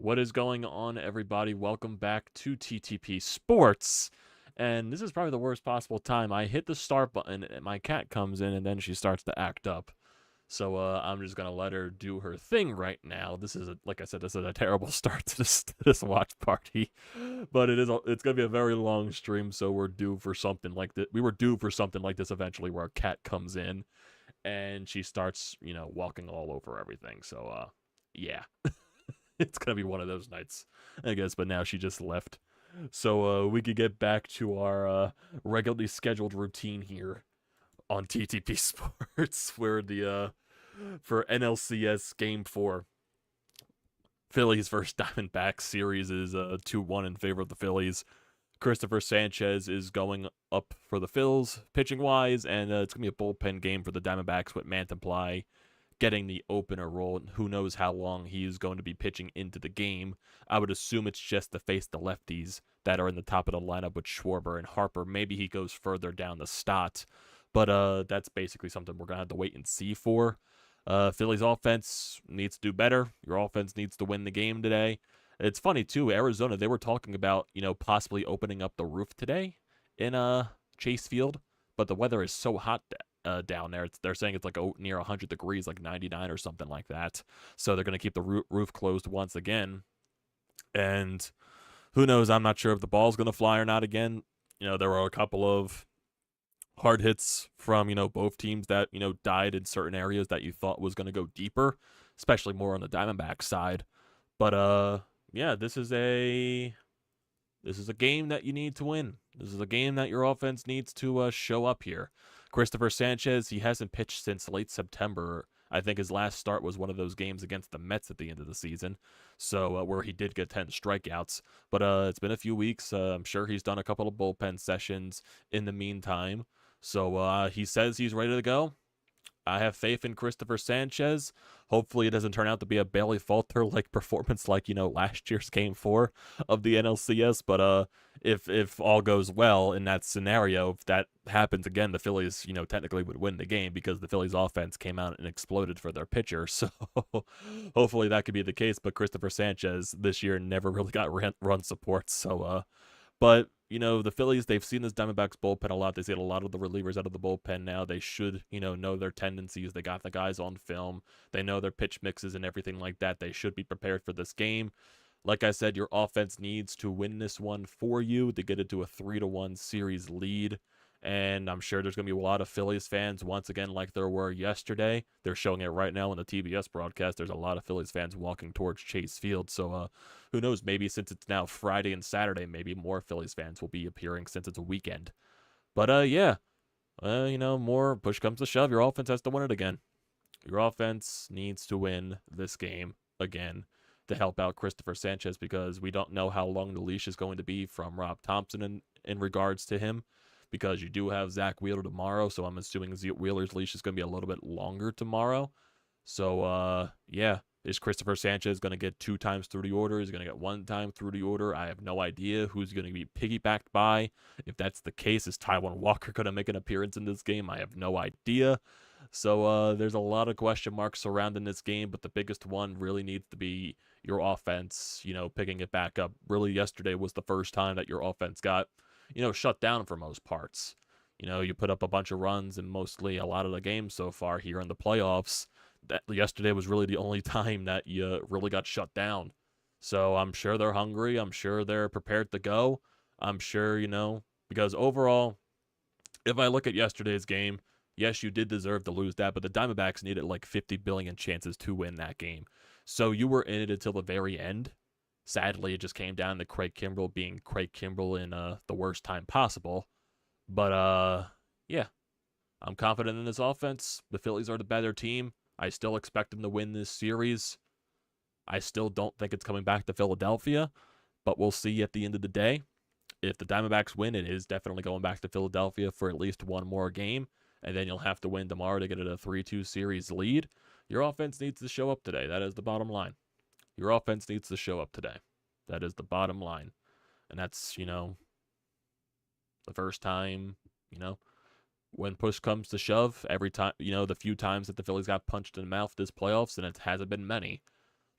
What is going on, everybody? Welcome back to TTP Sports. And this is probably the worst possible time. I hit the start button, and my cat comes in, and then she starts to act up. So I'm just gonna let her do her thing right now. This is, like I said, this is a terrible start to this watch party, but it's gonna be a very long stream. So we're due for something like this. We were due for something like this eventually, where a cat comes in and she starts, walking all over everything. So yeah. It's gonna be one of those nights, I guess. But now she just left, so we could get back to our regularly scheduled routine here on TTP Sports, where the for NLCS Game 4, Phillies versus Diamondbacks series is 2-1 in favor of the Phillies. Christopher Sanchez is going up for the Phils pitching wise, and it's gonna be a bullpen game for the Diamondbacks with Mantiply getting the opener role. Who knows how long he is going to be pitching into the game. I would assume it's just to face the lefties that are in the top of the lineup with Schwarber and Harper. Maybe he goes further down the stot, but that's basically something we're going to have to wait and see for. Phillies offense needs to do better. Your offense needs to win the game today. It's funny, too. Arizona, they were talking about, possibly opening up the roof today in Chase Field, but the weather is so hot down there. They're saying it's like near 100 degrees, like 99 or something like that. So they're going to keep the roof closed once again. And who knows? I'm not sure if the ball's going to fly or not again. There were a couple of hard hits from, both teams that, died in certain areas that you thought was going to go deeper, especially more on the Diamondback side. But, yeah, this is a game that you need to win. This is a game that your offense needs to show up here. Christopher Sanchez, he hasn't pitched since late September. I think his last start was one of those games against the Mets at the end of the season, so where he did get 10 strikeouts. But it's been a few weeks. I'm sure he's done a couple of bullpen sessions in the meantime. So he says he's ready to go. I have faith in Christopher Sanchez. Hopefully it doesn't turn out to be a Bailey Falter-like performance like, last year's Game 4 of the NLCS. But if all goes well in that scenario, if that happens again, the Phillies, technically would win the game because the Phillies offense came out and exploded for their pitcher. So hopefully that could be the case. But Christopher Sanchez this year never really got run support. So, but the Phillies, they've seen this Diamondbacks bullpen a lot. They've seen a lot of the relievers out of the bullpen now. They should, know their tendencies. They got the guys on film. They know their pitch mixes and everything like that. They should be prepared for this game. Like I said, your offense needs to win this one for you to get it to a 3-1 series lead. And I'm sure there's going to be a lot of Phillies fans, once again, like there were yesterday. They're showing it right now on the TBS broadcast. There's a lot of Phillies fans walking towards Chase Field. So who knows? Maybe since it's now Friday and Saturday, maybe more Phillies fans will be appearing since it's a weekend. But yeah, more push comes to shove. Your offense has to win it again. Your offense needs to win this game again to help out Christopher Sanchez, because we don't know how long the leash is going to be from Rob Thompson in regards to him. Because you do have Zack Wheeler tomorrow, so I'm assuming Wheeler's leash is going to be a little bit longer tomorrow. So, yeah, is Christopher Sanchez going to get 2 times through the order? Is he going to get 1 time through the order? I have no idea who's going to be piggybacked by. If that's the case, is Taijuan Walker going to make an appearance in this game? I have no idea. So, there's a lot of question marks surrounding this game, but the biggest one really needs to be your offense, picking it back up. Really, yesterday was the first time that your offense got shut down for most parts. You put up a bunch of runs in mostly a lot of the games so far here in the playoffs. That yesterday was really the only time that you really got shut down. So I'm sure they're hungry. I'm sure they're prepared to go. I'm sure, because overall, if I look at yesterday's game, yes, you did deserve to lose that, but the Diamondbacks needed like 50 billion chances to win that game. So you were in it until the very end. Sadly, it just came down to Craig Kimbrell being Craig Kimbrell in the worst time possible. But, yeah, I'm confident in this offense. The Phillies are the better team. I still expect them to win this series. I still don't think it's coming back to Philadelphia, but we'll see at the end of the day. If the Diamondbacks win, it is definitely going back to Philadelphia for at least one more game, and then you'll have to win tomorrow to get it a 3-2 series lead. Your offense needs to show up today. That is the bottom line. Your offense needs to show up today. That is the bottom line. And that's, the first time, when push comes to shove, every time, the few times that the Phillies got punched in the mouth this playoffs, and it hasn't been many,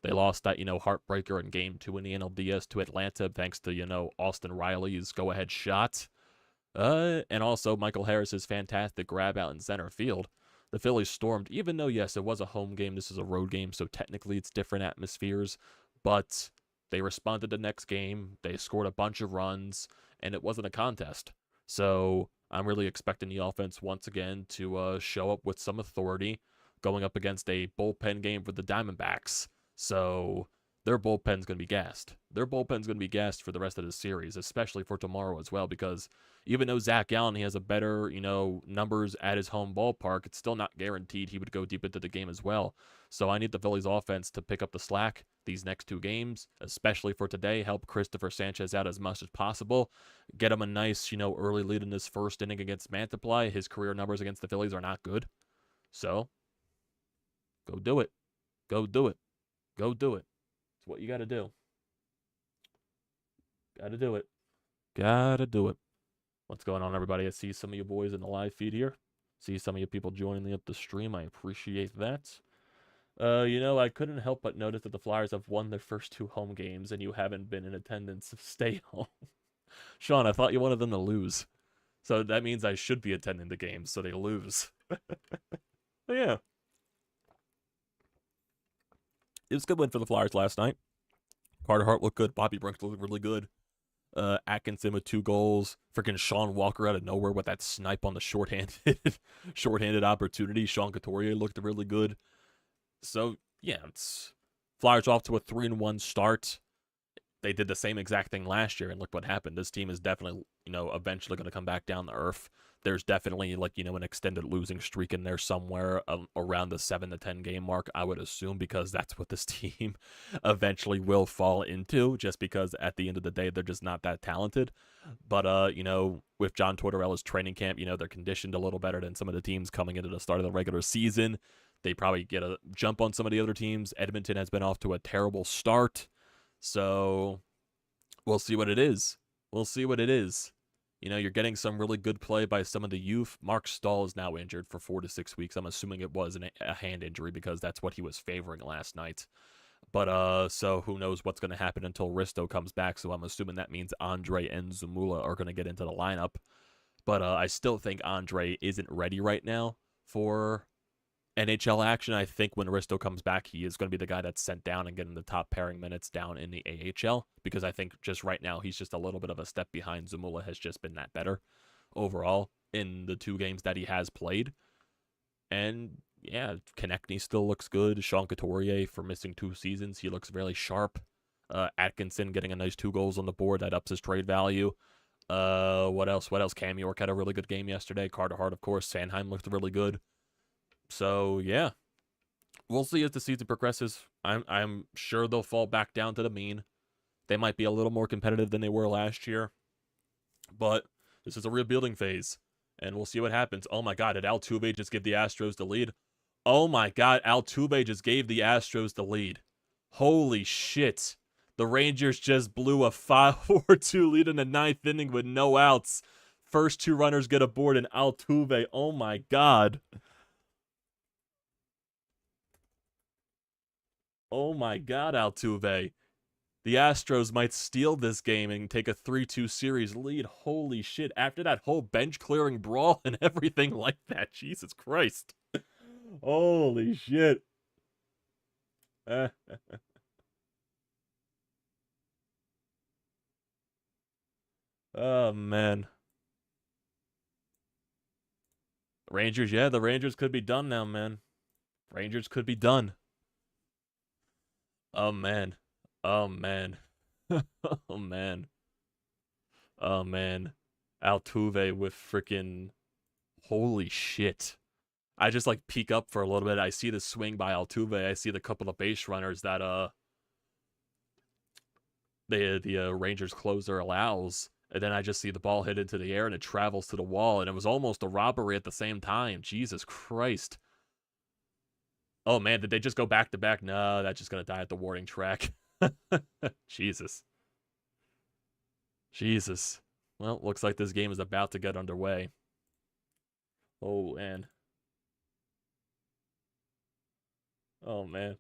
They lost that, heartbreaker in Game 2 in the NLDS to Atlanta thanks to, Austin Riley's go-ahead shot. And also Michael Harris's fantastic grab out in center field. The Phillies stormed, even though, yes, it was a home game. This is a road game, so technically it's different atmospheres. But they responded the next game. They scored a bunch of runs, and it wasn't a contest. So I'm really expecting the offense once again to show up with some authority going up against a bullpen game for the Diamondbacks. So their bullpen's going to be gassed. Their bullpen's going to be gassed for the rest of the series, especially for tomorrow as well, because even though Zack Allen, he has a better, numbers at his home ballpark, it's still not guaranteed he would go deep into the game as well. So I need the Phillies offense to pick up the slack these next two games, especially for today, help Christopher Sanchez out as much as possible, get him a nice, early lead in this first inning against Mantiply. His career numbers against the Phillies are not good. So go do it. Go do it. Go do it. It's what you got to do. Got to do it. Got to do it. What's going on, everybody? I see some of you boys in the live feed here. See some of you people joining me up the stream. I appreciate that. I couldn't help but notice that the Flyers have won their first two home games, and you haven't been in attendance. Stay home. Sean, I thought you wanted them to lose. So that means I should be attending the games so they lose. But yeah. It was a good win for the Flyers last night. Carter Hart looked good. Bobby Brooks looked really good. Atkinson with 2 goals. Freaking Sean Walker out of nowhere with that snipe on the shorthanded opportunity. Sean Couturier looked really good. So, yeah, it's Flyers off to a 3-1 start. They did the same exact thing last year, and look what happened. This team is definitely, eventually going to come back down to earth. There's definitely, an extended losing streak in there somewhere around the 7 to 10 game mark, I would assume, because that's what this team eventually will fall into, just because at the end of the day, they're just not that talented. But, with John Tortorella's training camp, they're conditioned a little better than some of the teams coming into the start of the regular season. They probably get a jump on some of the other teams. Edmonton has been off to a terrible start. So we'll see what it is. We'll see what it is. You're getting some really good play by some of the youth. Mark Stahl is now injured for 4 to 6 weeks. I'm assuming it was a hand injury because that's what he was favoring last night. But, so who knows what's going to happen until Risto comes back. So I'm assuming that means Andre and Zamula are going to get into the lineup. But I still think Andre isn't ready right now for NHL action. I think when Risto comes back, he is going to be the guy that's sent down and getting the top pairing minutes down in the AHL, because I think just right now he's just a little bit of a step behind. Zamula has just been that better overall in the 2 games that he has played. And yeah, Konechny still looks good. Sean Couturier, for missing 2 seasons, he looks really sharp. Atkinson getting a nice 2 goals on the board, that ups his trade value. What else? Cam York had a really good game yesterday. Carter Hart, of course. Sanheim looked really good. So, yeah, we'll see as the season progresses. I'm sure they'll fall back down to the mean. They might be a little more competitive than they were last year. But this is a rebuilding phase, and we'll see what happens. Oh, my God, did Altuve just give the Astros the lead? Oh, my God, Altuve just gave the Astros the lead. Holy shit. The Rangers just blew a 5-4-2 lead in the 9th inning with no outs. First 2 runners get aboard, and Altuve, oh, my God. Oh my God, Altuve. The Astros might steal this game and take a 3-2 series lead. Holy shit. After that whole bench clearing brawl and everything like that. Jesus Christ. Holy shit. Oh, man. Rangers, yeah, the Rangers could be done now, man. Rangers could be done. Oh, man. Oh, man. Oh, man. Oh, man. Altuve with freaking... Holy shit. I just, peek up for a little bit. I see the swing by Altuve. I see the couple of base runners that, the Rangers closer allows. And then I just see the ball hit into the air and it travels to the wall. And it was almost a robbery at the same time. Jesus Christ. Oh, man, did they just go back-to-back? No, that's just going to die at the warning track. Jesus. Jesus. Well, looks like this game is about to get underway. Oh, man. Oh, man.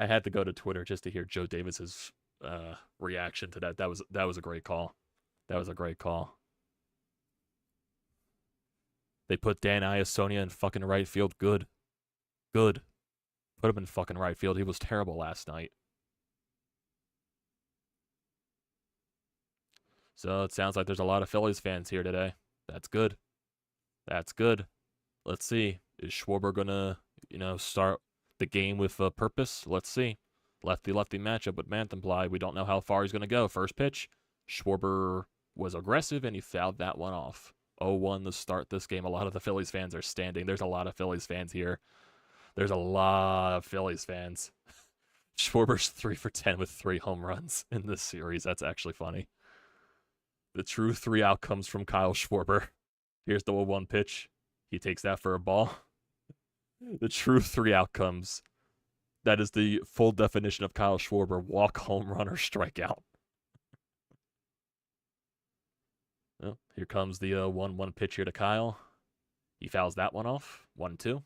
I had to go to Twitter just to hear Joe Davis's reaction to that. That was a great call. That was a great call. They put Dan Iasonia in fucking right field. Good. Good. Put him in fucking right field. He was terrible last night. So it sounds like there's a lot of Phillies fans here today. That's good. That's good. Let's see. Is Schwarber gonna, start the game with a purpose? Let's see. Lefty-lefty matchup with Mantemply. We don't know how far he's gonna go. First pitch. Schwarber was aggressive and he fouled that one off. 0-1 to start this game. A lot of the Phillies fans are standing. There's a lot of Phillies fans here. There's a lot of Phillies fans. Schwarber's 3 for 10 with 3 home runs in this series. That's actually funny. The true 3 outcomes from Kyle Schwarber. Here's the 0-1 pitch. He takes that for a ball. The true 3 outcomes. That is the full definition of Kyle Schwarber. Walk, home run, or strikeout. Well, here comes the 1-1 pitch here to Kyle. He fouls that one off. 1-2.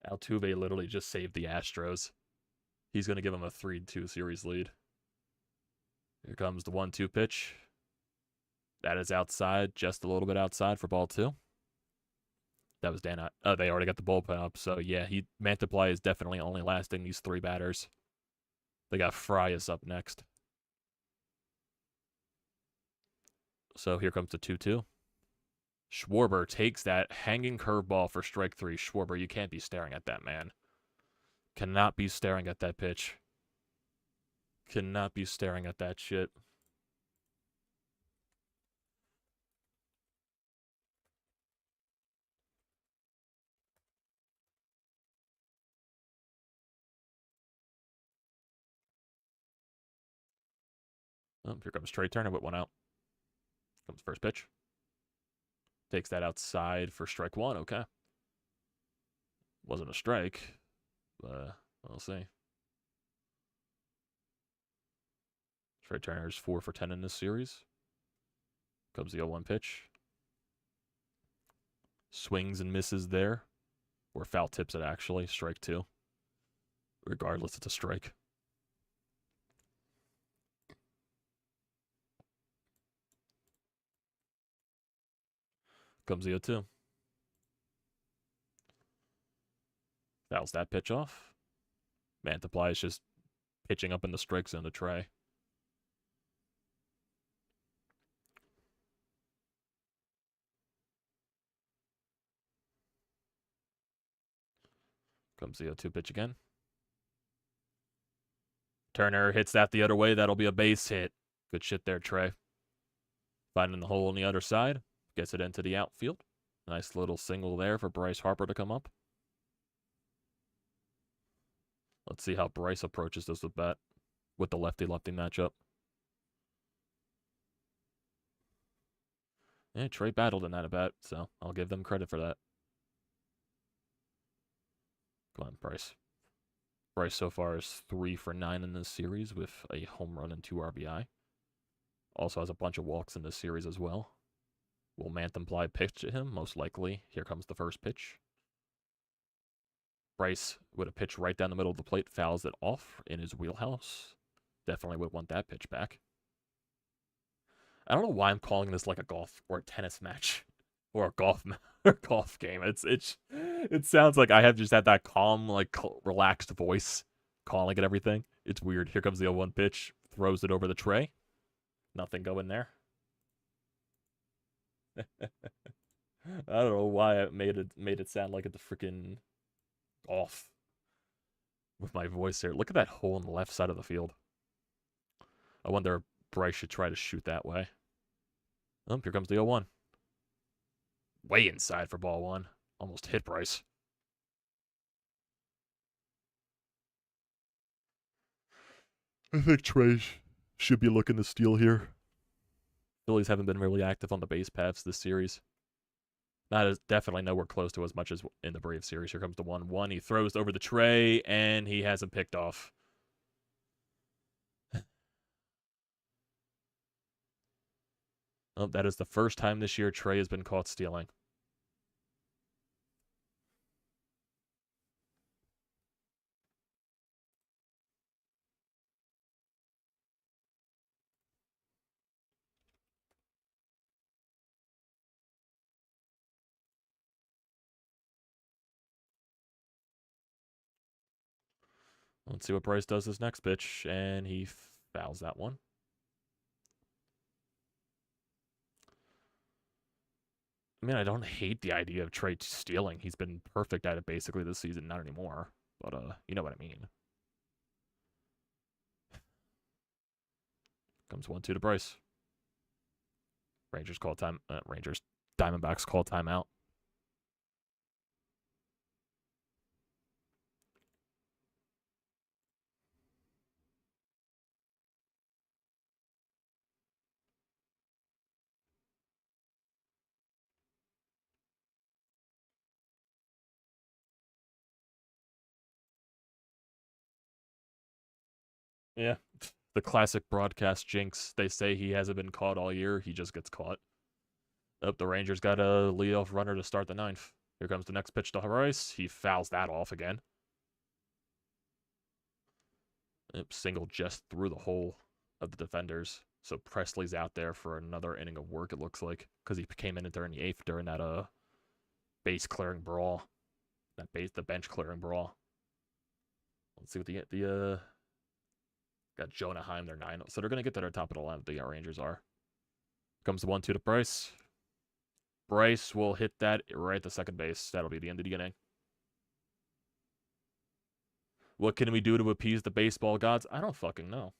Altuve literally just saved the Astros. He's going to give him a 3-2 series lead. Here comes the 1-2 pitch. That is outside, just a little bit outside for ball 2. That was Dan. Oh, they already got the bullpen up. So, yeah, Mantemply is definitely only lasting these 3 batters. They got Fryas up next. So, here comes the 2-2. Schwarber takes that hanging curveball for strike 3. Schwarber, you can't be staring at that, man. Cannot be staring at that pitch. Cannot be staring at that shit. Oh, here comes Trey Turner with 1 out. Comes first pitch. Takes that outside for strike 1. Okay. Wasn't a strike. We'll see. Trey Turner's 4 for 10 in this series. Comes the 0-1 pitch. Swings and misses there. Or foul tips it, actually. Strike 2. Regardless, it's a strike. Comes the 0-2. Fouls that pitch off. Mantemply is just pitching up in the strike zone to Trey. Comes the 0-2 pitch again. Turner hits that the other way. That'll be a base hit. Good shit there, Trey. Finding the hole on the other side. Gets it into the outfield. Nice little single there for Bryce Harper to come up. Let's see how Bryce approaches this with bat with the lefty-lefty matchup. Yeah, Trey battled in that at bat, so I'll give them credit for that. Come on, Bryce. Bryce so far is 3 for 9 in this series with a home run and 2 RBI. Also has a bunch of walks in this series as well. Will Mantemply pitch to him? Most likely. Here comes the first pitch. Bryce with a pitch right down the middle of the plate, fouls it off in his wheelhouse. Definitely would want that pitch back. I don't know why I'm calling this like a golf or a tennis match or a golf game. It sounds like I have just had that calm, like relaxed voice calling it everything. It's weird. Here comes the 0-1 pitch, throws it over the tray. Nothing going there. I don't know why I made it sound like it's a freaking golf with my voice there. Look at that hole on the left side of the field. I wonder if Bryce should try to shoot that way. Oh, here comes the 0-1. Way inside for ball 1. Almost hit Bryce. I think Trey should be looking to steal here. Phillies haven't been really active on the base paths this series. Definitely nowhere close to as much as in the Braves series. Here comes the 1-1. He throws over the tray, and he has him picked off. Oh, that is the first time this year Trey has been caught stealing. Let's see what Bryce does this next pitch, and he fouls that one. I mean, I don't hate the idea of Trey stealing. He's been perfect at it basically this season. Not anymore, but you know what I mean. Comes 1-2 to Bryce. Rangers call time. Diamondbacks call timeout. Yeah, the classic broadcast jinx. They say he hasn't been caught all year. He just gets caught. Up, the Rangers got a leadoff runner to start the ninth. Here comes the next pitch to Bryce. He fouls that off again. Single just through the hole of the defenders. So Presley's out there for another inning of work, it looks like, because he came in during the eighth during that base clearing brawl. The bench clearing brawl. Let's see what the got Jonah Heim, their 9. So they're gonna get to their top of the lineup, the Rangers are. Comes the 1-2 to Bryce. Bryce will hit that right to second base. That'll be the end of the inning. What can we do to appease the baseball gods? I don't fucking know.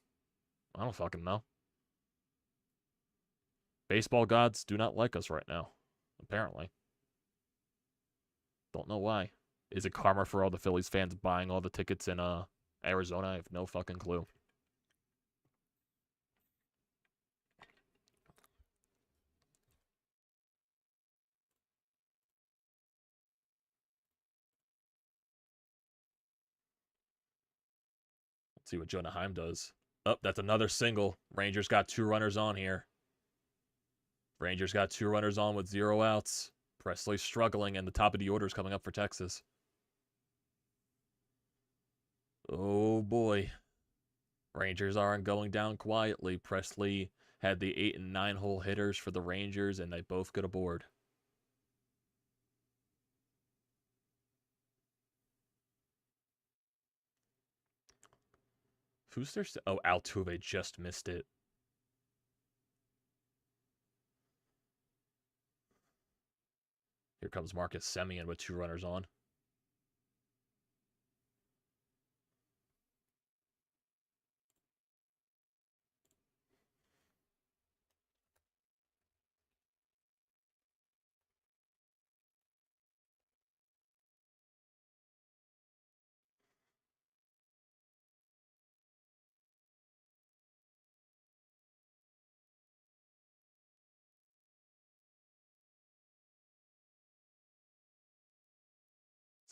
Baseball gods do not like us right now, apparently. Don't know why. Is it karma for all the Phillies fans buying all the tickets in Arizona? I have no fucking clue. Let's see what Jonah Heim does. Oh, that's another single. Rangers got 2 runners on here. Rangers got 2 runners on with 0 outs. Presley's struggling, and the top of the order is coming up for Texas. Oh boy. Rangers aren't going down quietly. Presley had the 8 and 9 hole hitters for the Rangers, and they both get aboard. Who's there? Oh, Altuve just missed it. Here comes Marcus Semien with 2 runners on.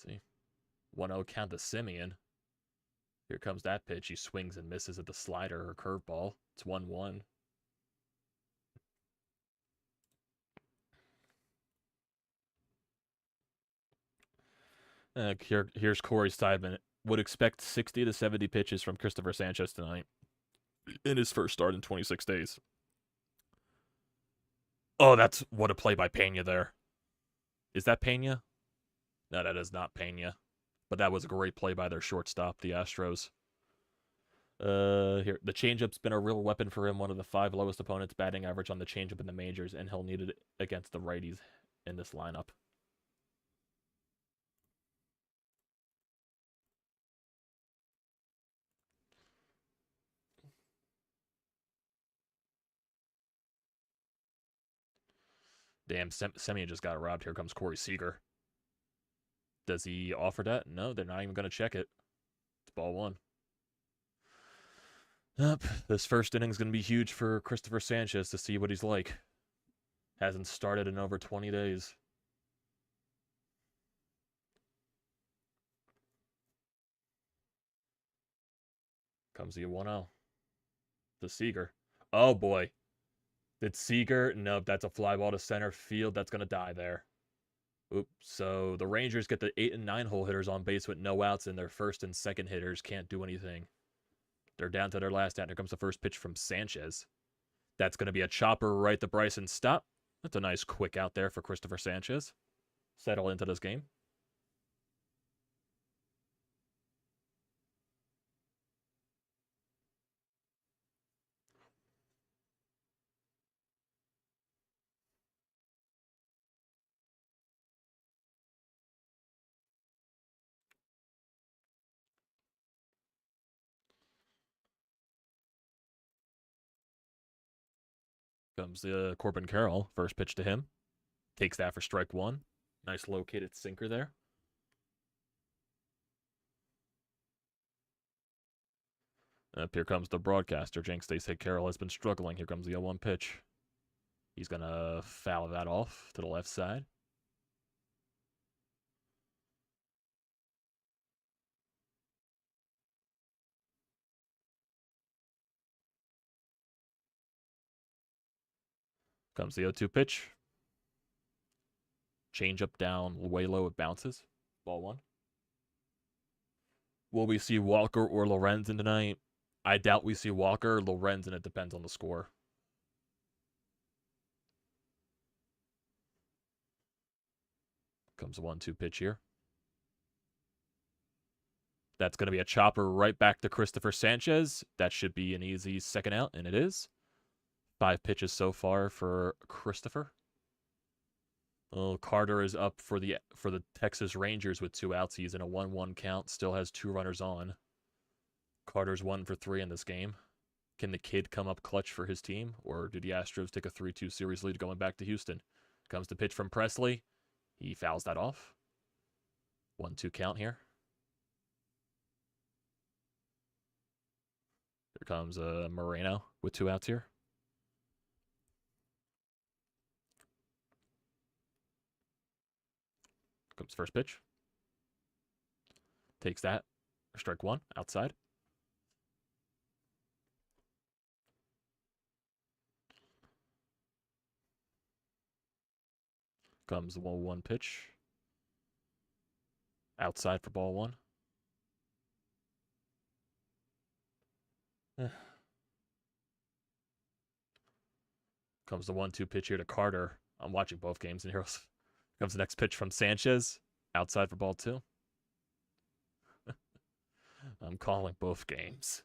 Let's see. 1-0 count to Semien. Here comes that pitch. He swings and misses at the slider or curveball. It's 1-1. Here's Corey Seidman. Would expect 60 to 70 pitches from Christopher Sanchez tonight in his first start in 26 days. Oh, that's what a play by Pena there. Is that Pena? No, that is not Pena. But that was a great play by their shortstop, the Astros. Here, the changeup's been a real weapon for him. One of the 5 lowest opponents batting average on the changeup in the majors, and he'll need it against the righties in this lineup. Damn, Semien just got robbed. Here comes Corey Seager. Does he offer that? No, they're not even going to check it. It's ball 1. Yep, this first inning's going to be huge for Christopher Sanchez to see what he's like. Hasn't started in over 20 days. Comes the 1-0. The Seager. Oh, boy. Did Seager? Nope, that's a fly ball to center field. That's going to die there. Oops. So the Rangers get the 8 and 9 hole hitters on base with no outs, and their first and second hitters can't do anything. They're down to their last out. Here comes the first pitch from Sanchez. That's going to be a chopper right to Bryce and stop. That's a nice quick out there for Christopher Sanchez. Settle into this game. Comes the Corbin Carroll. First pitch to him. Takes that for strike one. Nice located sinker there. Up here comes the broadcaster. Jenks, they say Carroll has been struggling. Here comes the 0-1 pitch. He's going to foul that off to the left side. Comes the 0-2 pitch. Change up down, way low, it bounces. Ball one. Will we see Walker or Lorenzen tonight? I doubt we see Walker. Lorenzen, it depends on the score. Comes a 1-2 pitch here. That's going to be a chopper right back to Christopher Sanchez. That should be an easy second out, and it is. 5 pitches so far for Christopher. Oh, Carter is up for the Texas Rangers with 2 outs. He's in a 1-1 count. Still has 2 runners on. Carter's 1 for 3 in this game. Can the kid come up clutch for his team, or do the Astros take a 3-2 series lead going back to Houston? Comes the pitch from Presley. He fouls that off. 1-2 count here. Here comes Moreno with 2 outs here. Comes first pitch. Takes that. Strike one, outside. Comes the 1-1 pitch. Outside for ball one. Comes the 1-2 pitch here to Carter. I'm watching both games, and here comes the next pitch from Sanchez. Outside for ball two. I'm calling both games.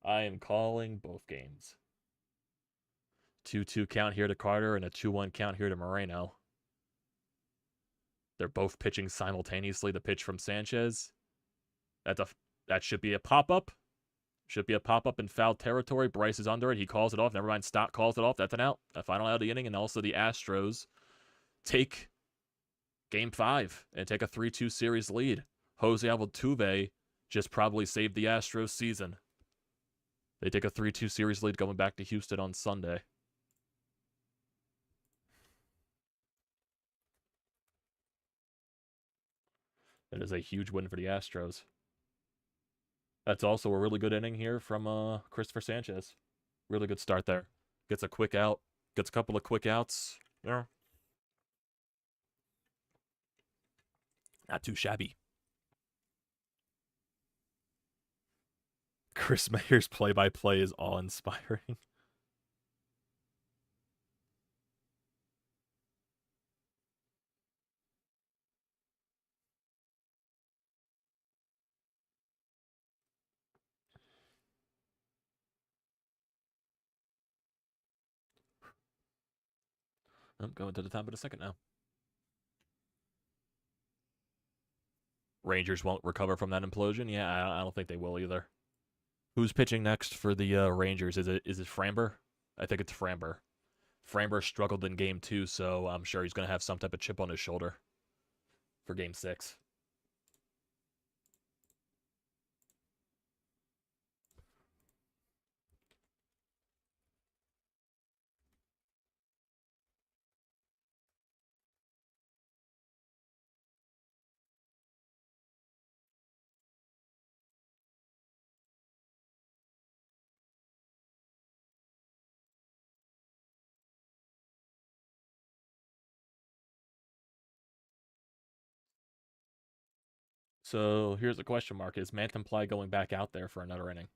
I am calling both games. 2-2 count here to Carter and a 2-1 count here to Moreno. They're both pitching simultaneously. The pitch from Sanchez. That should be a pop-up. Should be a pop-up in foul territory. Bryce is under it. He calls it off. Never mind. Stott calls it off. That's an out. A final out of the inning. And also the Astros take Game 5 and take a 3-2 series lead. Jose Altuve just probably saved the Astros season. They take a 3-2 series lead going back to Houston on Sunday. It is a huge win for the Astros. That's also a really good inning here from Christopher Sanchez. Really good start there. Gets a quick out. Gets a couple of quick outs. Yeah. Not too shabby. Chris Mayer's play-by-play is awe-inspiring. I'm going to the top of the second now. Rangers won't recover from that implosion. Yeah, I don't think they will either. Who's pitching next for the Rangers? Is it Framber? I think it's Framber. Framber struggled in Game 2, so I'm sure he's going to have some type of chip on his shoulder for Game 6. So here's the question mark. Is Mantemply going back out there for another inning?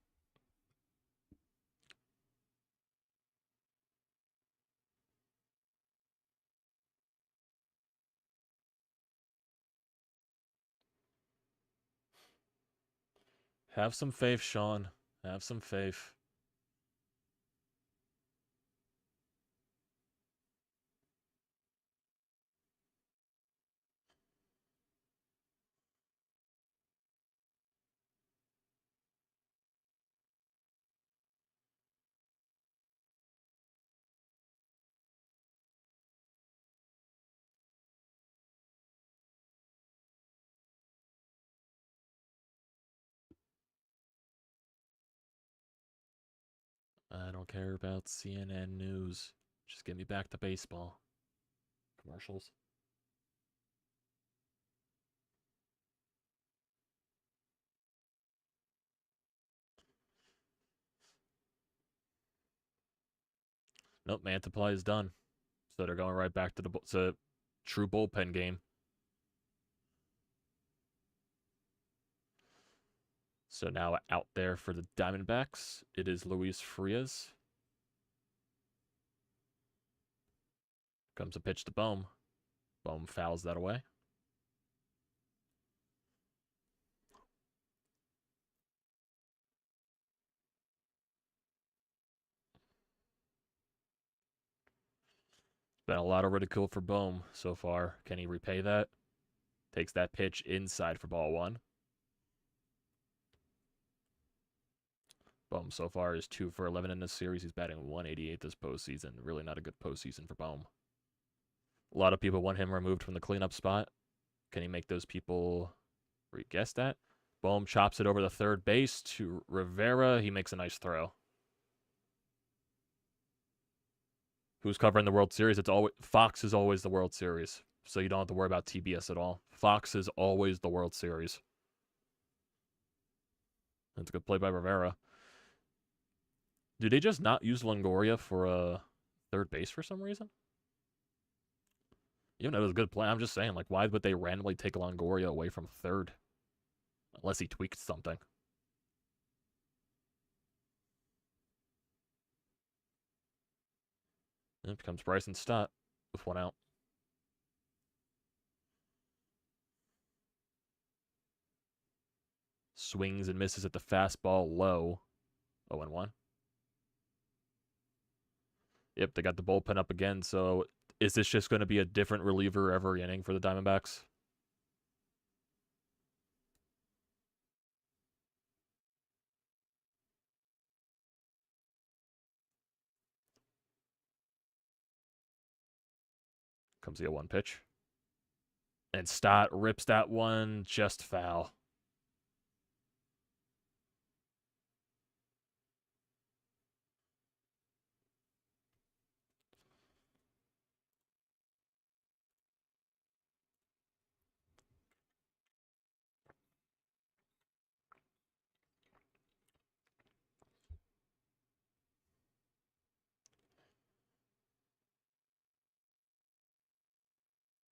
Have some faith, Sean. Have some faith. I don't care about CNN news. Just get me back to baseball. Commercials. Nope, Mantiply is done. So they're going right back to the true bullpen game. So now out there for the Diamondbacks, it is Luis Frias. Comes a pitch to Bohm. Bohm fouls that away. Been a lot of ridicule for Bohm so far. Can he repay that? Takes that pitch inside for ball one. Bohm so far is 2 for 11 in this series. He's batting 188 this postseason. Really not a good postseason for Bohm. A lot of people want him removed from the cleanup spot. Can he make those people re-guess that? Bohm chops it over the third base to Rivera. He makes a nice throw. Who's covering the World Series? It's always Fox is always the World Series. So you don't have to worry about TBS at all. Fox is always the World Series. That's a good play by Rivera. Do they just not use Longoria for third base for some reason? Even though it was a good play, I'm just saying, like, why would they randomly take Longoria away from third? Unless he tweaked something. And it becomes Bryce and Stott with one out. Swings and misses at the fastball low. 0-1. Yep, they got the bullpen up again, so is this just going to be a different reliever every inning for the Diamondbacks? Comes the 0-1 pitch. And Stott rips that one just foul.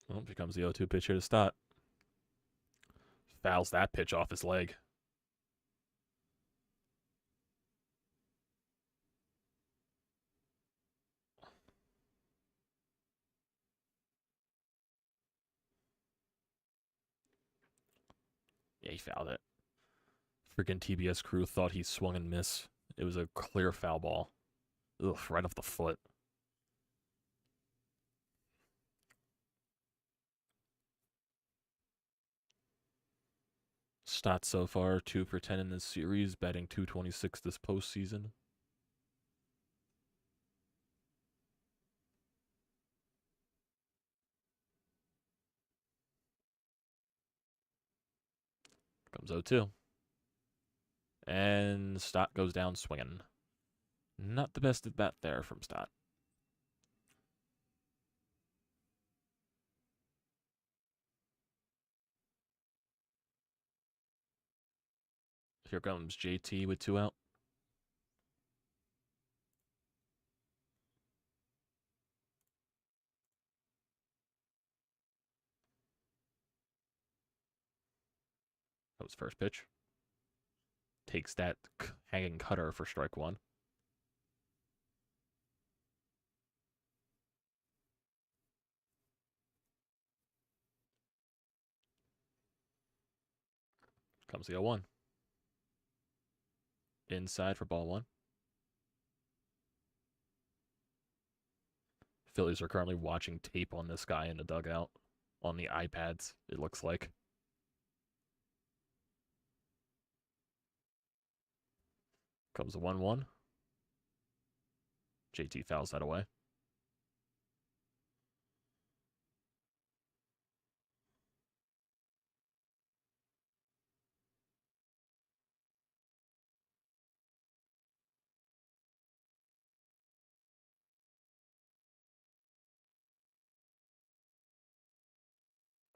Well, becomes the 0-2 pitch here to Stott. Fouls that pitch off his leg. Yeah, he fouled it. Freaking TBS crew thought he swung and missed. It was a clear foul ball. Ugh, right off the foot. Stott so far, 2 for 10 in this series, batting .226 this postseason. Comes 0-2. And Stott goes down swinging. Not the best at bat there from Stott. Here comes JT with 2 out. Goes first pitch. Takes that hanging cutter for strike one. Comes the 0-1. Inside for ball one. Phillies are currently watching tape on this guy in the dugout on the iPads, it looks like. Comes the 1-1. JT fouls that away.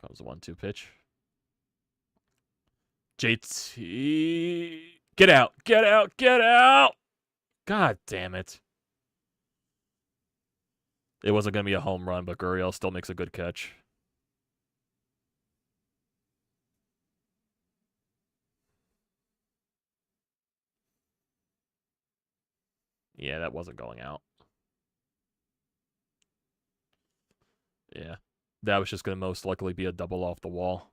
Comes the 1-2 pitch. JT. Get out. Get out. Get out. God damn it. It wasn't going to be a home run, but Gurriel still makes a good catch. Yeah, that wasn't going out. Yeah. That was just going to most likely be a double off the wall.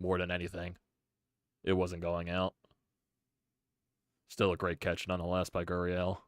More than anything. It wasn't going out. Still a great catch nonetheless by Gurriel.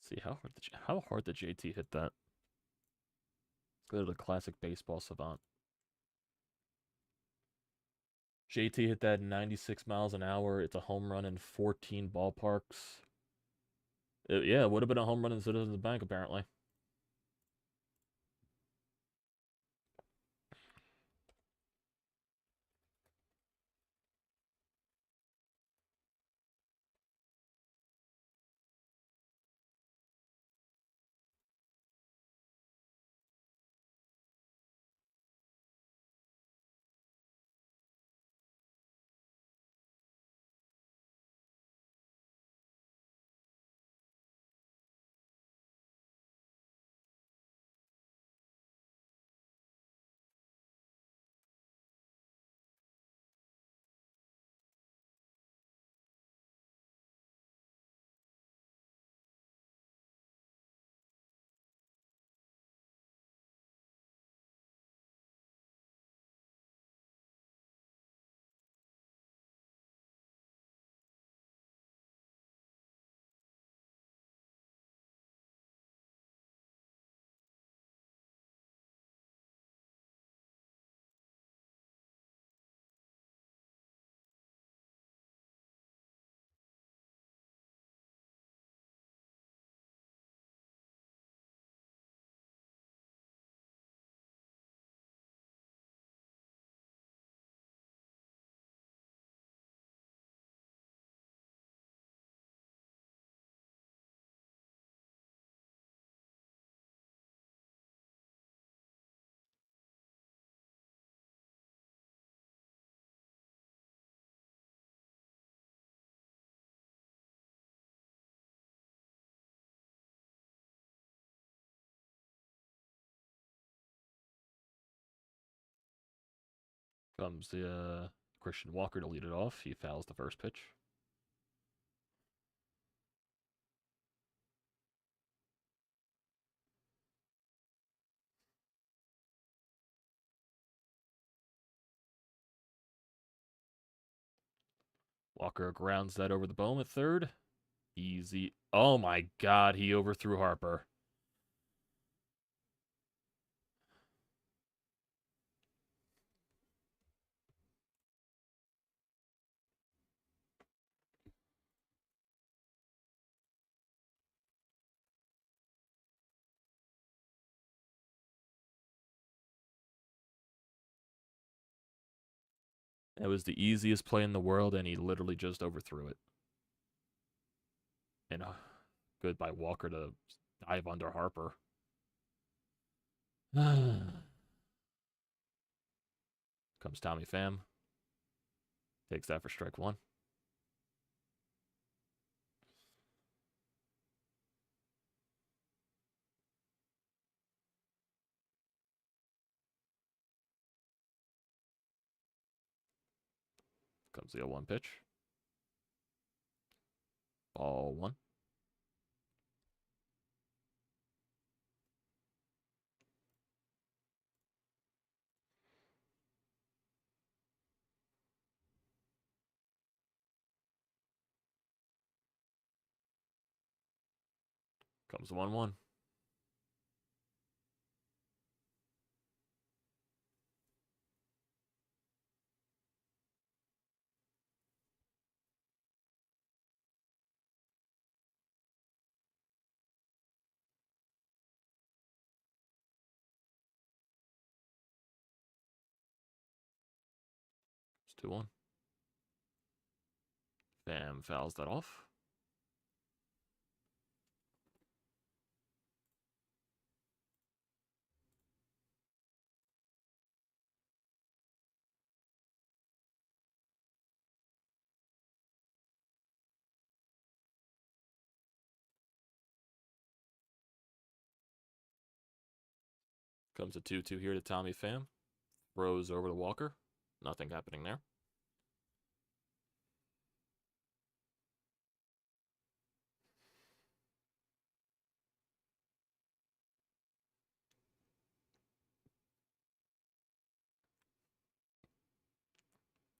See, how hard did JT hit that? Let's go to the classic baseball savant. JT hit that 96 miles an hour. It's a home run in 14 ballparks. Yeah, it would have been a home run in Citizens Bank, apparently. Comes the Christian Walker to lead it off. He fouls the first pitch. Walker grounds that over the bone at third. Easy. Oh my God, he overthrew Harper. It was the easiest play in the world, and he literally just overthrew it. And good by Walker to dive under Harper. Comes Tommy Pham. Takes that for strike one. Comes the 0-1 pitch. Ball one. Comes the 1-1. It's 2-1. Pham fouls that off. Comes a 2-2 here to Tommy Pham. Throws over to Walker. Nothing happening there.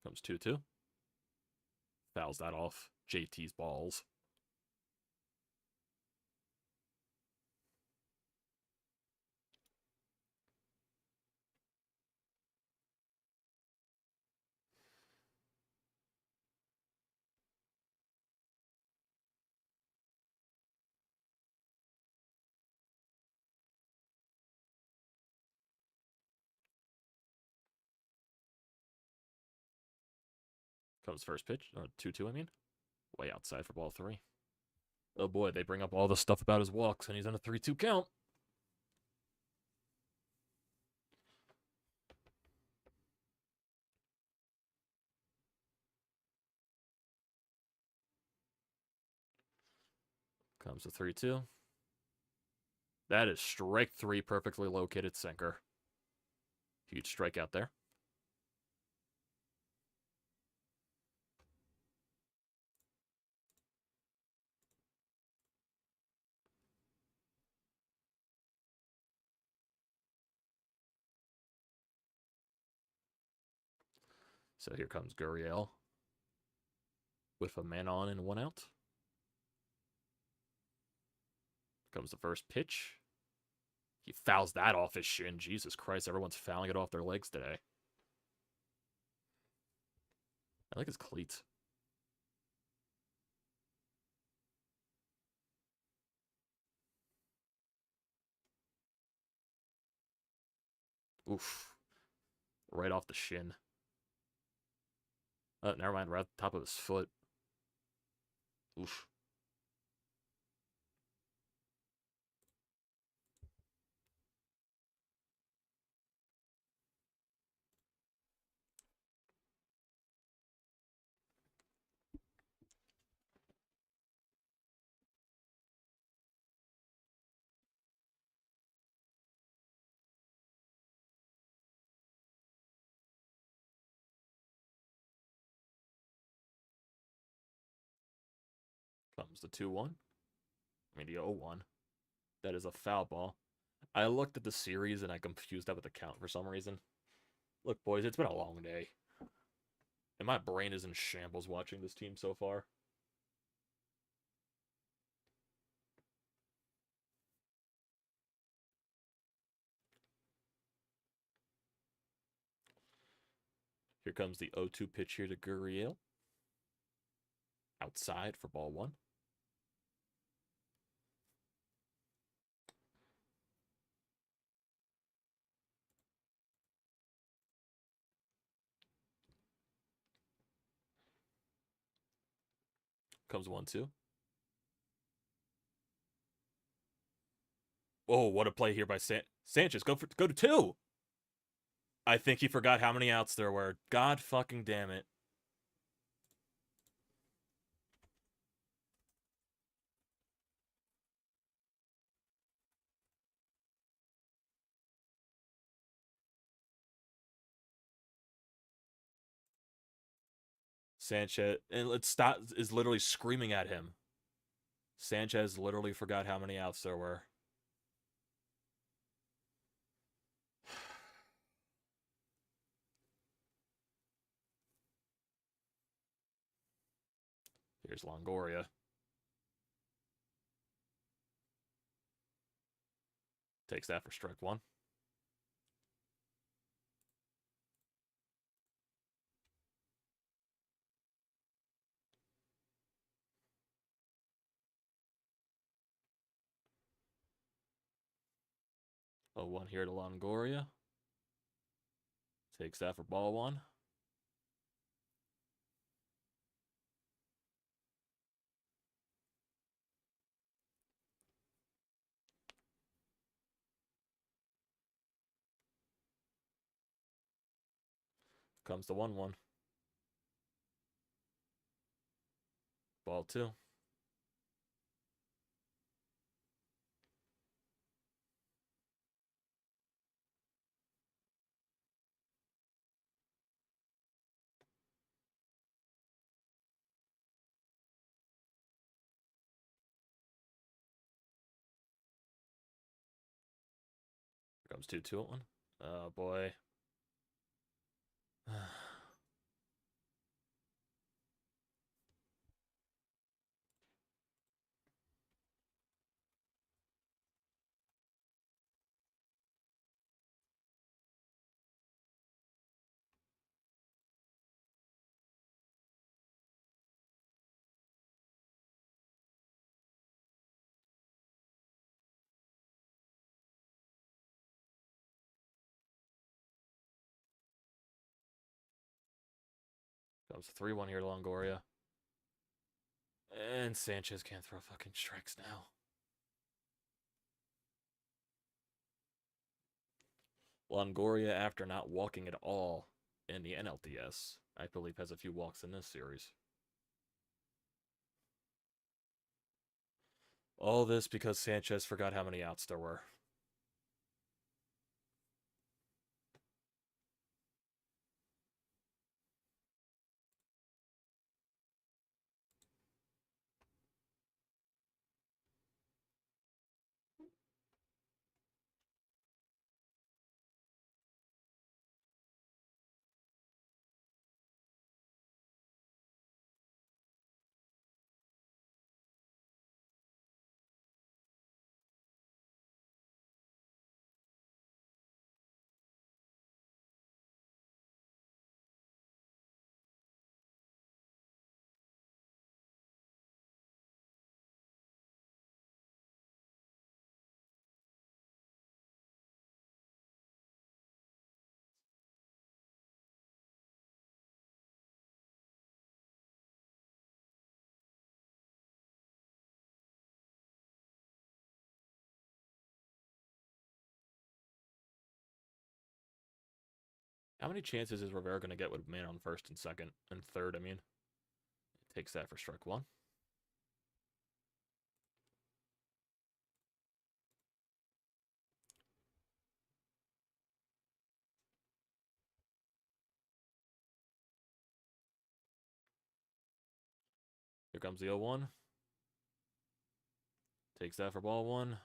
Comes 2-2. Fouls that off. JT's balls. Comes first pitch. 2-2, I mean. Way outside for ball three. Oh boy, they bring up all the stuff about his walks, and he's on a 3-2 count. Comes the 3-2. That is strike three, perfectly located sinker. Huge strikeout there. So here comes Gurriel with a man on and one out. Comes the first pitch. He fouls that off his shin. Jesus Christ, everyone's fouling it off their legs today. I like his cleats. Oof. Right off the shin. Never mind, right at the top of his foot. Oof. Comes the 2-1. I mean, the 0-1. That is a foul ball. I looked at the series and I confused that with the count for some reason. Look, boys, it's been a long day. And my brain is in shambles watching this team so far. Here comes the 0-2 pitch here to Gurriel. Outside for ball one. Comes 1-2. Oh, what a play here by Sanchez. Go to 2. I think he forgot how many outs there were. God fucking damn it. Sanchez, and let's stop, is literally screaming at him. Sanchez literally forgot how many outs there were. Here's Longoria. Takes that for strike 1. Oh, 1 here to Longoria. Takes that for ball 1. Comes the 1-1. Ball 2. Here comes 2-2 at 1. Oh, boy. Comes 3-1 here to Longoria. And Sanchez can't throw fucking strikes now. Longoria, after not walking at all in the NLDS, I believe has a few walks in this series. All this because Sanchez forgot how many outs there were. How many chances is Rivera going to get with man on first and second and third? I mean, takes that for strike 1. Here comes the 0-1. Takes that for ball 1.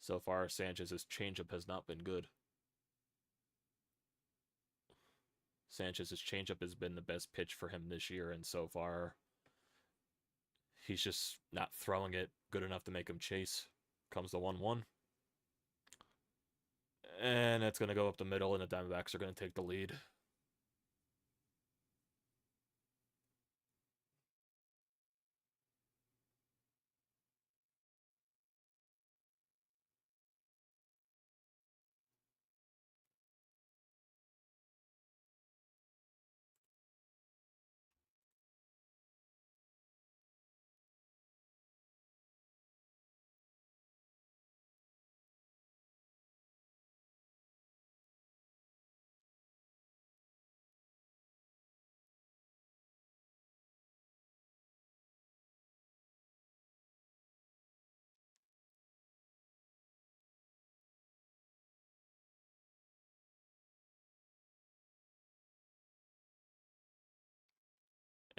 So far, Sanchez's changeup has not been good. Sanchez's changeup has been the best pitch for him this year, and so far, he's just not throwing it good enough to make him chase. Comes the 1-1. And it's going to go up the middle, and the Diamondbacks are going to take the lead.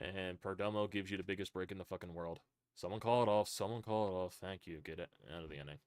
And Perdomo gives you the biggest break in the fucking world. Someone call it off. Someone call it off. Thank you. Get it out of the inning.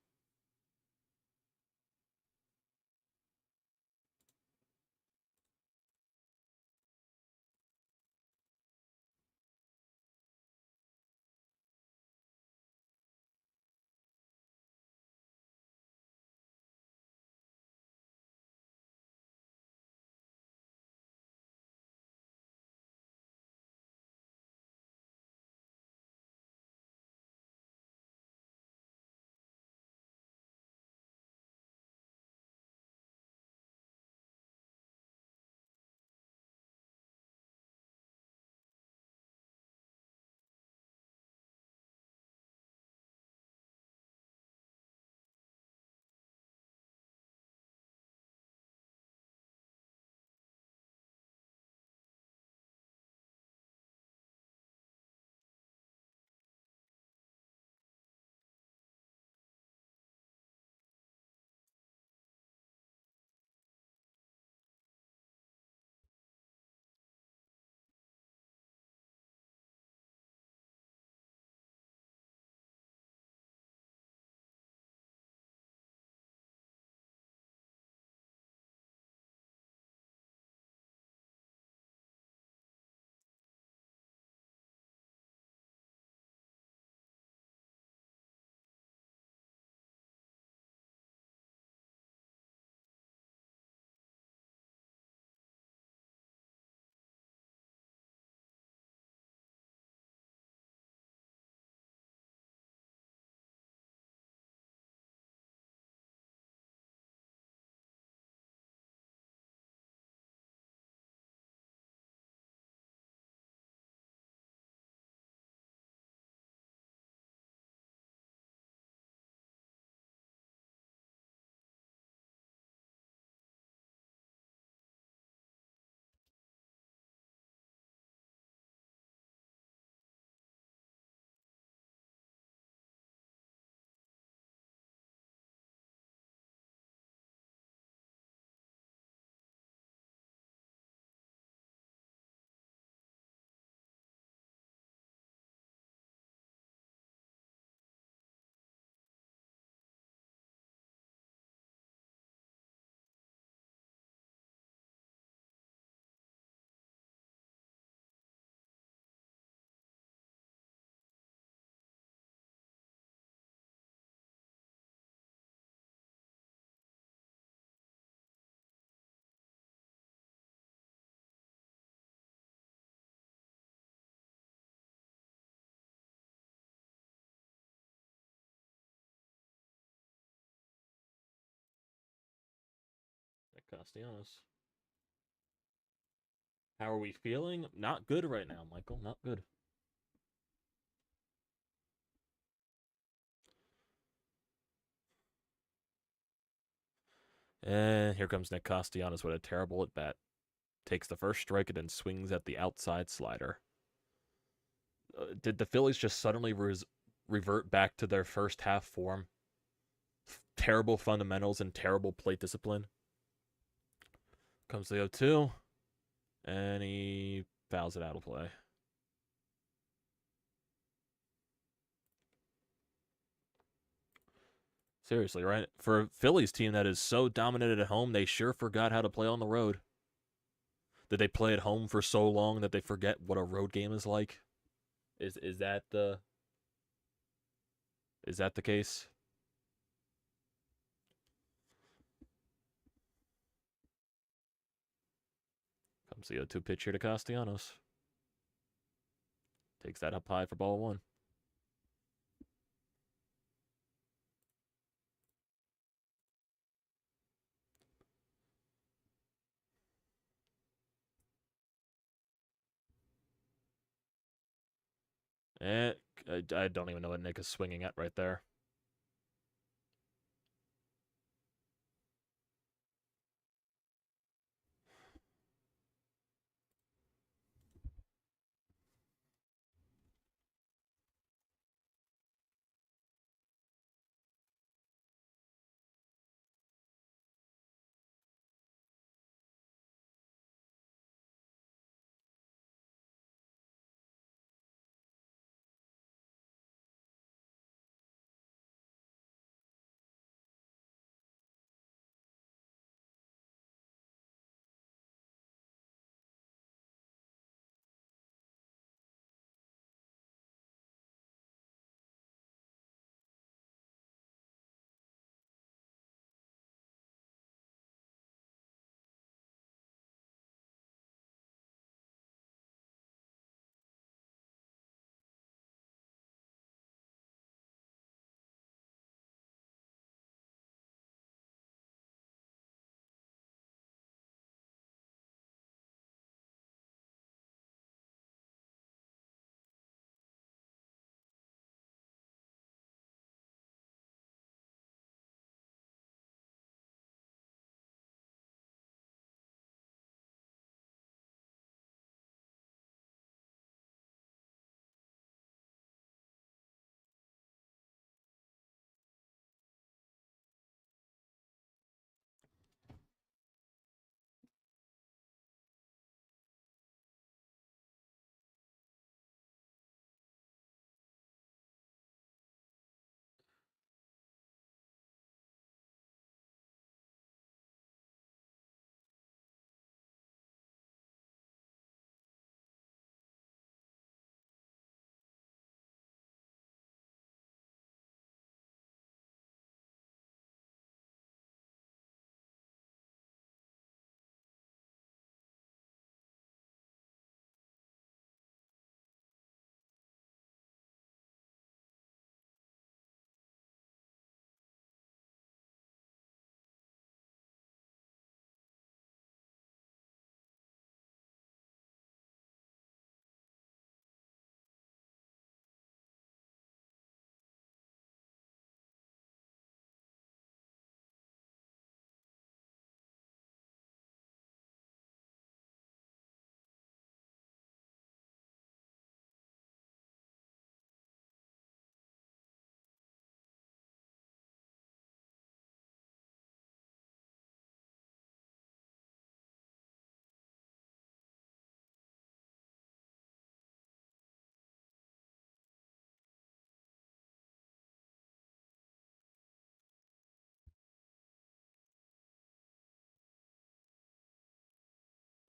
Castellanos. How are we feeling? Not good right now, Michael. Not good. And here comes Nick Castellanos with a terrible at bat. Takes the first strike and then swings at the outside slider. Did the Phillies just suddenly revert back to their first half form? Terrible fundamentals and terrible plate discipline. Comes the 0-2, and he fouls it out of play. Seriously, right? For a Phillies team that is so dominated at home, they sure forgot how to play on the road. Did they play at home for so long that they forget what a road game is like? Is that the case? Comes the 0-2 pitch here to Castellanos. Takes that up high for ball one. Eh, I don't even know what Nick is swinging at right there.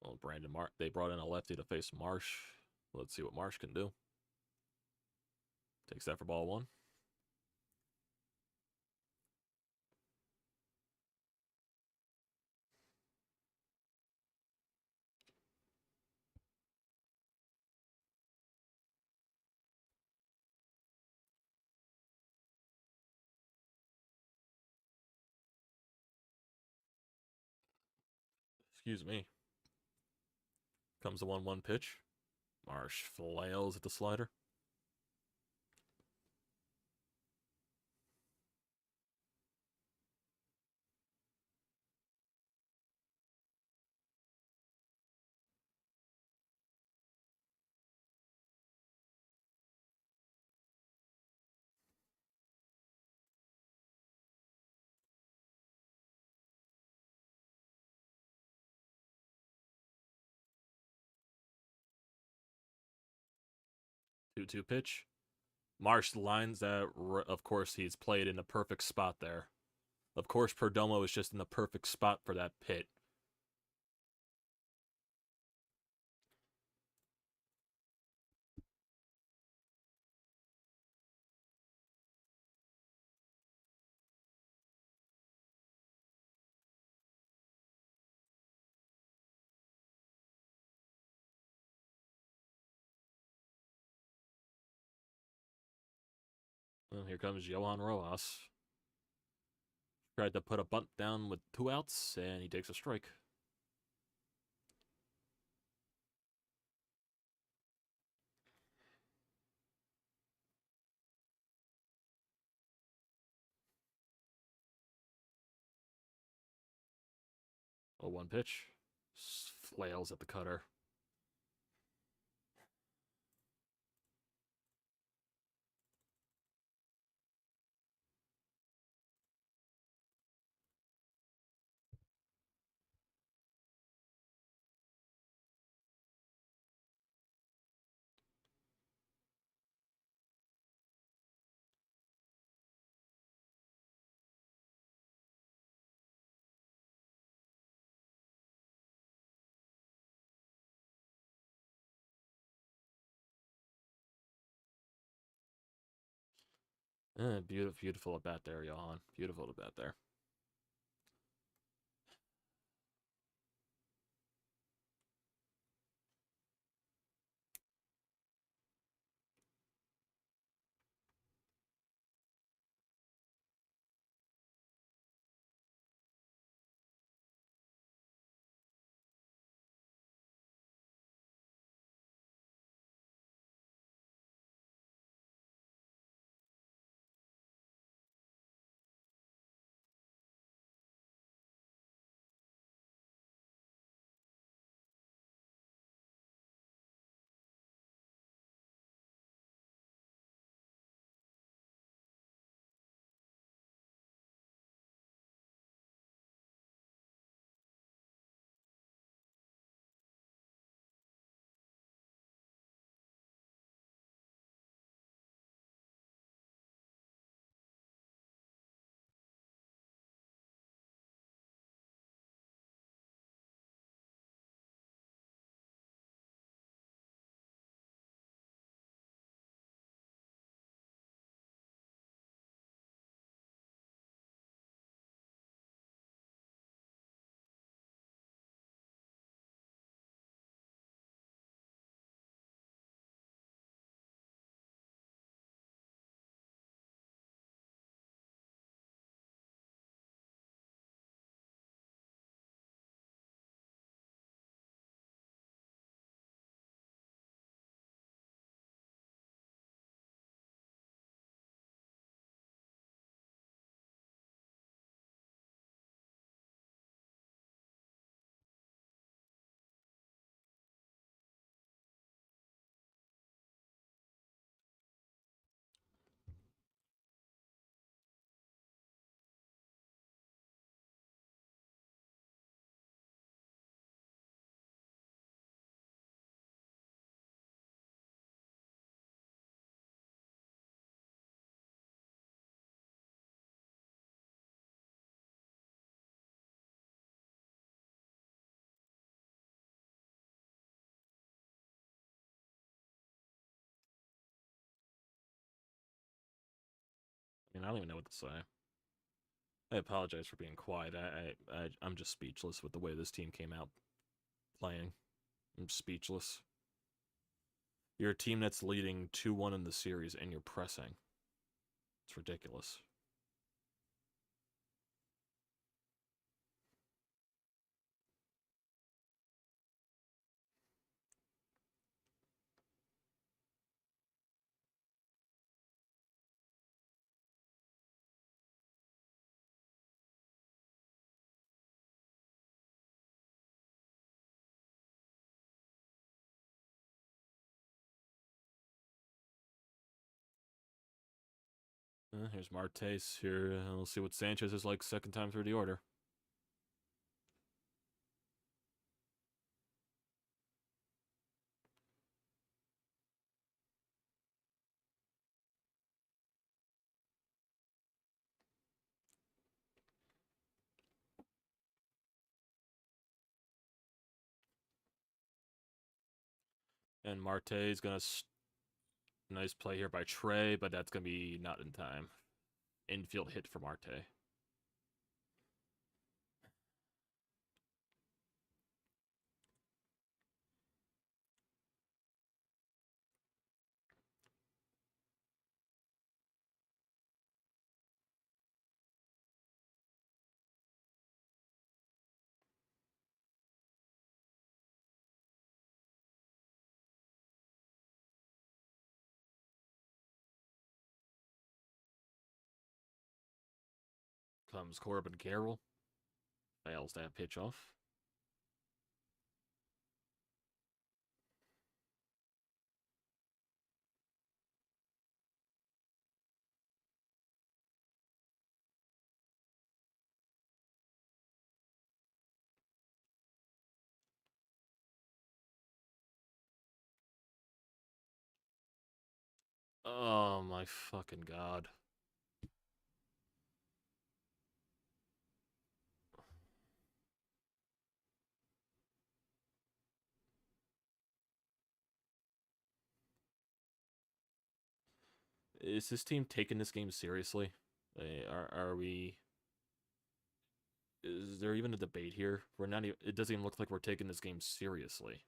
Well, they brought in a lefty to face Marsh. Let's see what Marsh can do. Takes that for ball 1. Excuse me. Comes the 1-1 pitch. Marsh flails at the slider. Two-two pitch. Marsh lines that. Of course, he's played in the perfect spot there. Of course, Perdomo is just in the perfect spot for that pit. Well, here comes Johan Rojas. Tried to put a bunt down with 2 outs, and he takes a strike. A 1 pitch. Flails at the cutter. Beautiful at bat there, Johan. Beautiful at bat there. I don't even know what to say. I apologize for being quiet. I'm just speechless with the way this team came out playing. I'm speechless. You're a team that's leading 2-1 in the series, and you're pressing. It's ridiculous. Here's Martes. Here, we'll see what Sanchez is like second time through the order. And Marte is going to... Nice play here by Trey, but that's going to be not in time. Infield hit for Marte. Comes Corbin Carroll. Fails that pitch off. Oh my fucking god. Is this team taking this game seriously? Are we... Is there even a debate here? We're not even... It doesn't even look like we're taking this game seriously.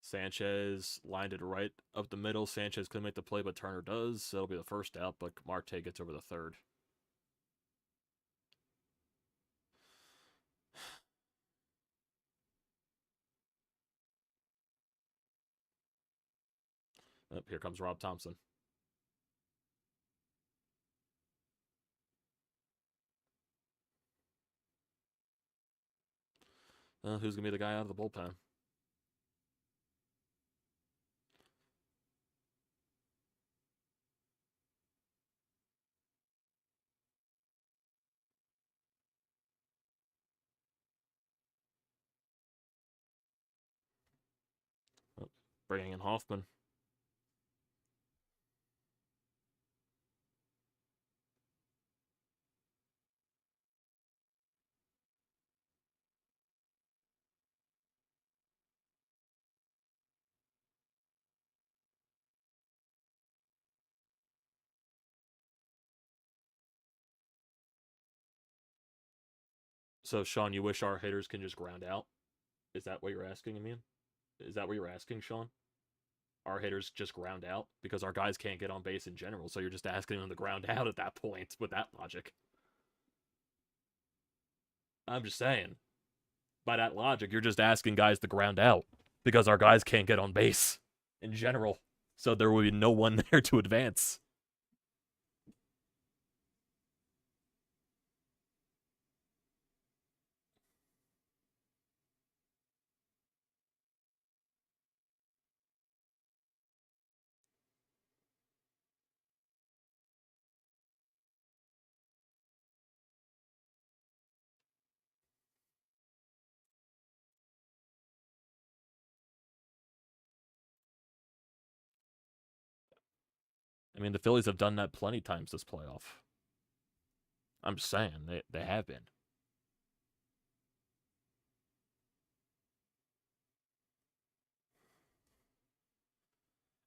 Sanchez lined it right up the middle. Sanchez couldn't make the play, but Turner does. So it'll be the first out, but Marte gets over the third. Oh, here comes Rob Thompson. Who's going to be the guy out of the bullpen? Oh, bringing in Hoffman. So, Sean, you wish our hitters can just ground out? Is that what you're asking, I mean? Is that what you're asking, Sean? Our hitters just ground out? Because our guys can't get on base in general, so you're just asking them to ground out at that point with that logic. I'm just saying. By that logic, you're just asking guys to ground out because our guys can't get on base in general. So there will be no one there to advance. I mean, the Phillies have done that plenty times this playoff. I'm just saying, they have been.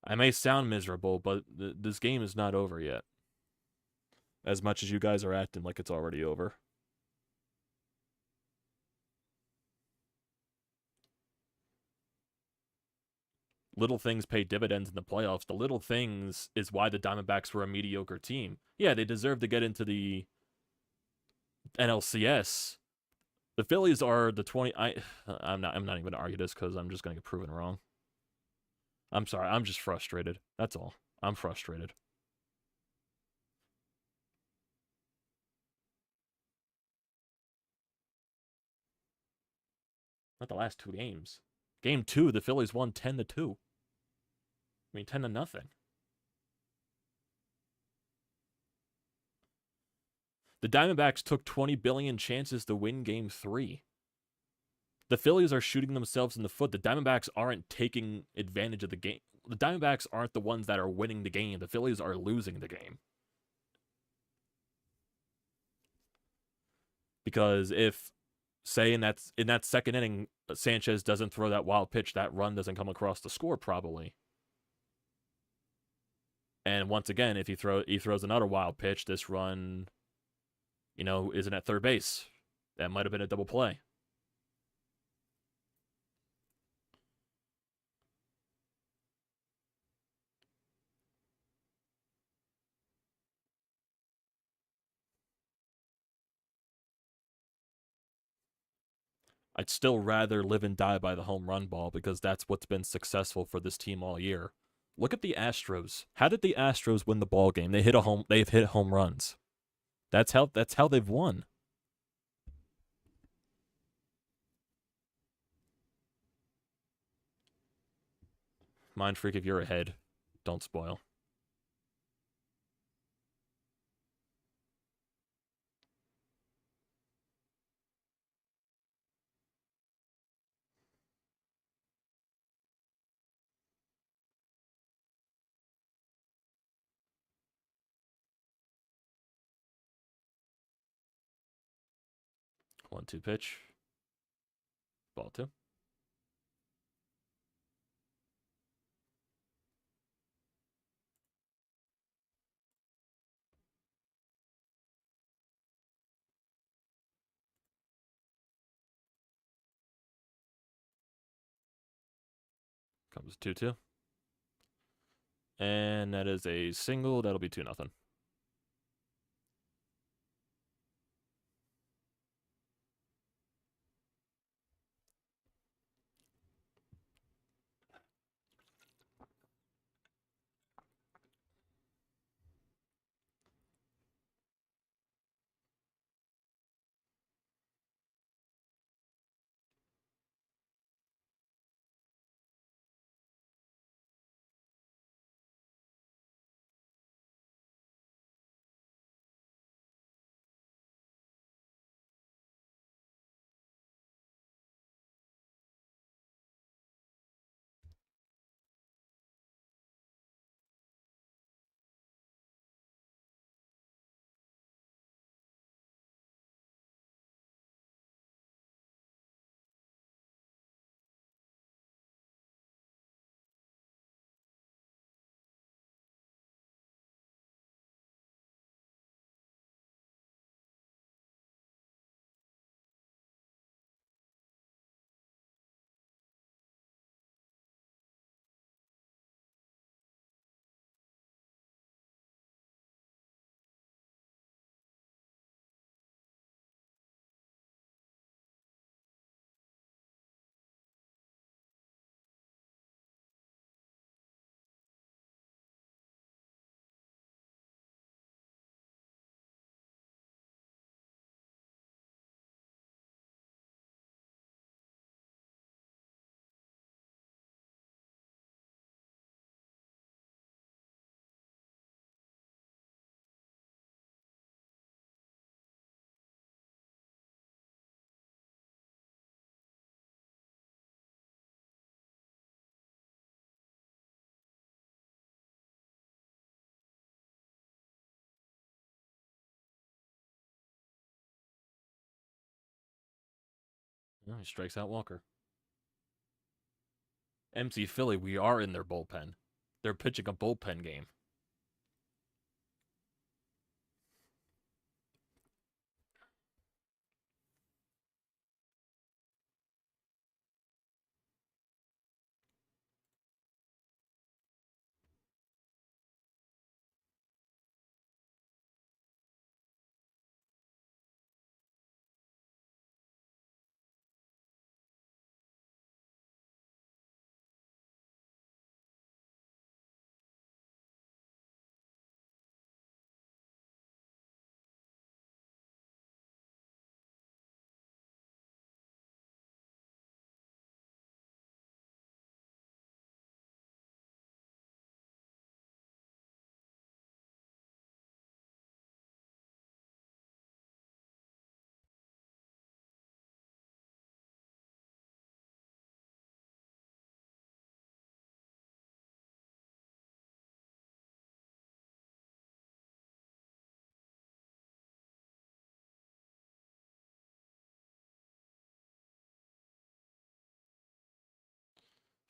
I may sound miserable, but this game is not over yet. As much as you guys are acting like it's already over. Little things pay dividends in the playoffs. The little things is why the Diamondbacks were a mediocre team. Yeah, they deserve to get into the NLCS. The Phillies are the 20. I'm not even going to argue this because I'm just going to get proven wrong. I'm sorry. I'm just frustrated. That's all. I'm frustrated. Not the last 2 games. Game 2, the Phillies won 10-2. I mean, 10-0. The Diamondbacks took 20 billion chances to win Game 3. The Phillies are shooting themselves in the foot. The Diamondbacks aren't taking advantage of the game. The Diamondbacks aren't the ones that are winning the game. The Phillies are losing the game. Because if, say, in that second inning, Sanchez doesn't throw that wild pitch, that run doesn't come across the score probably. And once again, if he throws another wild pitch, this run, isn't at third base. That might have been a double play. I'd still rather live and die by the home run ball because that's what's been successful for this team all year. Look at the Astros. How did the Astros win the ball game? They've hit home runs. That's how they've won. Mind freak, if you're ahead, don't spoil. One, two pitch. Ball 2. Comes 2-2. And that is a single. That'll be 2-0. Oh, he strikes out Walker. MC Philly, we are in their bullpen. They're pitching a bullpen game.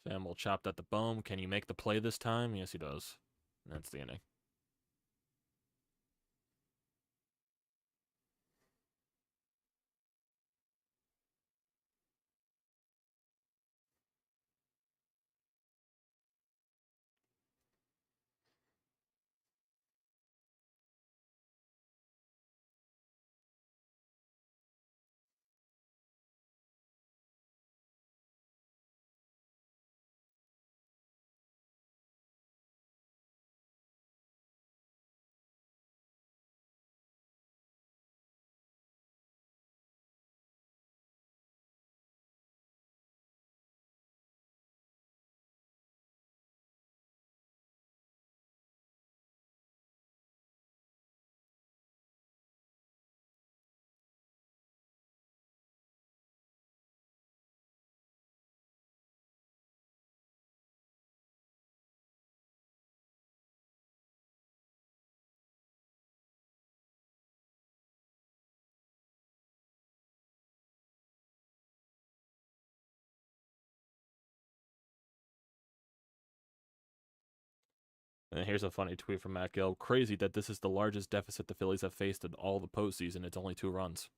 Sam will chopped at the bone. Can you make the play this time? Yes, he does. And that's the inning. And here's a funny tweet from Matt Gill. Crazy that this is the largest deficit the Phillies have faced in all the postseason. It's only 2 runs.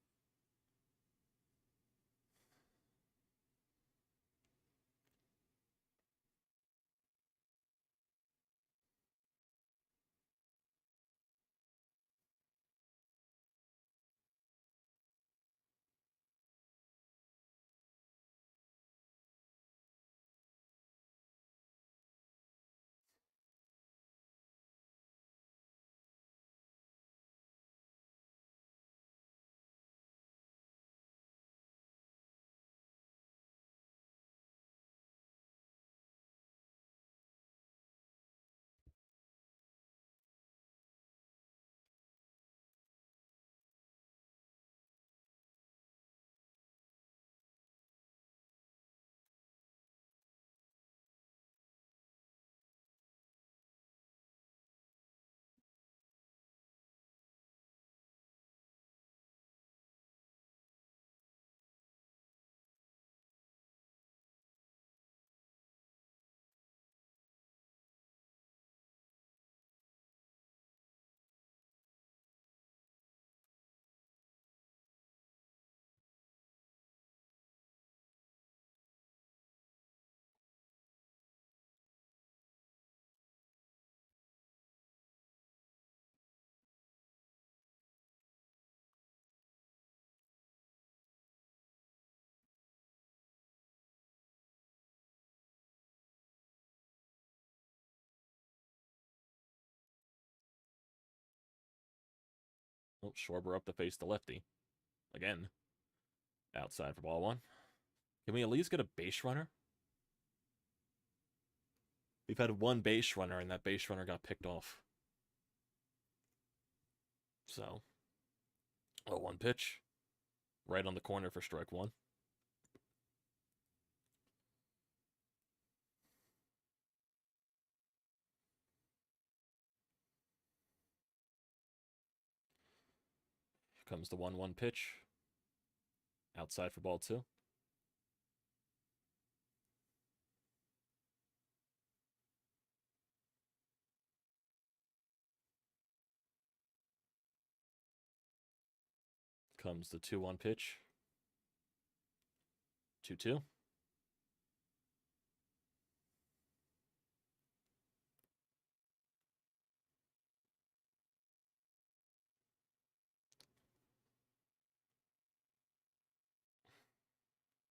Oh, Schwarber up to face the lefty. Again. Outside for ball 1. Can we at least get a base runner? We've had 1 base runner, and that base runner got picked off. So, 1 pitch. Right on the corner for strike 1. Here comes the 1-1 pitch. Outside for ball 2. Comes the 2-1 pitch. 2-2.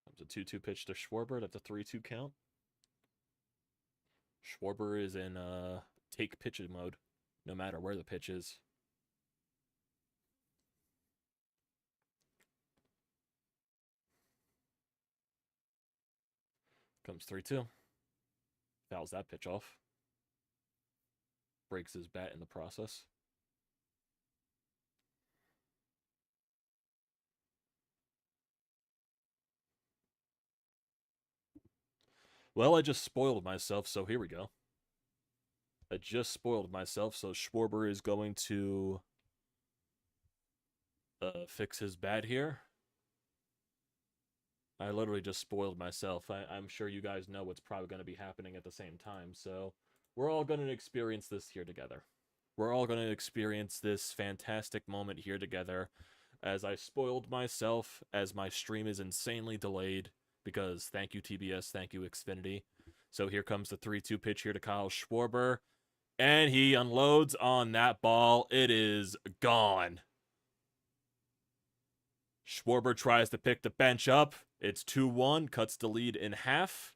Comes a 2-2 pitch to Schwarber. That's a 3-2 count. Schwarber is in take pitch mode, no matter where the pitch is. Comes 3-2. Fouls that pitch off. Breaks his bat in the process. Well, I just spoiled myself, so here we go. I just spoiled myself, so Schwarber is going to fix his bat here. I literally just spoiled myself. I'm sure you guys know what's probably going to be happening at the same time, so we're all going to experience this here together. We're all going to experience this fantastic moment here together as I spoiled myself, as my stream is insanely delayed, because thank you, TBS, thank you, Xfinity. So here comes the 3-2 pitch here to Kyle Schwarber, and he unloads on that ball. It is gone. Schwarber tries to pick the bench up. It's 2-1, cuts the lead in half.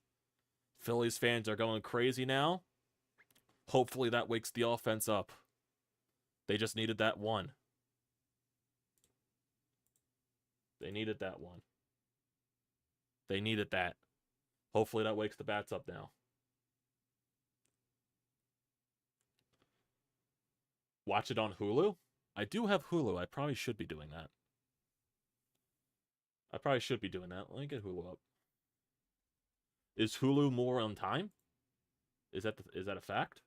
Phillies fans are going crazy now. Hopefully that wakes the offense up. They just needed that one. They needed that one. They needed that. Hopefully that wakes the bats up now. Watch it on Hulu? I do have Hulu. I probably should be doing that. Let me get Hulu up. Is Hulu more on time? Is that a fact?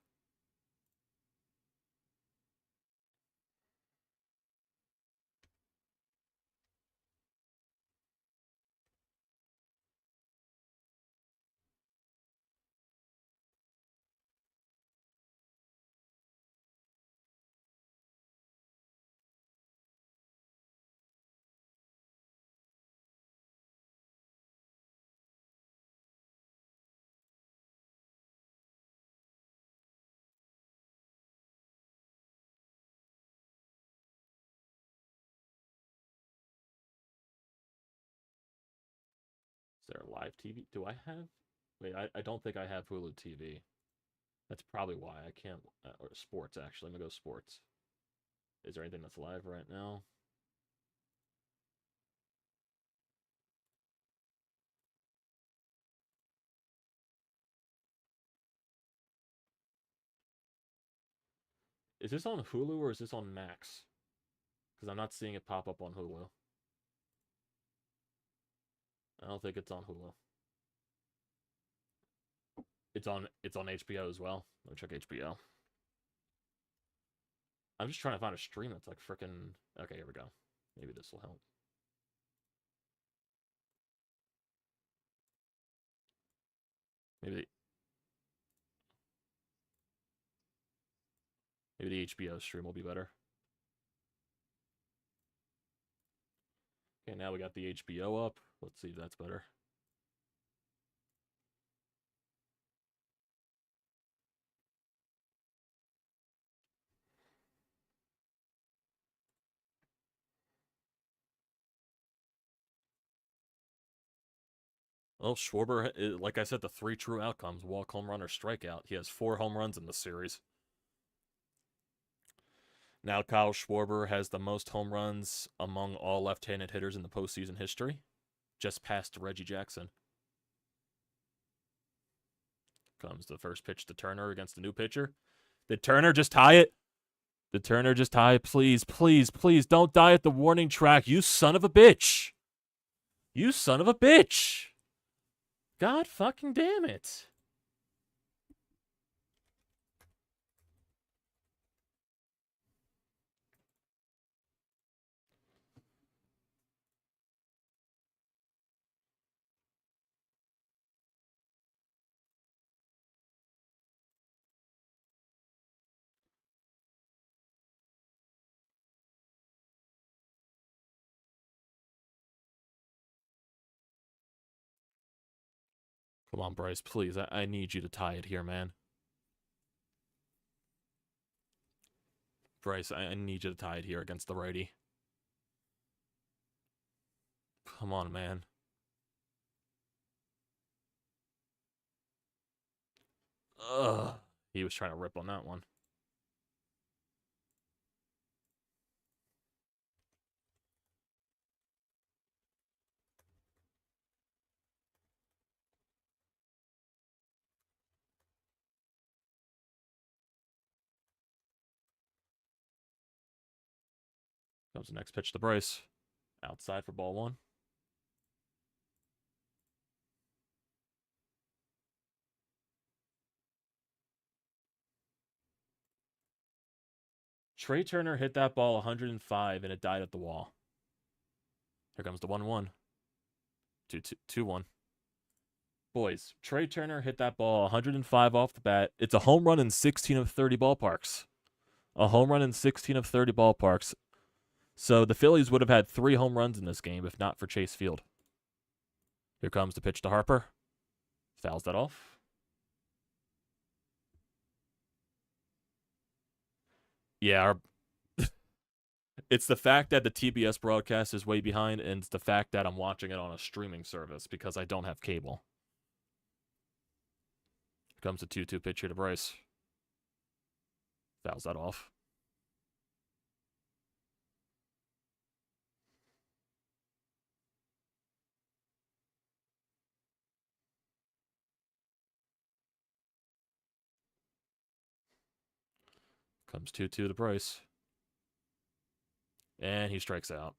Is there a live TV? Do I have? Wait, I don't think I have Hulu TV. That's probably why I can't. Or sports, actually. I'm going to go sports. Is there anything that's live right now? Is this on Hulu or is this on Max? Because I'm not seeing it pop up on Hulu. I don't think it's on Hulu. It's on HBO as well. Let me check HBO. I'm just trying to find a stream that's like freaking. Okay, here we go. Maybe this will help. Maybe the HBO stream will be better. Okay, now we got the HBO up. Let's see if that's better. Well, Schwarber, like I said, the 3 true outcomes: walk, home run, or strikeout. He has 4 home runs in the series. Now Kyle Schwarber has the most home runs among all left-handed hitters in the postseason history, just past Reggie Jackson. Comes the first pitch to Turner against the new pitcher. Did Turner just tie it? Did Turner just tie it? Please, please, please don't die at the warning track, you son of a bitch. You son of a bitch. God fucking damn it. Come on, Bryce, please. I need you to tie it here, man. Bryce, I need you to tie it here against the righty. Come on, man. Ugh. He was trying to rip on that one. Comes the next pitch to Bryce. Outside for ball one. Trey Turner hit that ball 105 and it died at the wall. Here comes the 1-1. 2-1. Boys, Trey Turner hit that ball 105 off the bat. It's a home run in 16 of 30 ballparks. A home run in 16 of 30 ballparks. So the Phillies would have had 3 home runs in this game if not for Chase Field. Here comes the pitch to Harper. Fouls that off. Yeah, it's the fact that the TBS broadcast is way behind, and it's the fact that I'm watching it on a streaming service because I don't have cable. Here comes the 2-2 pitch here to Bryce. Fouls that off. Comes 2-2 to Bryce. And he strikes out.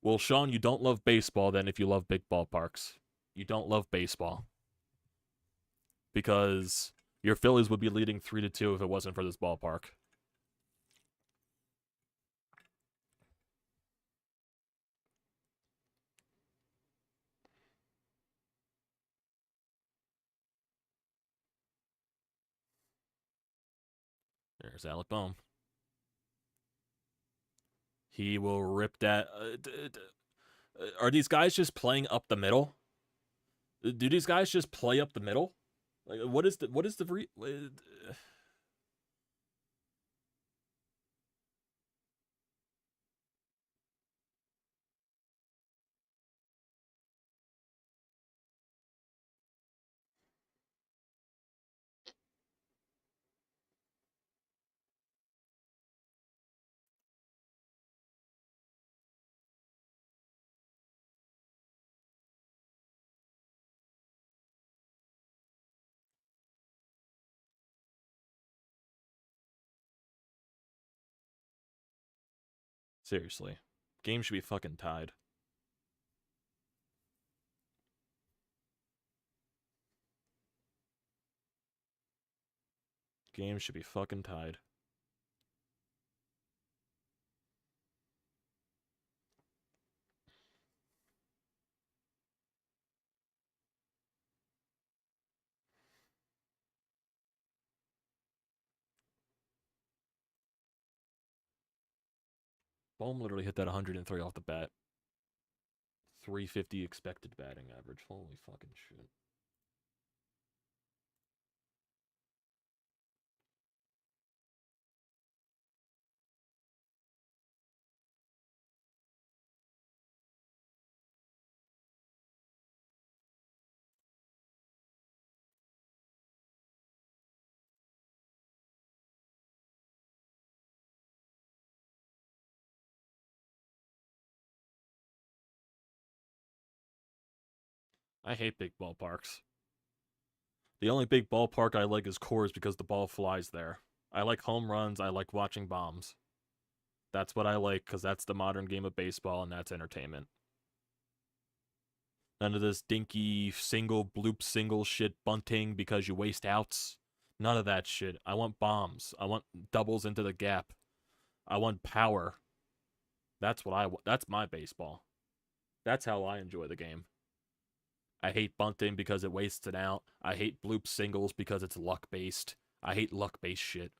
Well, Sean, you don't love baseball then if you love big ballparks. You don't love baseball. Because your Phillies would be leading 3-2 if it wasn't for this ballpark. There's Alec Bohm. He will rip that. Are these guys just playing up the middle? Do these guys just play up the middle? Like, what is the Seriously. Game should be fucking tied. Game should be fucking tied. Bohm literally hit that 103 off the bat. 350 expected batting average. Holy fucking shit. I hate big ballparks. The only big ballpark I like is Coors because the ball flies there. I like home runs. I like watching bombs. That's what I like because that's the modern game of baseball and that's entertainment. None of this dinky single bloop single shit bunting because you waste outs. None of that shit. I want bombs. I want doubles into the gap. I want power. That's what I want. That's my baseball. That's how I enjoy the game. I hate bunting because it wastes it out. I hate bloop singles because it's luck-based. I hate luck-based shit.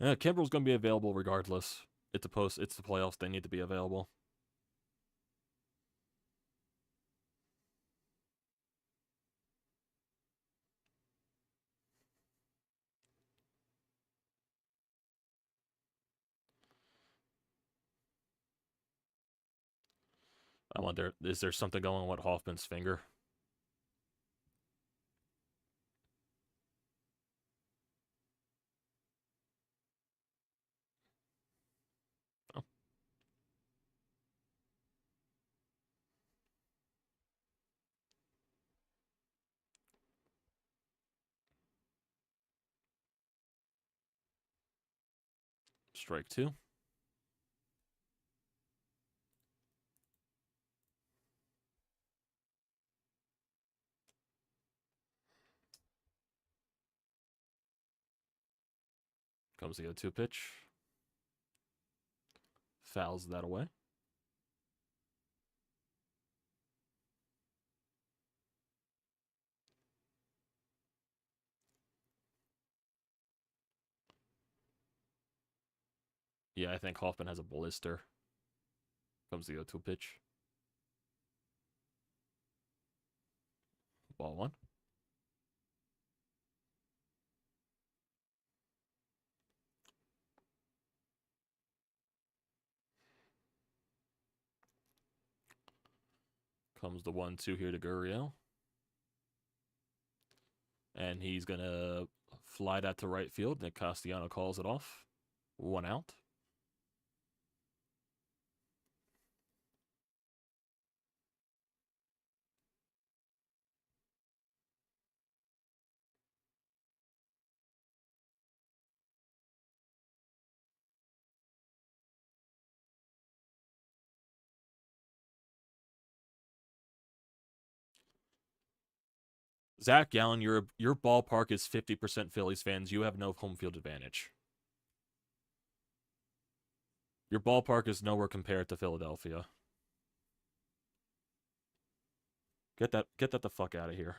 Kimbrel's going to be available regardless. It's the playoffs. They need to be available. I wonder, is there something going on with Hoffman's finger? Oh. Strike 2. Comes the 0-2 pitch. Fouls that away. Yeah, I think Hoffman has a blister. Comes the 0-2 pitch. Ball 1. Comes the 1-2 here to Gurriel. And he's going to fly that to right field. Nick Castellanos calls it off. 1 out. Zack Gallen, your ballpark is 50% Phillies fans. You have no home field advantage. Your ballpark is nowhere compared to Philadelphia. Get that the fuck out of here.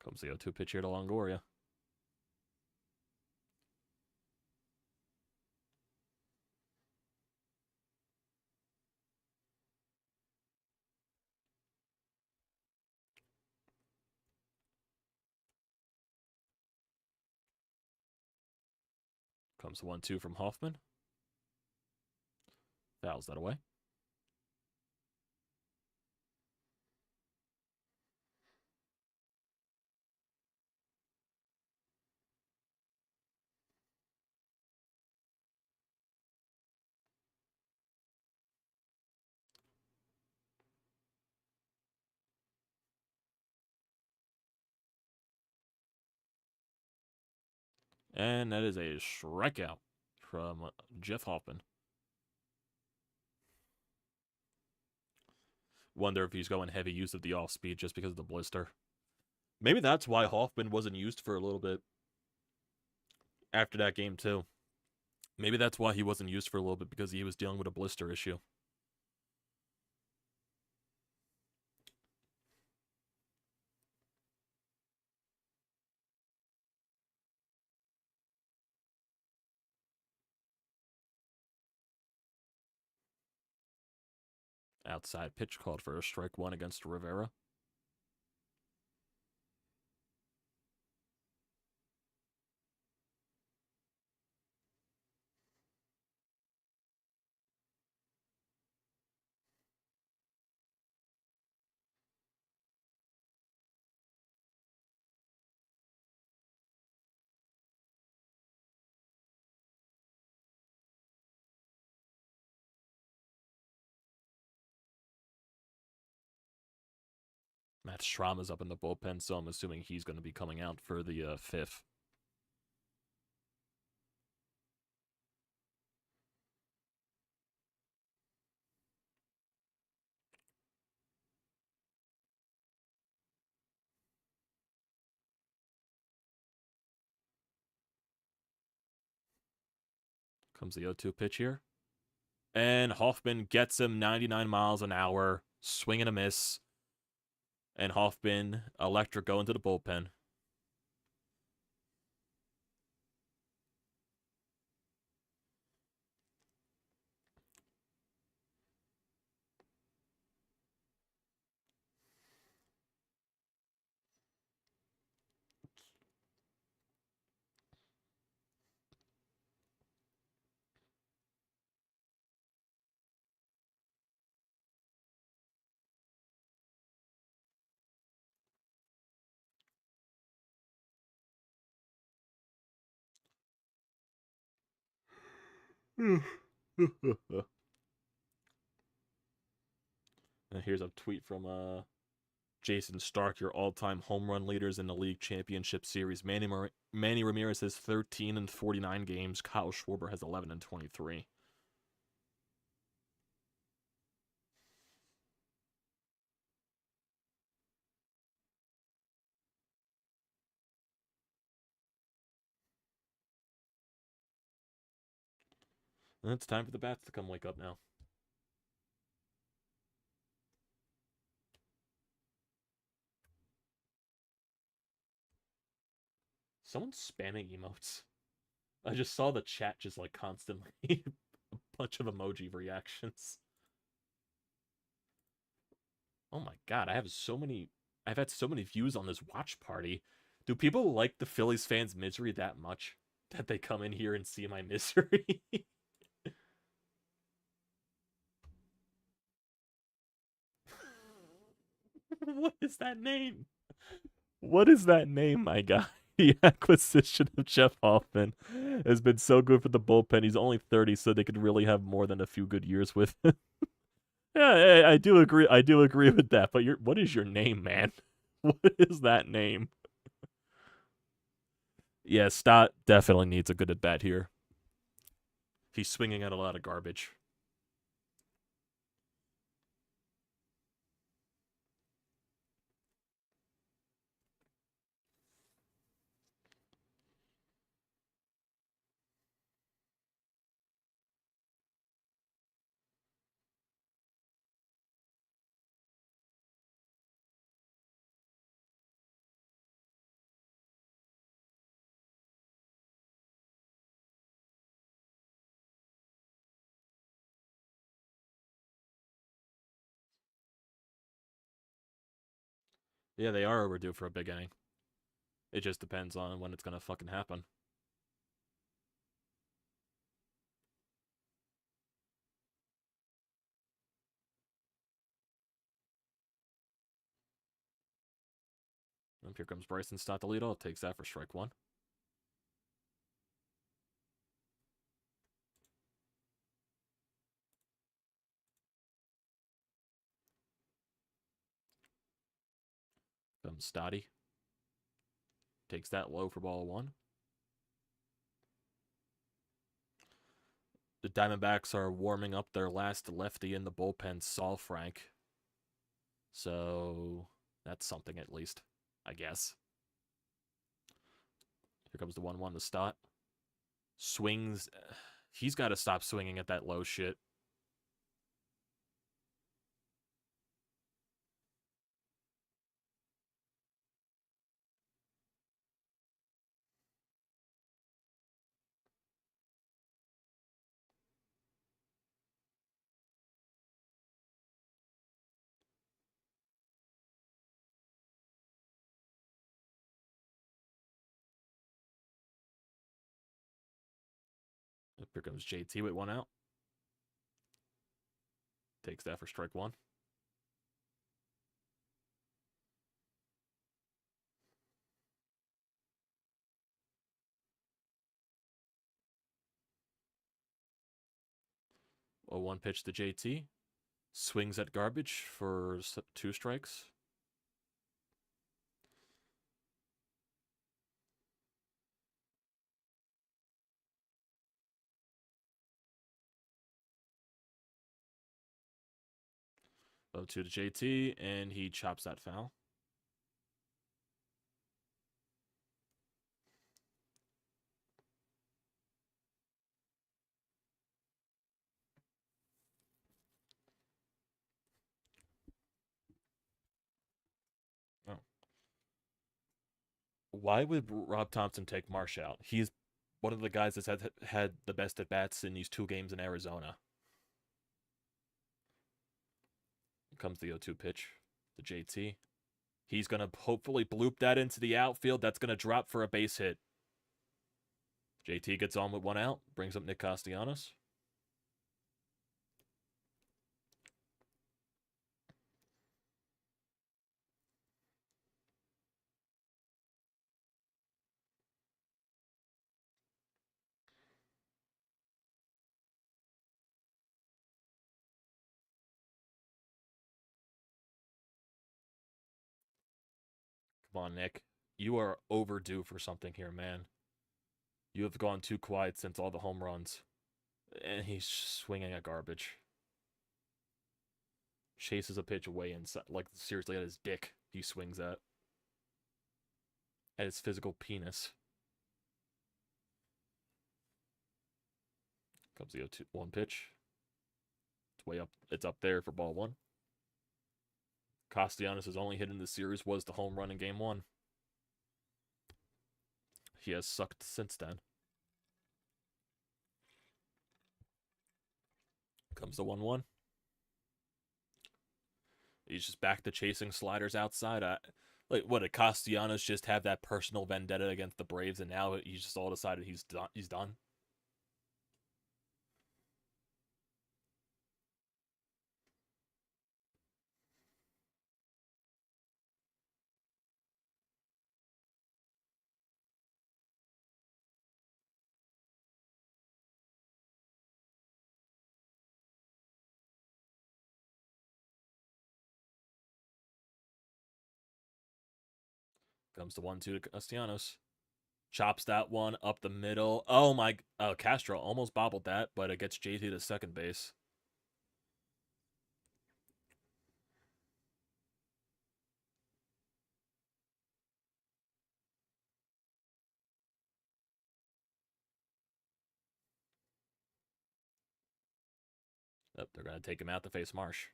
Comes the 0-2 pitch here to Longoria. Comes the 1-2 from Hoffman. Fouls that away. And that is a strikeout from Jeff Hoffman. Wonder if he's going heavy use of the off speed just because of the blister. Maybe that's why Hoffman wasn't used for a little bit after that game, too. Maybe that's why he wasn't used for a little bit, because he was dealing with a blister issue. Outside pitch called for a strike 1 against Rivera. Matt Strama's up in the bullpen, so I'm assuming he's going to be coming out for the 5th. Comes the 0-2 pitch here. And Hoffman gets him 99 miles an hour, swing and a miss. And Hoffman, electric, go into the bullpen. And here's a tweet from Jason Stark, your all-time home run leaders in the league championship series. Manny Ramirez has 13 and 49 games. Kyle Schwarber has 11 and 23. And it's time for the bats to come wake up now. Someone's spamming emotes. I just saw the chat just like constantly a bunch of emoji reactions. Oh my god, I've had so many views on this watch party. Do people like the Phillies fans' misery that much that they come in here and see my misery? What is that name? What is that name, my guy? The acquisition of Jeff Hoffman has been so good for the bullpen. He's only 30, so they could really have more than a few good years with him. Yeah, I do agree. I do agree with that. But what is your name, man? What is that name? Yeah, Stott definitely needs a good at bat here. He's swinging at a lot of garbage. Yeah, they are overdue for a big inning. It just depends on when it's gonna fucking happen. And here comes Bryce and Stott the lead off. Takes that for strike one. Comes Stotty. Takes that low for ball one. The Diamondbacks are warming up their last lefty in the bullpen, Saul Frank. So that's something at least, I guess. Here comes the 1-1 to Stott. Swings. He's got to stop swinging at that low shit. Here comes JT with one out. Takes that for strike one. A 1 pitch to JT. Swings at garbage for 2 strikes. 0-2 to JT, and he chops that foul. Oh. Why would Rob Thompson take Marsh out? He's one of the guys that's had the best at bats in these 2 games in Arizona. Comes the 0-2 pitch to JT. He's going to hopefully bloop that into the outfield. That's going to drop for a base hit. JT gets on with 1 out, brings up Nick Castellanos. Come on, Nick. You are overdue for something here, man. You have gone too quiet since all the home runs. And he's swinging at garbage. Chases a pitch away inside, like seriously at his dick. He swings at his physical penis. Comes the 0-1 pitch. It's way up. It's up there for ball 1. Castellanos' only hit in the series was the home run in game 1. He has sucked since then. Comes the 1-1. He's just back to chasing sliders outside. Like, what, did Castellanos just have that personal vendetta against the Braves, and now he's just all decided he's done? Comes the 1-2 to Castellanos. Chops that one up the middle. Oh my! Castro almost bobbled that, but it gets JT to second base. Yep, they're gonna take him out to face Marsh.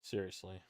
Seriously.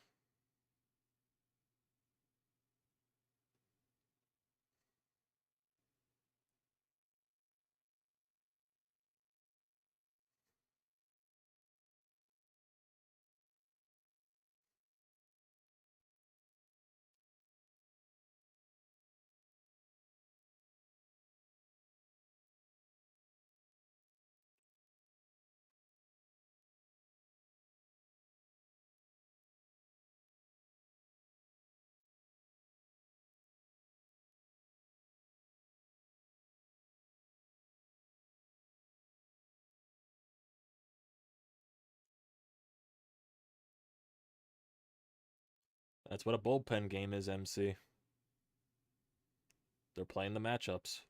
That's what a bullpen game is, MC. They're playing the matchups.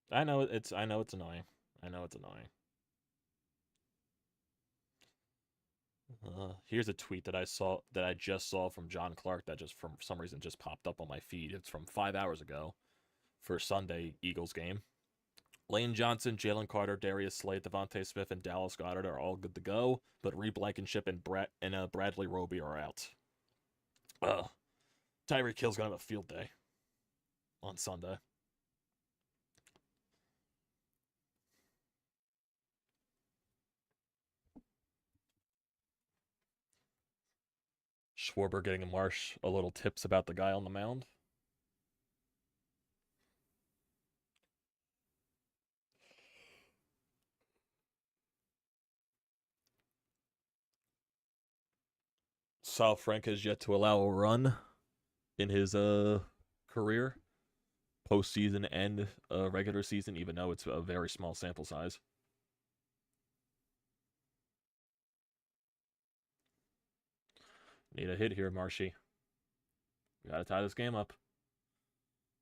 I know it's annoying. I know it's annoying. Here's a tweet that I just saw from John Clark that just for some reason just popped up on my feed. It's from 5 hours ago for Sunday Eagles game. Lane Johnson, Jalen Carter, Darius Slade, Devontae Smith, and Dallas Goedert are all good to go, but Reed Blankenship and Bradley Roby are out. Tyreek Hill's gonna have a field day on Sunday. Schwarber getting a Marsh a little tips about the guy on the mound. Sal Frank has yet to allow a run in his career, postseason and regular season, even though it's a very small sample size. Need a hit here, Marshy. You gotta tie this game up.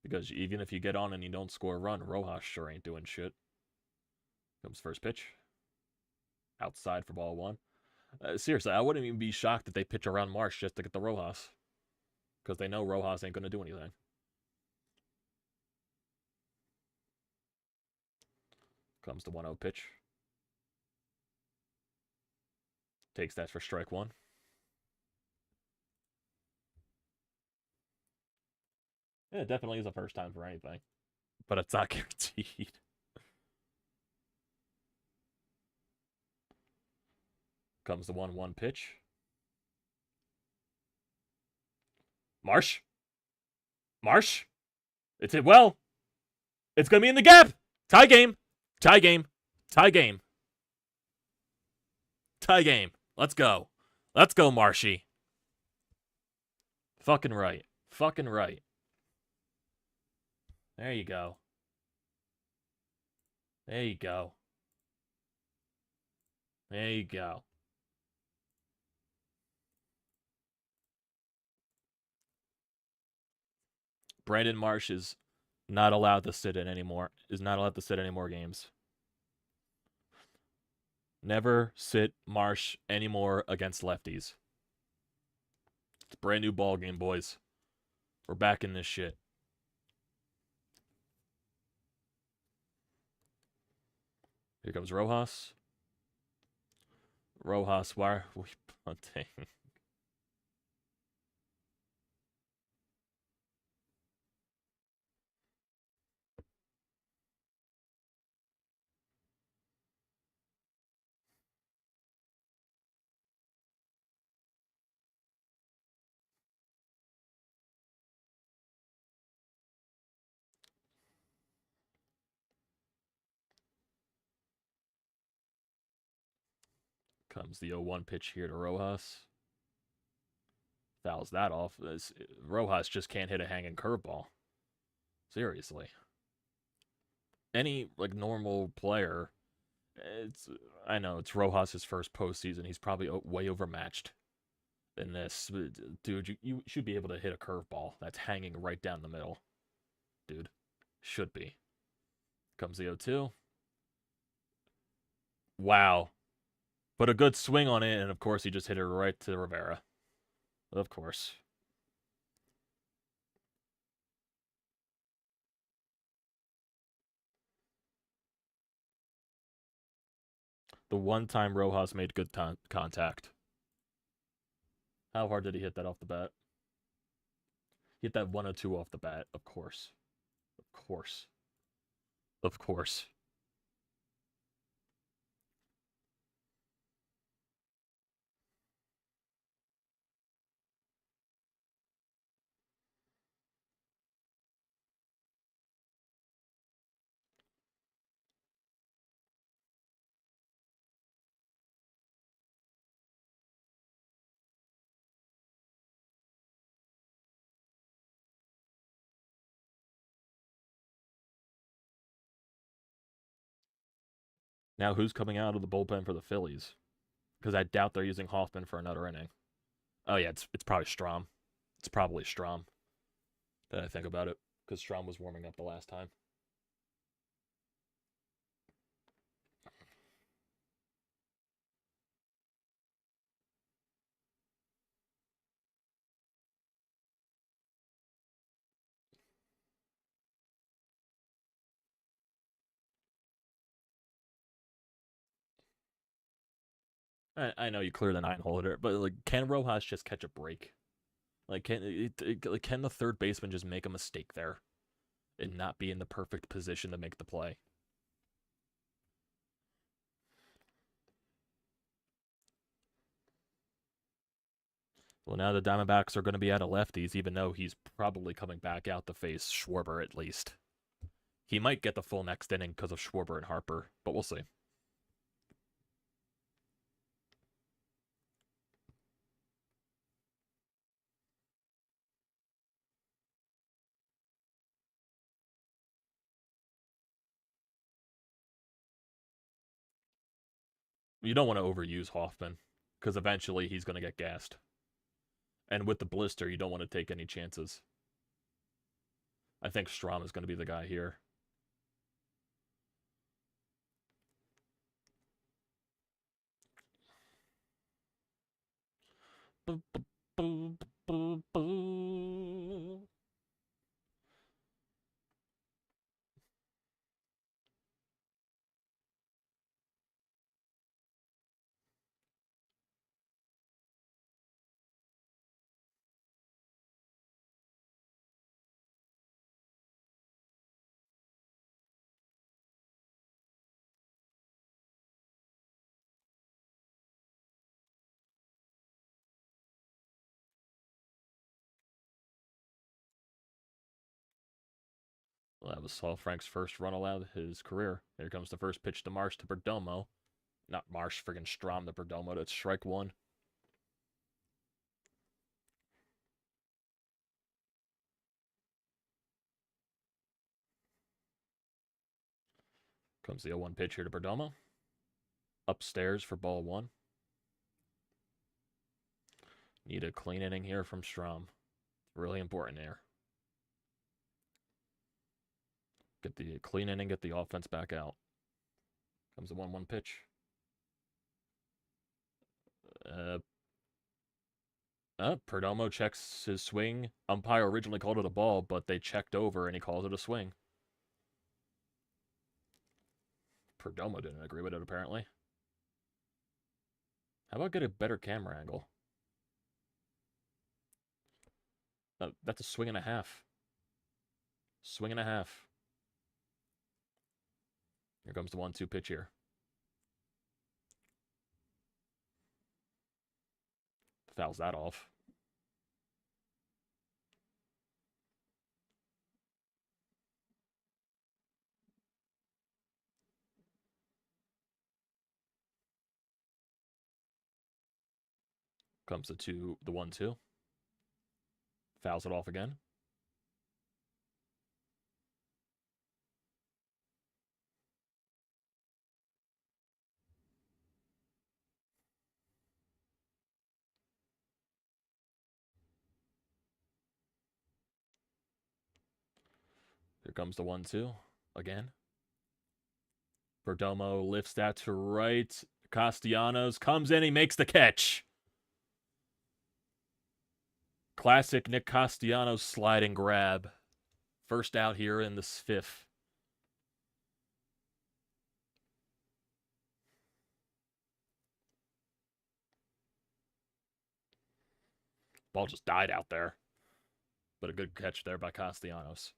Because even if you get on and you don't score a run, Rojas sure ain't doing shit. Comes first pitch. Outside for ball one. Seriously, I wouldn't even be shocked if they pitch around Marsh just to get the Rojas. Because they know Rojas ain't going to do anything. Comes the 1-0 pitch. Takes that for strike one. Yeah, it definitely is a first time for anything. But it's not guaranteed. Comes the 1-1 pitch. Marsh. Marsh. It's hit well. It's going to be in the gap. Tie game. Tie game. Tie game. Tie game. Let's go. Let's go, Marshy. Fucking right. Fucking right. There you go. There you go. There you go. Brandon Marsh is not allowed to sit in anymore. Is not allowed to sit any more games. Never sit Marsh anymore against lefties. It's a brand new ball game, boys. We're back in this shit. Here comes Rojas. Rojas, why are we punting? Comes the 0-1 pitch here to Rojas. Fouls that off. Rojas just can't hit a hanging curveball. Seriously. Any normal player, I know it's Rojas' first postseason. He's probably way overmatched in this. Dude, you should be able to hit a curveball that's hanging right down the middle. Dude, should be. Comes the 0-2. Wow. But a good swing on it, and of course he just hit it right to Rivera. Of course. The one time Rojas made good contact. How hard did he hit that off the bat? He hit that 102 off the bat, of course. Of course. Of course. Now who's coming out of the bullpen for the Phillies? Because I doubt they're using Hoffman for another inning. Oh yeah, it's probably Strom. It's probably Strom. That I think about it, because Strom was warming up the last time. I know you clear the 9-holder, but can Rojas just catch a break? Can the third baseman just make a mistake there and not be in the perfect position to make the play? Well, now the Diamondbacks are going to be out of lefties, even though he's probably coming back out to face Schwarber at least. He might get the full next inning because of Schwarber and Harper, but we'll see. You don't want to overuse Hoffman, because eventually he's going to get gassed. And with the blister, you don't want to take any chances. I think Strom is going to be the guy here. Well, that was Saul Frank's first run allowed his career. Here comes the first pitch to Marsh to Perdomo. Not Marsh, friggin' Strom to Perdomo. That's strike one. Comes the 0-1 pitch here to Perdomo. Upstairs for ball one. Need a clean inning here from Strom. Really important here. Get the clean inning, get the offense back out. Comes the 1-1 pitch. Perdomo checks his swing. Umpire originally called it a ball, but they checked over and he calls it a swing. Perdomo didn't agree with it, apparently. How about get a better camera angle? That's a swing and a half. Swing and a half. Here comes the 1-2 pitch here. Fouls that off. Comes the 1-2. Fouls it off again. Here comes the 1-2 again. Perdomo lifts that to right. Castellanos comes in, he makes the catch. Classic Nick Castellanos sliding grab. First out here in this fifth. Ball just died out there. But a good catch there by Castellanos.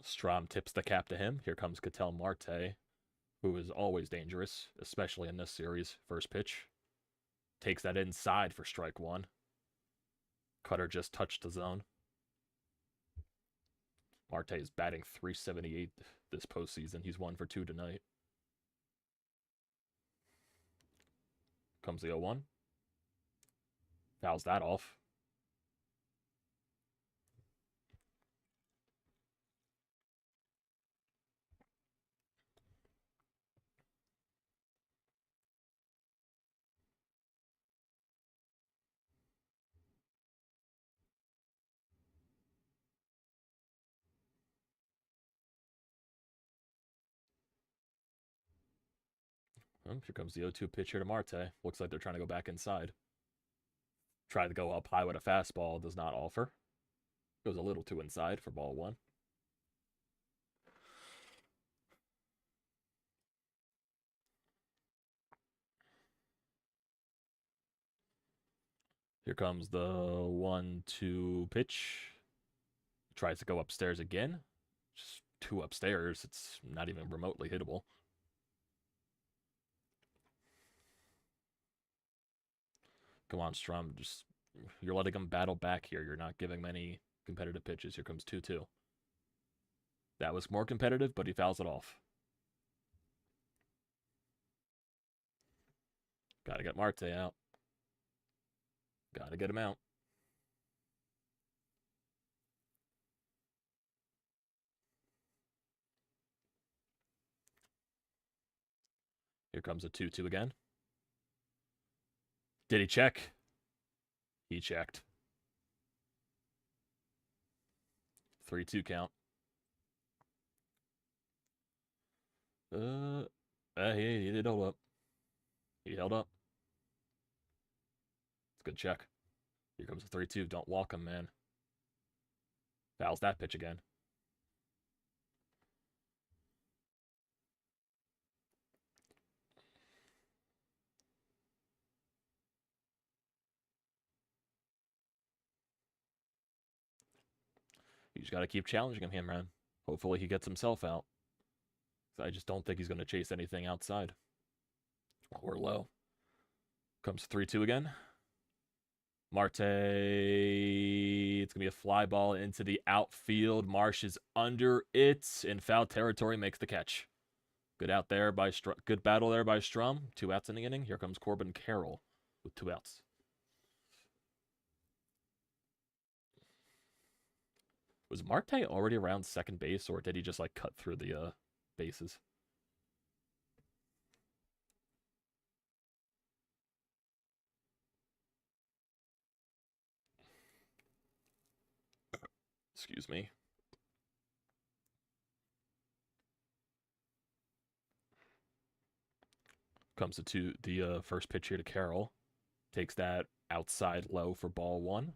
Strom tips the cap to him. Here comes Ketel Marte, who is always dangerous, especially in this series. First pitch. Takes that inside for strike one. Cutter just touched the zone. Marte is batting .378 this postseason. He's 1 for 2 tonight. Comes the 0-1. Fouls that off. Here comes the 0-2 pitch here to Marte. Looks like they're trying to go back inside. Try to go up high with a fastball. Does not offer. Goes a little too inside for ball one. Here comes the 1-2 pitch. Tries to go upstairs again. Just 2 upstairs. It's not even remotely hittable. Come on, Strom. You're letting him battle back here. You're not giving many competitive pitches. Here comes 2-2. That was more competitive, but he fouls it off. Gotta get Marte out. Gotta get him out. comes a 2-2 again. Did he check? He checked. 3-2 count. He did hold up. He held up. It's a good check. Here comes a 3-2. Don't walk him, man. Fouls that pitch again. You just got to keep challenging him, man. Hopefully he gets himself out. I just don't think he's going to chase anything outside. Or low. Comes 3-2 again. Marte. It's going to be a fly ball into the outfield. Marsh is under it in foul territory. Makes the catch. Good out there by good battle there by Strum. 2 outs in the inning. Here comes Corbin Carroll with 2 outs. Was Marte already around second base, or did he just like cut through the bases? Excuse me. Comes to the first pitch here to Carroll. Takes that outside low for ball 1.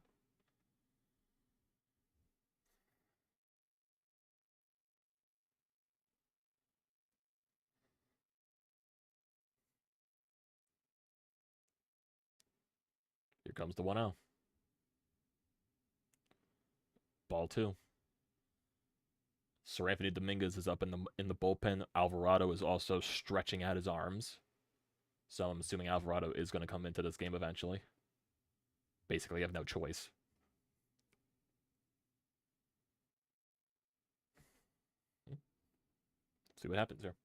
Here comes the 1-0. Ball 2. Seranthony Dominguez is up in the bullpen. Alvarado is also stretching out his arms. So I'm assuming Alvarado is going to come into this game eventually. Basically, I have no choice. See what happens here.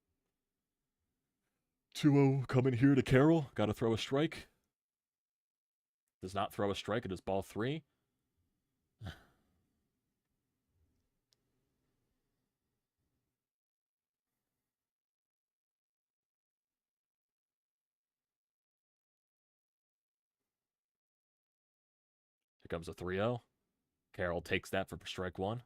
2-0 coming here to Carroll. Got to throw a strike. Does not throw a strike. It is ball 3. Here comes a 3-0. Carroll takes that for strike 1.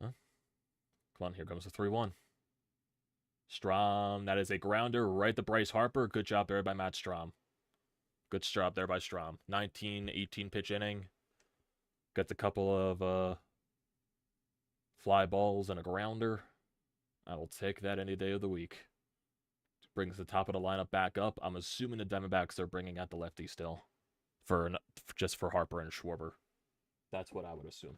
Huh? Come on, here comes the 3-1. Strom, that is a grounder right to Bryce Harper. Good job there by Matt Strom. Good job there by Strom. 19, 18 pitch inning. Gets a couple of fly balls and a grounder. I will take that any day of the week. Brings the top of the lineup back up. I'm assuming the Dbacks are bringing out the lefty still. Just for Harper and Schwarber. That's what I would assume.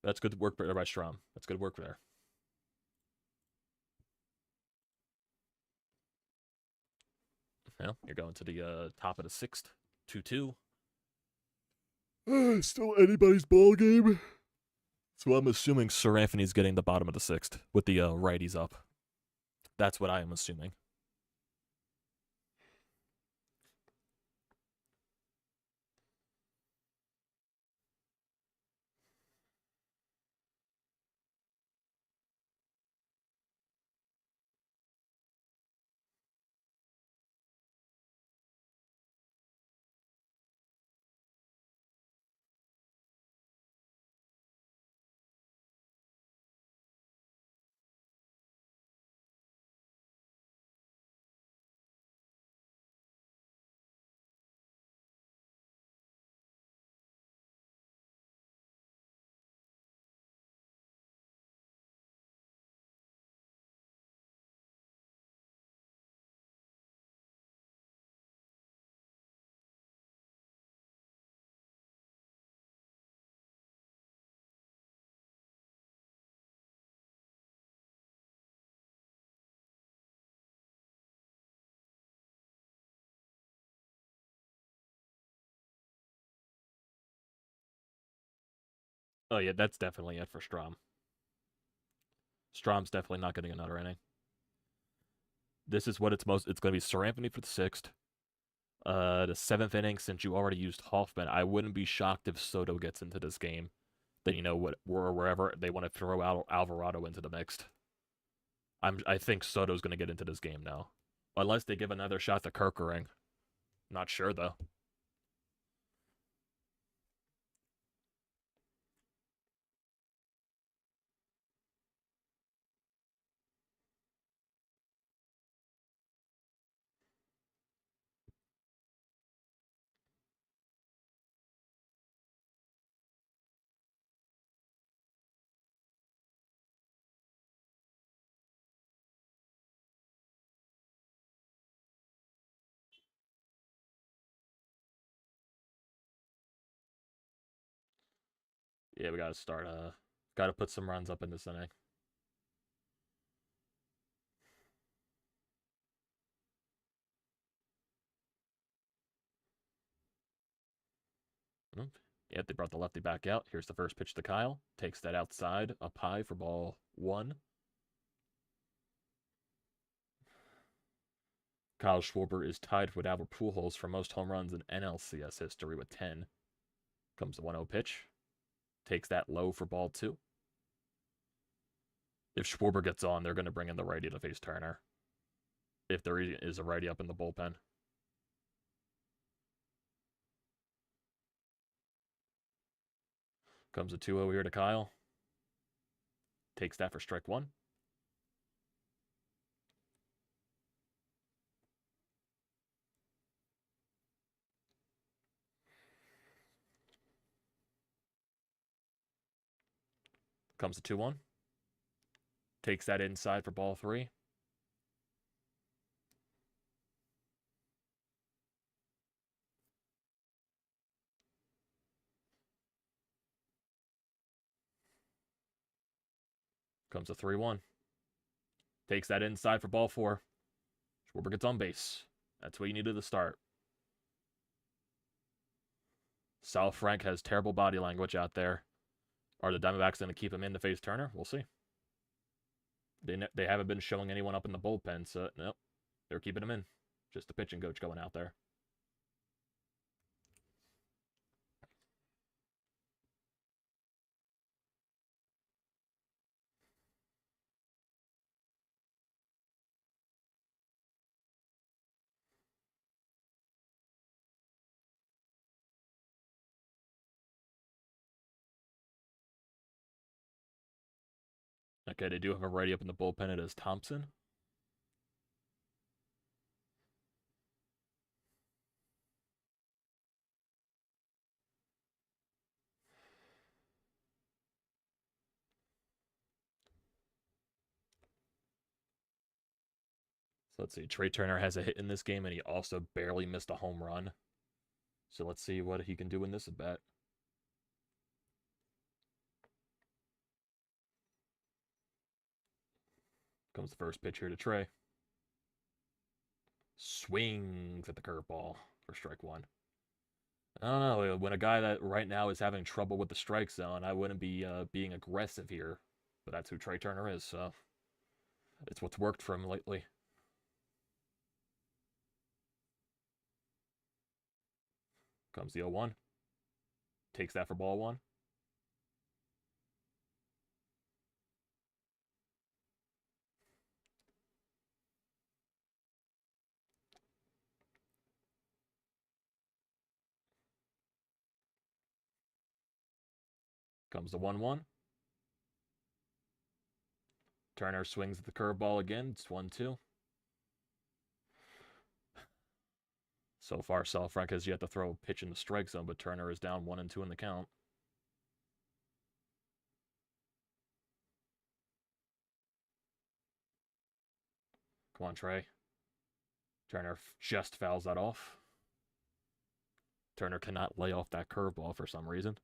That's good work there by Strom. That's good work there. Well, you're going to the top of the 6th. 2-2. Still anybody's ball game. So I'm assuming Seranthony's getting the bottom of the 6th with the righties up. That's what I am assuming. Oh, yeah, that's definitely it for Strom. Strom's definitely not getting another inning. This is what it's going to be Seranthony for the 6th. The 7th inning, since you already used Hoffman, I wouldn't be shocked if Soto gets into this game. Then you know what, wherever they want to throw out Alvarado into the mix. I think Soto's going to get into this game now, unless they give another shot to Kerkering. Not sure though. Yeah, we gotta start. Gotta put some runs up in this inning. Yeah, they brought the lefty back out. Here's the first pitch to Kyle. Takes that outside, up high for ball 1. Kyle Schwarber is tied with Albert Pujols for most home runs in NLCS history with 10. Comes the 1-0 pitch. Takes that low for ball 2. If Schwarber gets on, they're going to bring in the righty to face Turner. If there is a righty up in the bullpen. Comes a 2-0 here to Kyle. Takes that for strike 1. Comes a 2-1. Takes that inside for ball 3. Comes a 3-1. Takes that inside for ball 4. Schwarber gets on base. That's what you needed to start. Sal Frank has terrible body language out there. Are the Diamondbacks going to keep him in to face Turner? We'll see. They haven't been showing anyone up in the bullpen, so nope. They're keeping him in. Just the pitching coach going out there. Okay, they do have a righty up in the bullpen. It is Thompson. So let's see. Trey Turner has a hit in this game, and he also barely missed a home run. So let's see what he can do in this at bat. Comes the first pitch here to Trey. Swings at the curveball for strike 1. I don't know. When a guy that right now is having trouble with the strike zone, I wouldn't be being aggressive here. But that's who Trey Turner is, so it's what's worked for him lately. Comes the 0-1. Takes that for ball 1. Comes the 1-1. Turner swings at the curveball again. It's 1-2. So far, Salfrank has yet to throw a pitch in the strike zone, but Turner is down 1-2 in the count. Come on, Trey. Turner just fouls that off. Turner cannot lay off that curveball for some reason.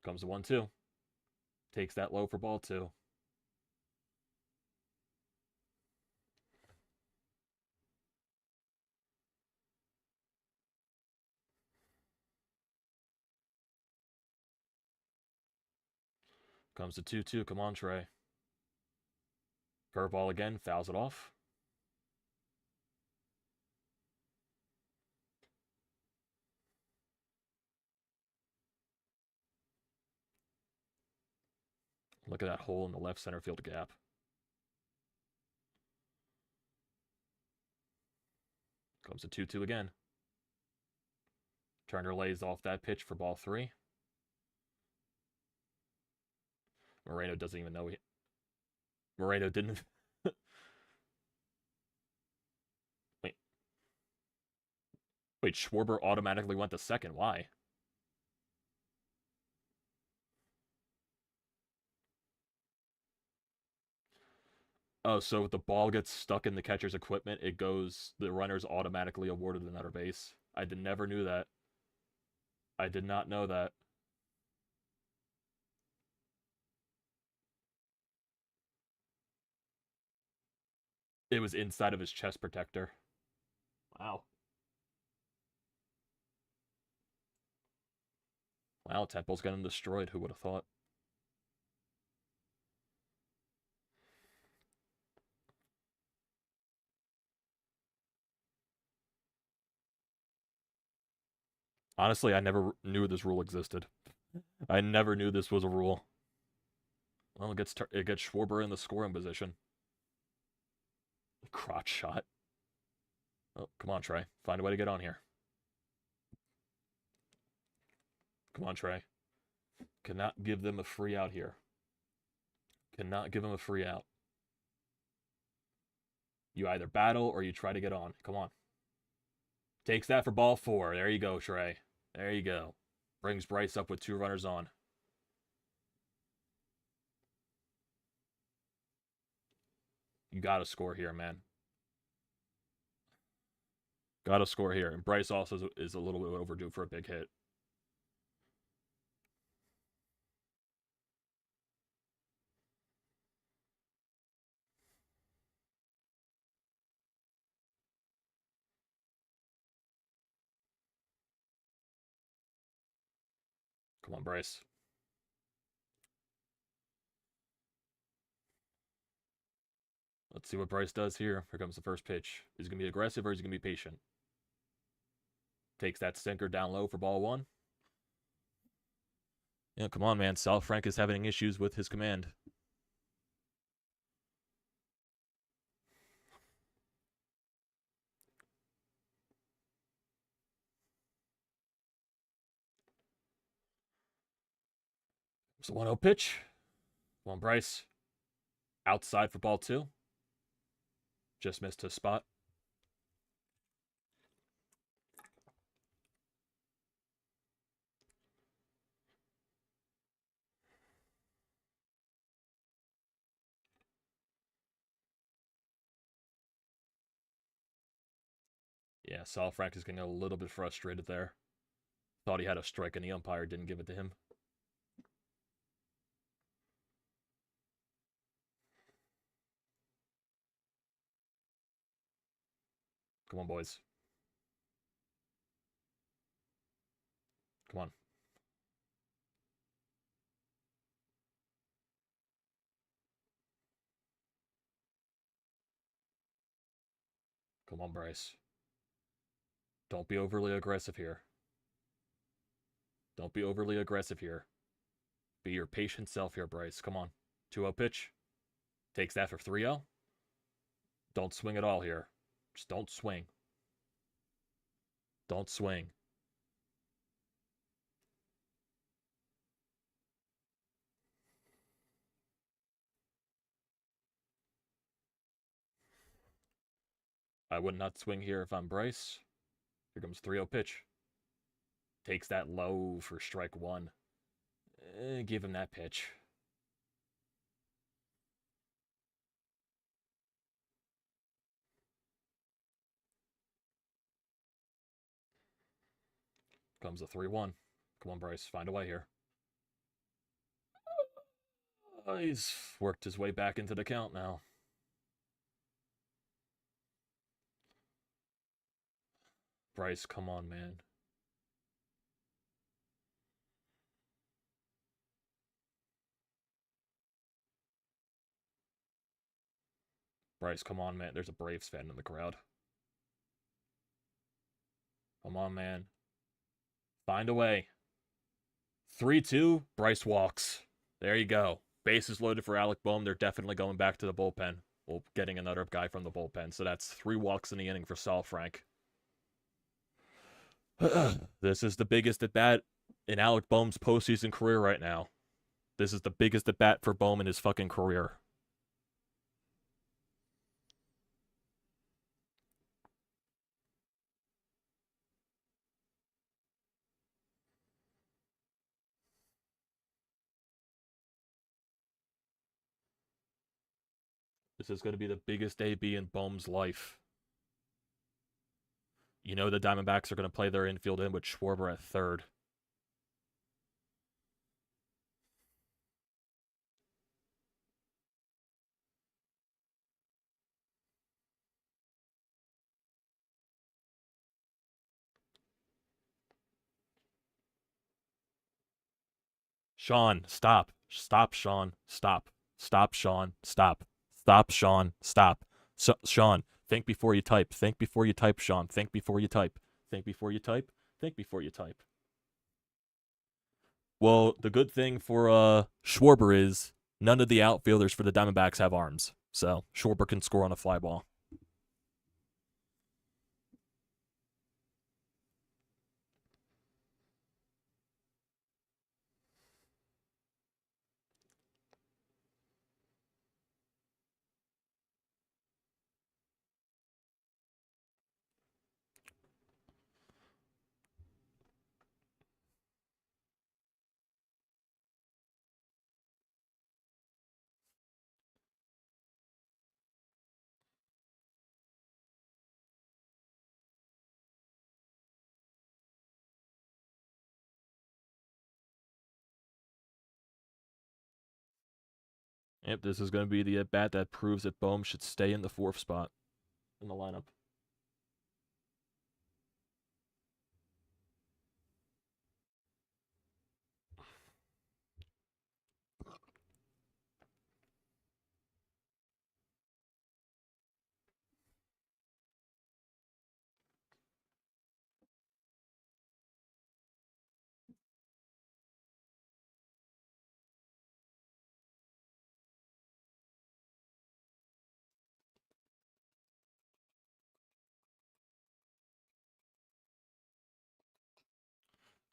Comes the 1-2. Takes that low for ball 2. Comes the 2-2. Come on, Trey. Curveball again. Fouls it off. Look at that hole in the left center field gap. Comes the 2-2 again. Turner lays off that pitch for ball 3. Moreno doesn't even know Moreno didn't... Wait, Schwarber automatically went to second. Why? Oh, so if the ball gets stuck in the catcher's equipment, the runner's automatically awarded another base. Never knew that. I did not know that. It was inside of his chest protector. Wow. Wow, Temple's getting destroyed. Who would have thought? Honestly, I never knew this rule existed. I never knew this was a rule. Well, it gets Schwarber in the scoring position. Crotch shot. Oh, come on, Trey. Find a way to get on here. Come on, Trey. Cannot give them a free out here. Cannot give them a free out. You either battle or you try to get on. Come on. Takes that for ball 4. There you go, Trey. There you go. Brings Bryce up with 2 runners on. You gotta score here, man. Gotta score here. And Bryce also is a little bit overdue for a big hit. Come on, Bryce. Let's see what Bryce does here. Here comes the first pitch. Is he going to be aggressive or is he going to be patient? Takes that sinker down low for ball 1. Yeah, come on, man. Sal Frank is having issues with his command. It's a 1-0 pitch. Come on, Bryce. Outside for ball 2. Just missed his spot. Yeah, Sal Frank is getting a little bit frustrated there. Thought he had a strike and the umpire didn't give it to him. Come on, boys. Come on. Come on, Bryce. Don't be overly aggressive here. Don't be overly aggressive here. Be your patient self here, Bryce. Come on. 2-0 pitch. Takes that for 3-0. Don't swing at all here. Just don't swing. Don't swing. I would not swing here if I'm Bryce. Here comes 3-0 pitch. Takes that low for strike 1. Give him that pitch. Comes the 3-1. Come on, Bryce. Find a way here. He's worked his way back into the count now. Bryce, come on, man. Bryce, come on, man. There's a Braves fan in the crowd. Come on, man. Find a way. 3-2, Bryce walks. There you go. Bases loaded for Alec Bohm. They're definitely going back to the bullpen. Well, getting another guy from the bullpen. So that's 3 walks in the inning for Sal Frank. This is the biggest at bat in Alec Bohm's postseason career right now. This is the biggest at bat for Bohm in his fucking career. This is going to be the biggest AB in Bohm's life. You know the Diamondbacks are going to play their infield in with Schwarber at third. Sean, stop. Stop, Sean. Stop. Stop, Sean. Stop. Stop, Sean. Stop. Sean, think before you type. Think before you type, Sean. Think before you type. Think before you type. Think before you type. Well, the good thing for Schwarber is none of the outfielders for the Diamondbacks have arms. So Schwarber can score on a fly ball. Yep, this is going to be the at-bat that proves that Bohm should stay in the 4th spot in the lineup.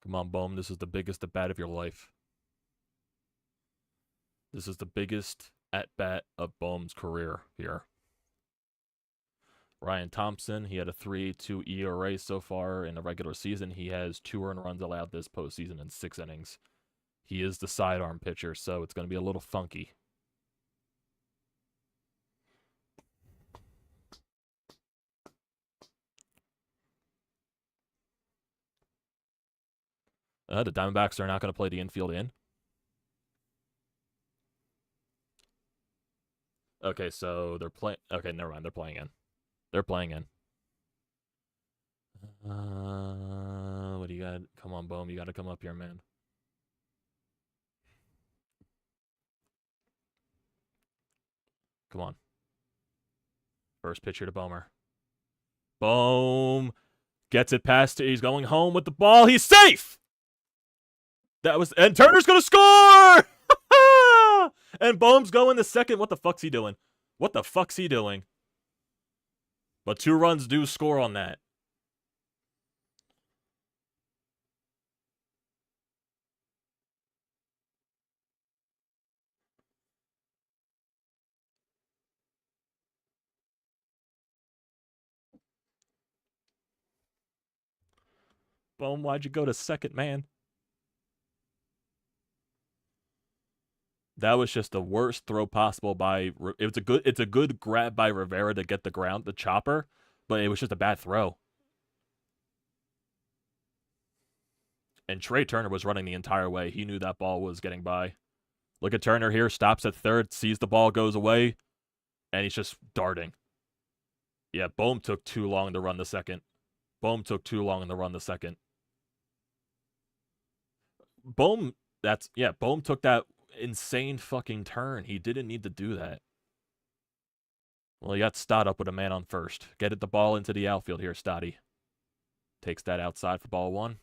Come on, Bohm. This is the biggest at-bat of your life. This is the biggest at-bat of Bohm's career here. Ryan Thompson, he had a 3.82 ERA so far in the regular season. He has 2 earned runs allowed this postseason in 6 innings. He is the sidearm pitcher, so it's going to be a little funky. The Diamondbacks are not going to play the infield in. Okay, so they're playing. Okay, never mind. They're playing in. They're playing in. What do you got? Come on, Bohm. You got to come up here, man. Come on. First pitcher to Bohmer. Bohm gets it past. He's going home with the ball. He's safe. That was, and Turner's gonna score. And Bohm's going to second. What the fuck's he doing? What the fuck's he doing? But 2 runs do score on that. Bohm, why'd you go to second, man? That was just the worst throw possible by. It's a good grab by Rivera to get the chopper, but it was just a bad throw. And Trey Turner was running the entire way. He knew that ball was getting by. Look at Turner here, stops at third, sees the ball, goes away, and he's just darting. Yeah, Bohm took too long to run the second. Bohm took too long to run the second. Bohm took that insane fucking turn. He didn't need to do that. Well, you got Stott up with a man on first. Get it the ball into the outfield here, Stotty. Takes that outside for ball 1.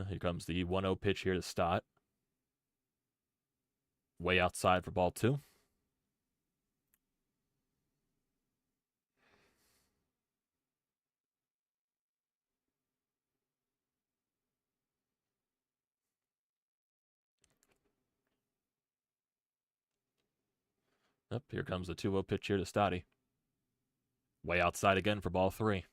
Here comes the 1-0 pitch here to Stott. Way outside for ball 2. Up here comes the 2-0 pitch here to Stotty. Way outside again for ball 3.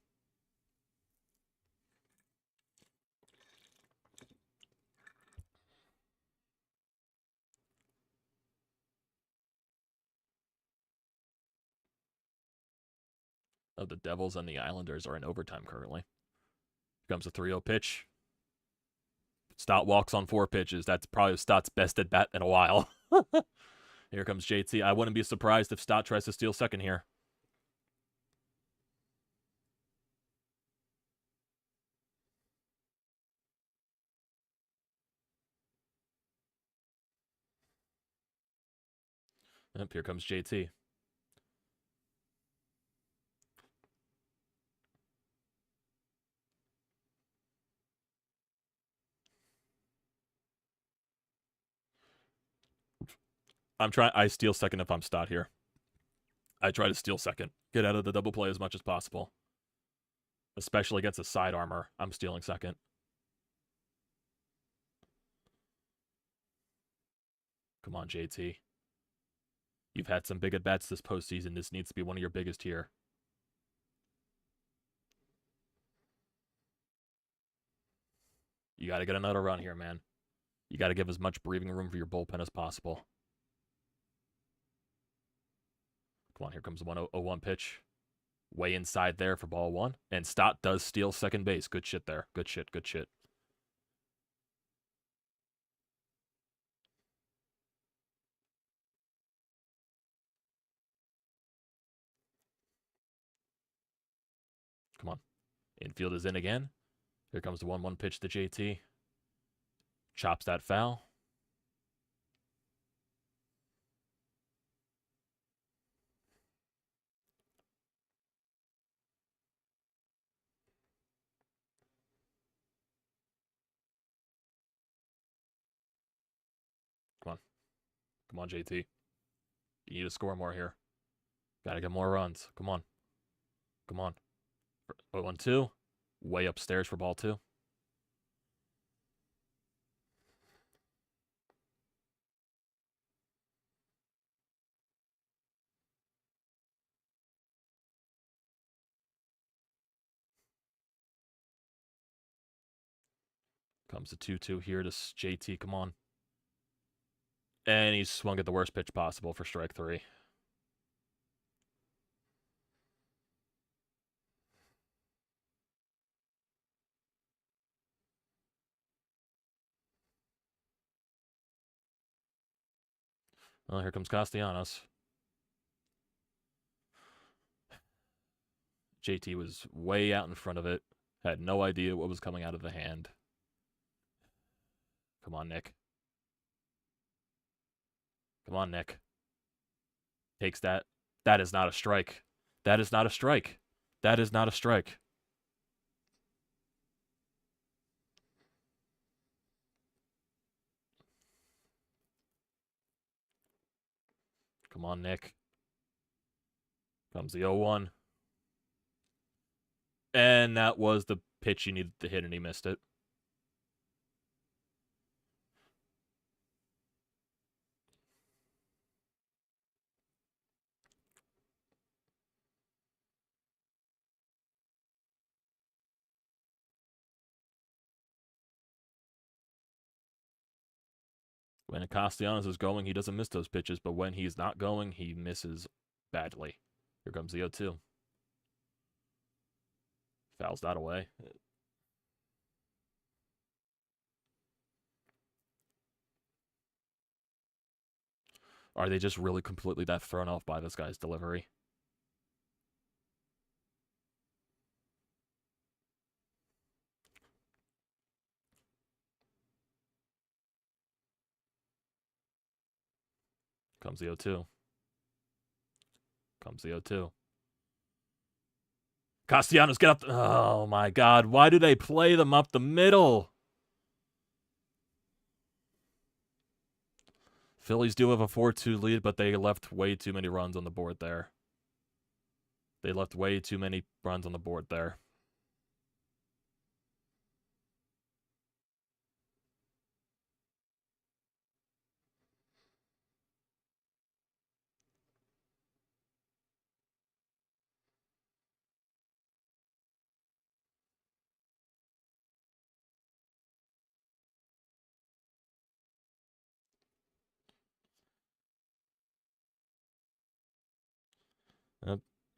Oh, the Devils and the Islanders are in overtime currently. Here comes a 3-0 pitch. Stott walks on 4 pitches. That's probably Stott's best at bat in a while. Here comes JT. I wouldn't be surprised if Stott tries to steal second here. Yep, here comes JT. I steal second if I'm Stott here. I try to steal second. Get out of the double play as much as possible. Especially against a side armor. I'm stealing second. Come on, JT. You've had some big at-bats this postseason. This needs to be one of your biggest here. You got to get another run here, man. You got to give as much breathing room for your bullpen as possible. Come on, here comes the 1-0-1 pitch. Way inside there for ball 1. And Stott does steal second base. Good shit there. Good shit, good shit. Come on. Infield is in again. Here comes the 1-1 pitch to JT. Chops that foul. Come on. Come on, JT. You need to score more here. Gotta get more runs. Come on. Come on. 0-1-2. Way upstairs for ball 2. Comes the 2-2 here to JT. Come on. And he's swung at the worst pitch possible for strike 3. Well, here comes Castellanos. JT was way out in front of it. Had no idea what was coming out of the hand. Come on, Nick. Come on, Nick. Takes that. That is not a strike. That is not a strike. That is not a strike. Come on, Nick. Comes the 0-1. And that was the pitch he needed to hit, and he missed it. When Castellanos is going, he doesn't miss those pitches, but when he's not going, he misses badly. Here comes the 0-2. Fouls that away. Are they just really completely that thrown off by this guy's delivery? Comes the 0-2. Comes the 0-2. Castellanos, get up. Oh, my God. Why do they play them up the middle? Phillies do have a 4-2 lead, but they left way too many runs on the board there. They left way too many runs on the board there.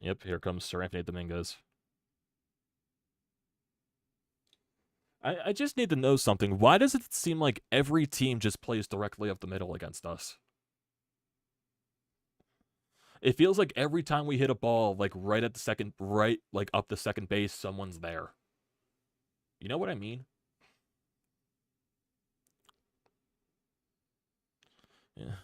Yep, here comes Sir Anthony Dominguez. I just need to know something. Why does it seem like every team just plays directly up the middle against us? It feels like every time we hit a ball, like right at the second, like up the second base, someone's there. You know what I mean? Yeah.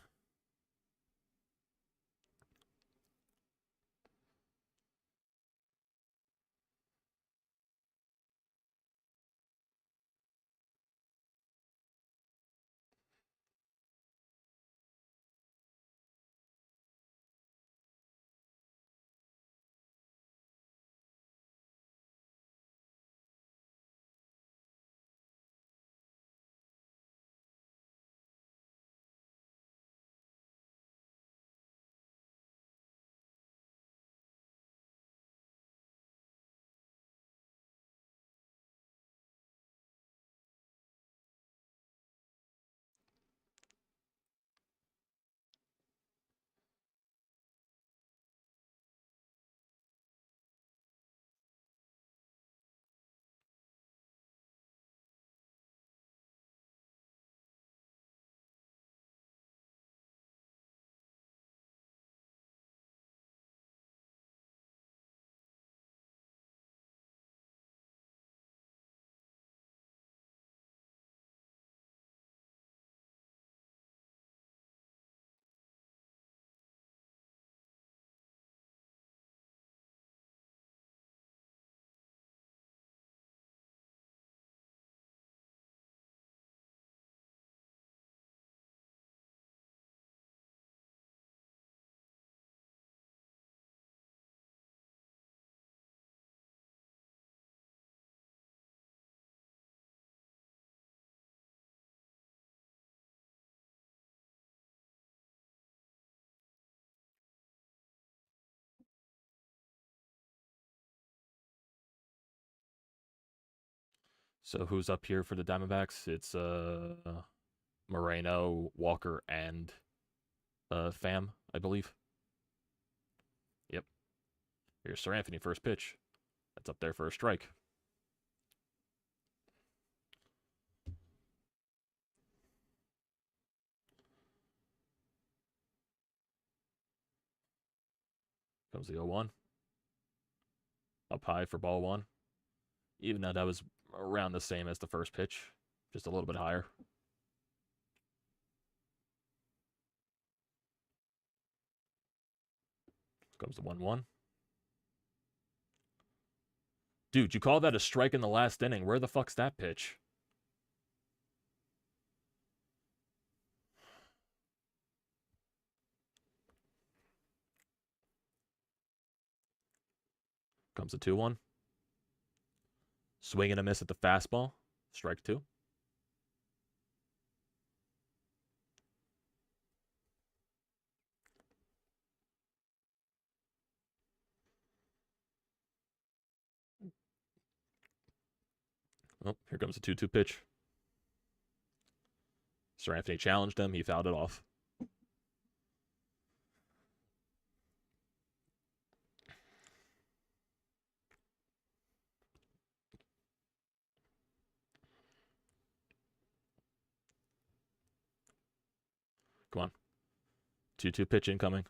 So who's up here for the Diamondbacks? It's Moreno, Walker, and Pham, I believe. Yep. Here's Sir Anthony, first pitch. That's up there for a strike. Comes the 0-1. Up high for ball one. Even though that was around the same as the first pitch, just a little bit higher. Comes the 1-1. Dude, you call that a strike in the last inning. Where the fuck's that pitch? Comes the 2-1. Swing and a miss at the fastball. Strike two. Oh, here comes the 2-2 pitch. Sir Anthony challenged him. He fouled it off. Come on. 2-2 pitch incoming.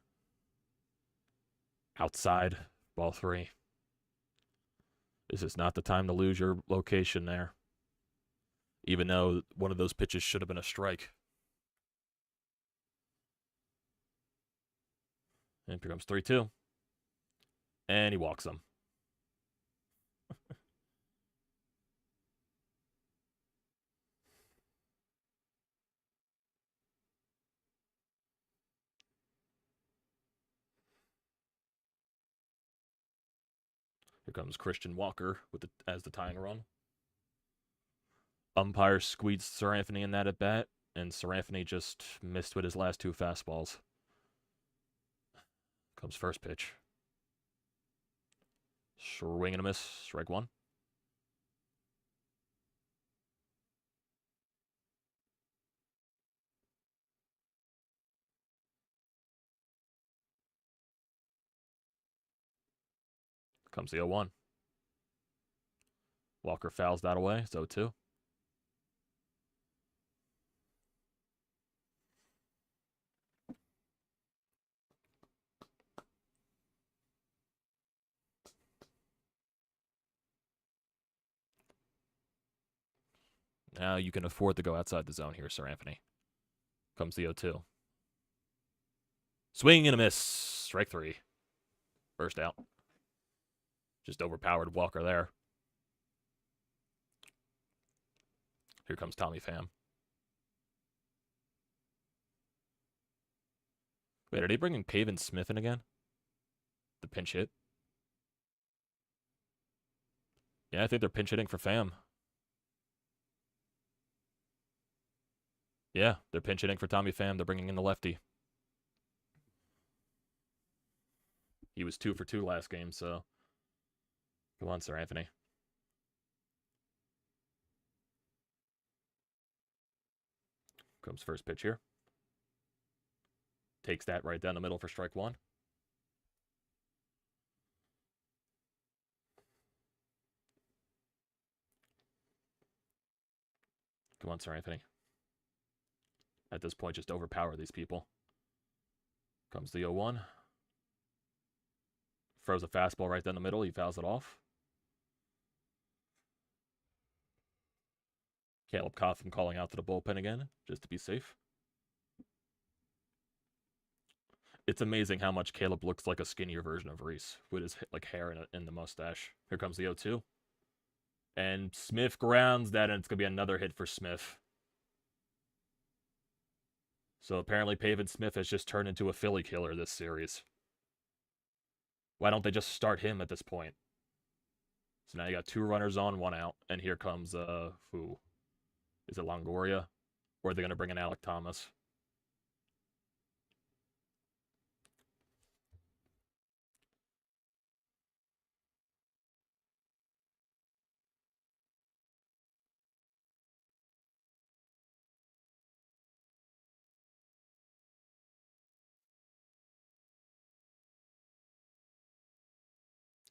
Outside. Ball three. This is not the time to lose your location there. Even though one of those pitches should have been a strike. And here comes 3-2. And he walks him. Here comes Christian Walker as the tying run. Umpire squeezed Sir Anthony in that at bat, and Sir Anthony just missed with his last 2 fastballs. Comes first pitch. Swing and a miss. Strike 1. Comes the 0-1. Walker fouls that away. It's 0-2. Now you can afford to go outside the zone here, Sir Anthony. Comes the 0-2. Swing and a miss. Strike 3. First out. Just overpowered Walker there. Here comes Tommy Pham. Wait, are they bringing Pavin Smith in again? The pinch hit? Yeah, I think they're pinch hitting for Pham. Yeah, they're pinch hitting for Tommy Pham. They're bringing in the lefty. He was 2 for 2 last game, so... Come on, Sir Anthony. Comes first pitch here. Takes that right down the middle for strike 1. Come on, Sir Anthony. At this point, just overpower these people. Comes the 0-1. Throws a fastball right down the middle. He fouls it off. Caleb Coffin calling out to the bullpen again, just to be safe. It's amazing how much Caleb looks like a skinnier version of Rhys with his hair in the mustache. Here comes the 0-2. And Smith grounds that, and it's going to be another hit for Smith. So apparently Pavin Smith has just turned into a Philly killer this series. Why don't they just start him at this point? So now you got 2 runners on, 1 out. And here comes, who? Is it Longoria? Or are they going to bring in Alec Thomas?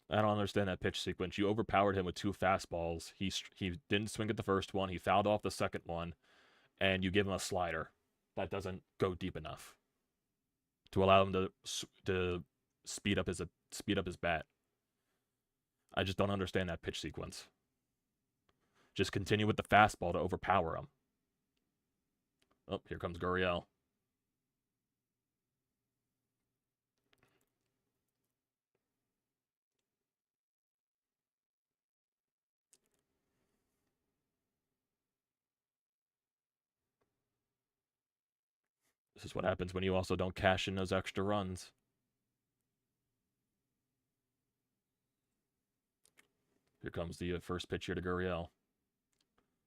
I don't understand that pitch sequence. You overpowered him with 2 fastballs. He didn't swing at the first one. He fouled off the second one. And you give him a slider. That doesn't go deep enough to allow him to speed up his bat. I just don't understand that pitch sequence. Just continue with the fastball to overpower him. Oh, here comes Gurriel. This is what happens when you also don't cash in those extra runs. Here comes the first pitch here to Gurriel.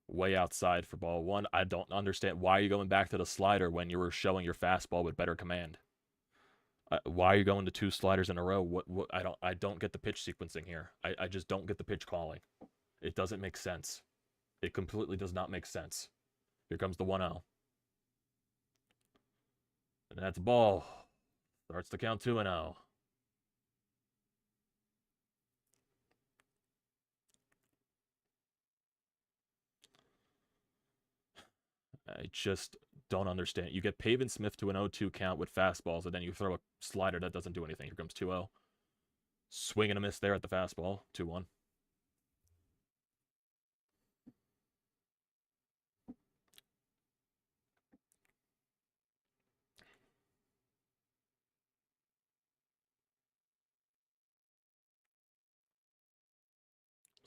Way outside for ball 1. I don't understand. Why are you going back to the slider when you were showing your fastball with better command? Why are you going to 2 sliders in a row? I don't get the pitch sequencing here. I just don't get the pitch calling. It doesn't make sense. It completely does not make sense. Here comes the 1-0. And that's a ball. Starts to count 2-0. I just don't understand. You get Pavin Smith to an 0-2 count with fastballs, and then you throw a slider that doesn't do anything. Here comes 2-0. Swing and a miss there at the fastball. 2-1.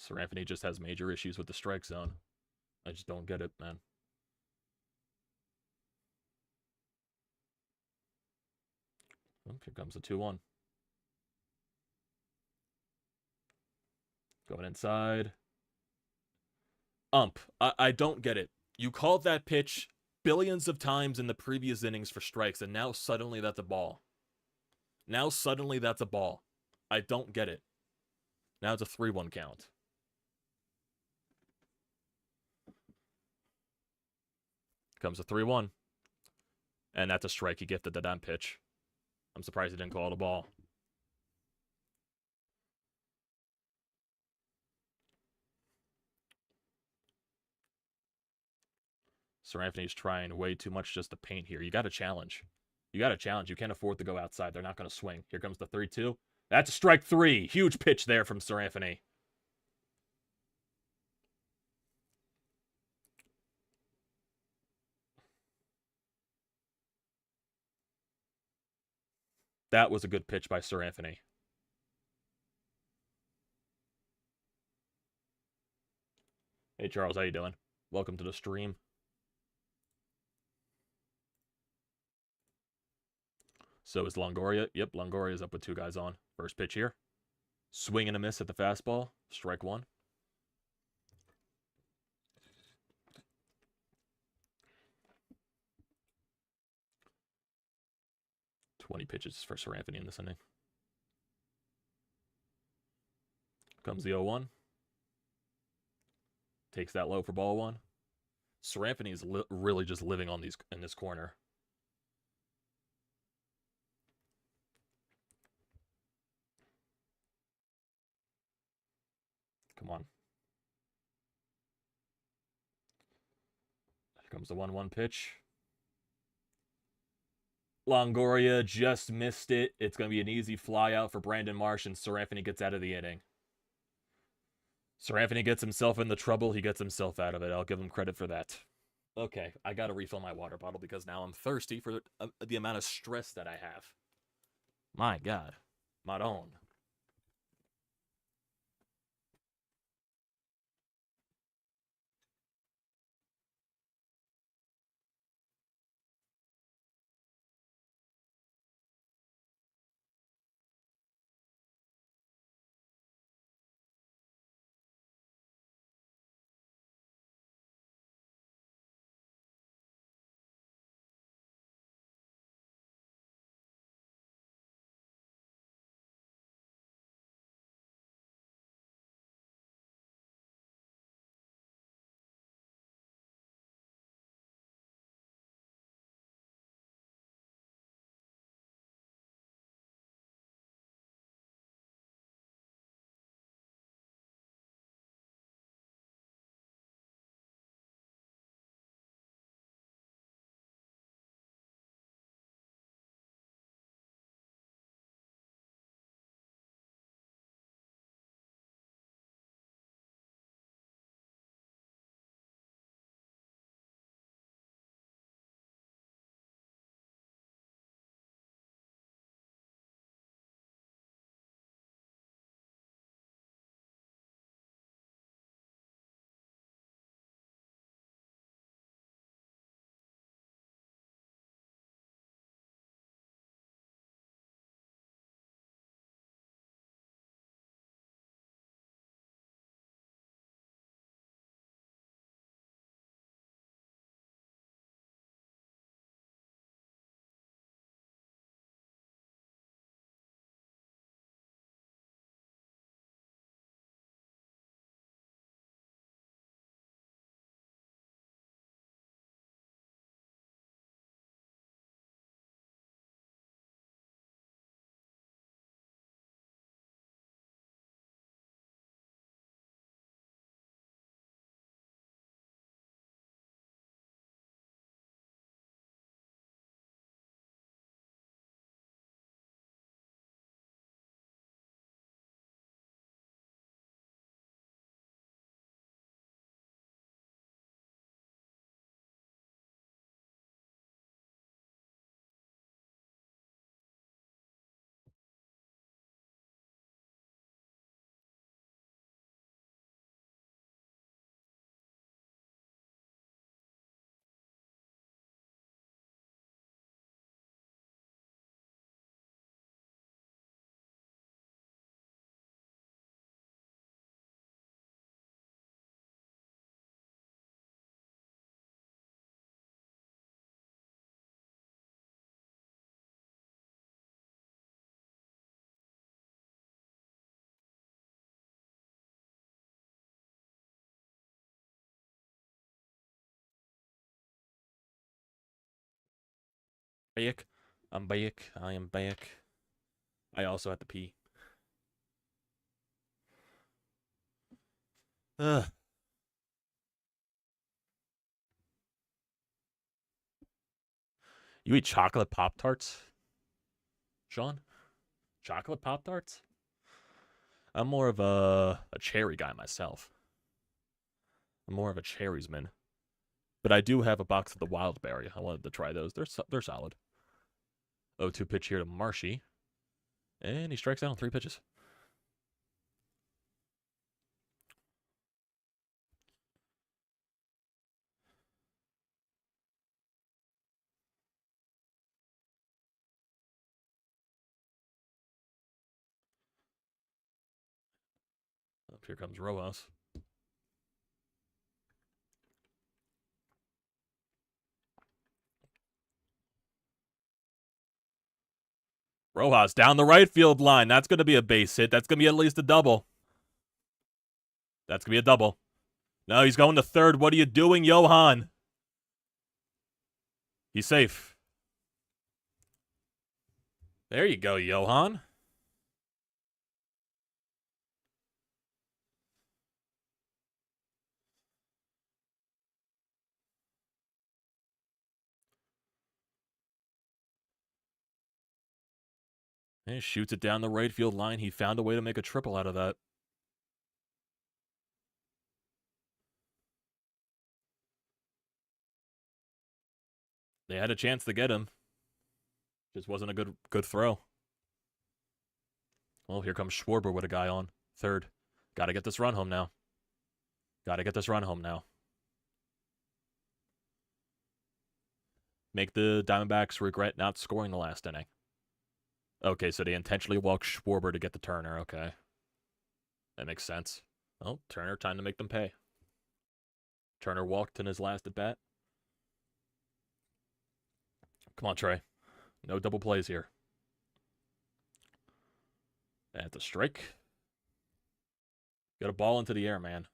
Sir Anthony just has major issues with the strike zone. I just don't get it, man. Oh, here comes the 2-1. Going inside. I don't get it. You called that pitch billions of times in the previous innings for strikes, and now suddenly that's a ball. Now suddenly that's a ball. I don't get it. Now it's a 3-1 count. Comes a 3-1. And that's a strike. He gifted the damn pitch. I'm surprised he didn't call it a ball. Sir Anthony's trying way too much just to paint here. You got to challenge. You got to challenge. You can't afford to go outside. They're not going to swing. Here comes the 3-2. That's a strike 3. Huge pitch there from Sir Anthony. That was a good pitch by Sir Anthony. Hey, Charles, how you doing? Welcome to the stream. So is Longoria. Yep, Longoria's up with 2 guys on. First pitch here. Swing and a miss at the fastball. Strike 1. "20 pitches for Sir Anthony in this inning. Comes the 0-1. Takes that low for ball 1. Sir Anthony is really just living on these in this corner. Come on. Here comes the 1-1 pitch. Longoria just missed it. It's going to be an easy fly out for Brandon Marsh, and Sir Anthony gets out of the inning. Sir Anthony gets himself in the trouble. He gets himself out of it. I'll give him credit for that. Okay, I got to refill my water bottle because now I'm thirsty for the amount of stress that I have. My God. Maron. Back. I'm back. I am back. I also had to pee. Ugh. You eat chocolate Pop-Tarts, Sean? Chocolate Pop-Tarts? I'm more of a cherry guy myself. I'm more of a cherries man. But I do have a box of the wild berry. I wanted to try those. They're solid. 0-2 pitch here to Marshy. And he strikes out on 3 pitches. Up here comes Rojas. Rojas down the right field line. That's going to be a base hit. That's going to be at least a double. That's going to be a double. No, he's going to third. What are you doing, Johan? He's safe. There you go, Johan. And he shoots it down the right field line. He found a way to make a triple out of that. They had a chance to get him. Just wasn't a good throw. Well, here comes Schwarber with a guy on third. Got to get this run home now. Got to get this run home now. Make the Diamondbacks regret not scoring the last inning. Okay, so they intentionally walked Schwarber to get the Turner. Okay. That makes sense. Oh, Turner, time to make them pay. Turner walked in his last at bat. Come on, Trey. No double plays here. At the strike. Get a ball into the air, man.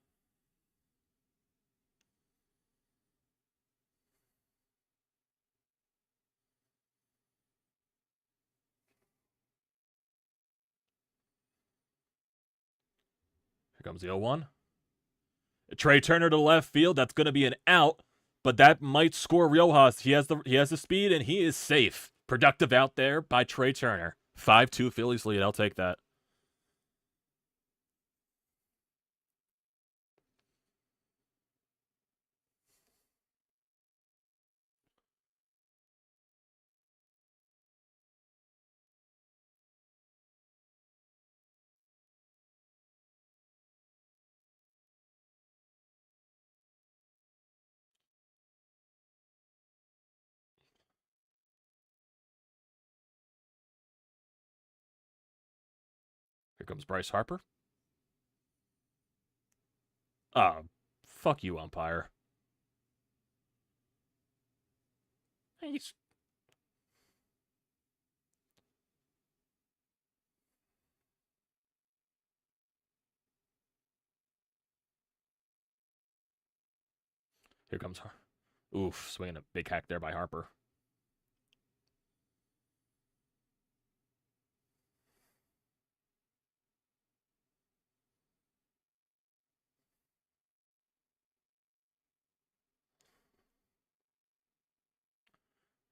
Here comes the 0-1. Trey Turner to left field. That's going to be an out, but that might score Rojas. He has the speed, and he is safe. Productive out there by Trey Turner. 5-2 Phillies lead. I'll take that. Here comes Bryce Harper. Fuck you, umpire. He's... Here comes Harper. Oof, swinging a big hack there by Harper.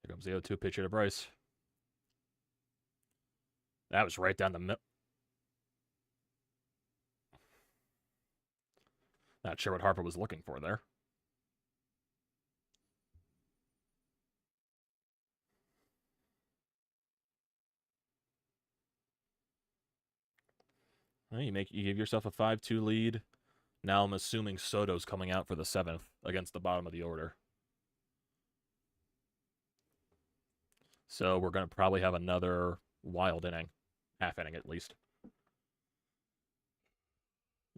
Here comes the 0-2 pitcher to Bryce. That was right down the middle. Not sure what Harper was looking for there. Well, you give yourself a 5-2 lead. Now I'm assuming Soto's coming out for the 7th against the bottom of the order. So we're going to probably have another wild inning. Half inning at least.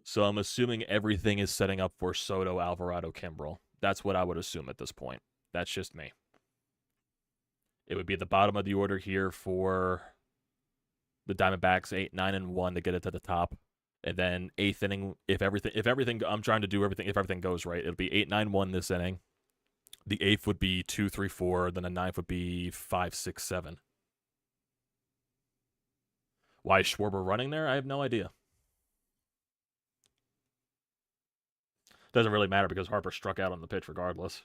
So I'm assuming everything is setting up for Soto, Alvarado, Kimbrel. That's what I would assume at this point. That's just me. It would be at the bottom of the order here for the Diamondbacks, 8, 9, and 1 to get it to the top. And then 8th inning, if everything I'm trying to do everything, if everything goes right, it'll be 8, 9, 1 this inning. The 8th would be 2, 3, 4. Then the 9th would be 5, 6, 7. Why is Schwarber running there? I have no idea. Doesn't really matter because Harper struck out on the pitch regardless.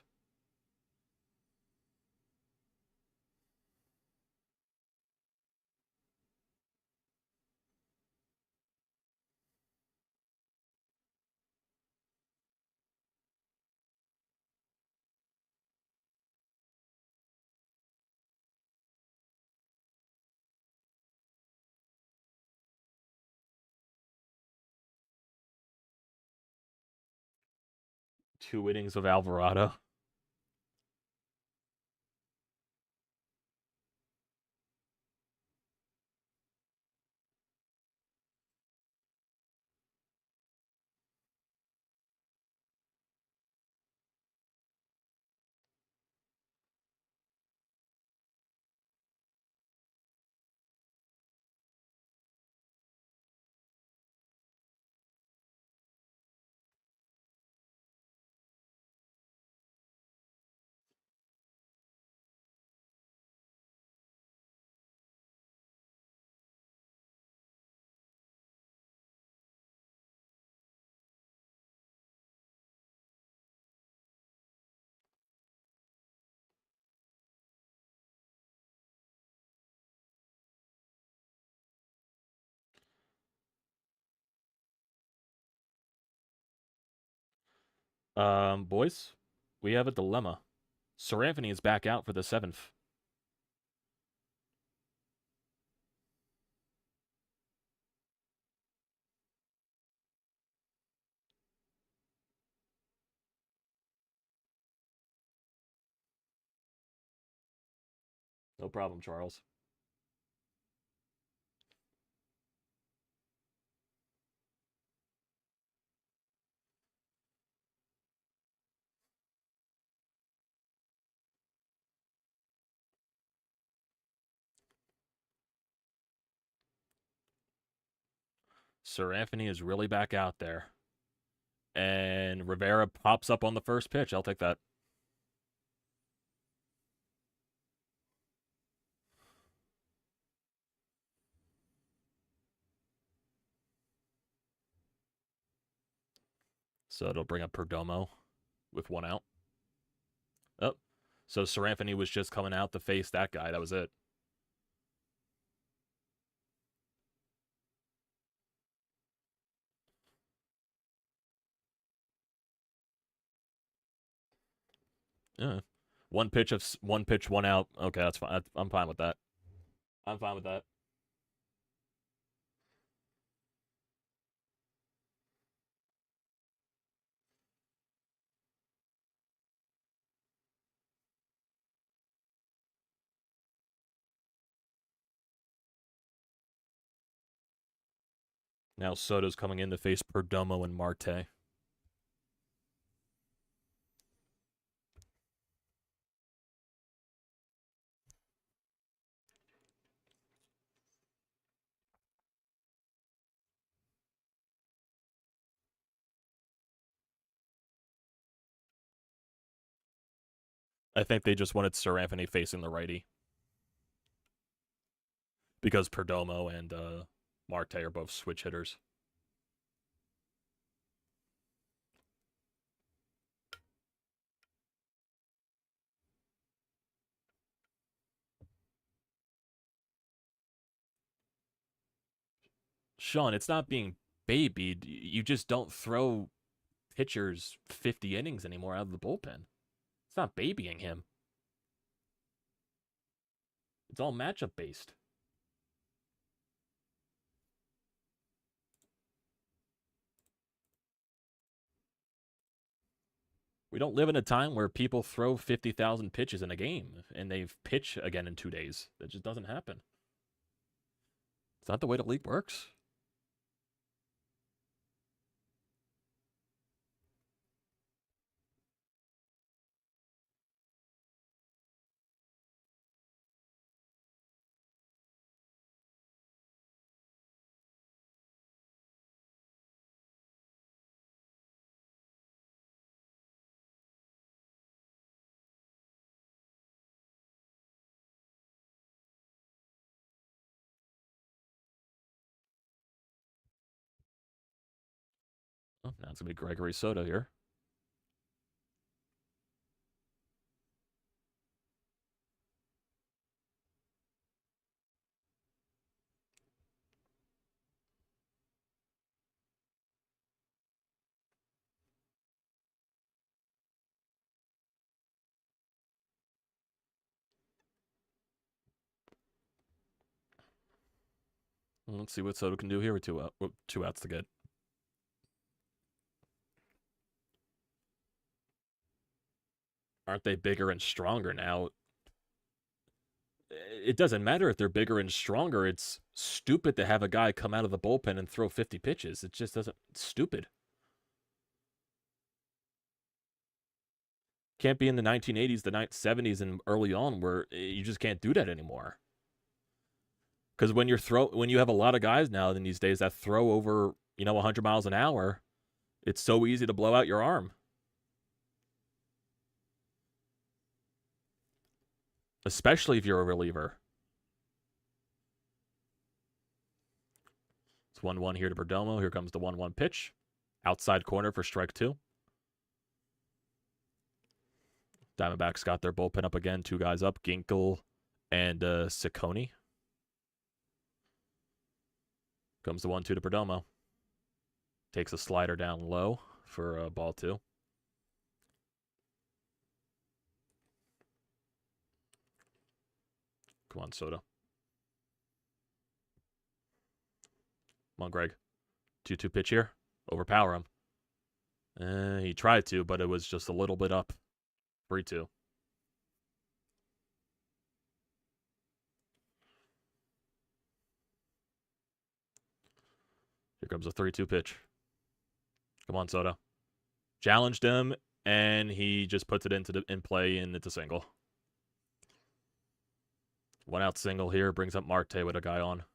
Two innings of Alvarado. Boys, we have a dilemma. Sir Anthony is back out for the 7th. No problem, Charles. Sir Anthony is really back out there. And Rivera pops up on the first pitch. I'll take that. So it'll bring up Perdomo with 1 out. Oh, so Sir Anthony was just coming out to face that guy. That was it. Yeah. One pitch, 1 out. Okay, that's fine. I'm fine with that. I'm fine with that. Now Soto's coming in to face Perdomo and Marte. I think they just wanted Sir Anthony facing the righty. Because Perdomo and Marte are both switch hitters. Sean, it's not being babied. You just don't throw pitchers 50 innings anymore out of the bullpen. It's not babying him. It's all matchup based. We don't live in a time where people throw 50,000 pitches in a game and they pitch again in 2 days. That just doesn't happen. It's not the way the league works. Oh, now it's going to be Gregory Soto here. Let's see what Soto can do here with two outs to get. Aren't they bigger and stronger now? It doesn't matter if they're bigger and stronger. It's stupid to have a guy come out of the bullpen and throw 50 pitches. It just doesn't. It's stupid. Can't be in the 1980s, the 70s, and early on where you just can't do that anymore. Because when you have a lot of guys now in these days that throw over 100 miles an hour, it's so easy to blow out your arm. Especially if you're a reliever. It's 1-1 here to Perdomo. Here comes the 1-1 pitch. Outside corner for strike 2. Diamondbacks got their bullpen up again. 2 guys up, Ginkel and Ciccone. Comes the 1-2 to Perdomo. Takes a slider down low for ball 2. Come on, Soto. Come on, Greg. 2-2 pitch here. Overpower him. He tried to, but it was just a little bit up. 3-2. Here comes a 3-2 pitch. Come on, Soto. Challenged him, and he just puts it in play, and it's a single. 1 out single here. Brings up Marte with a guy on.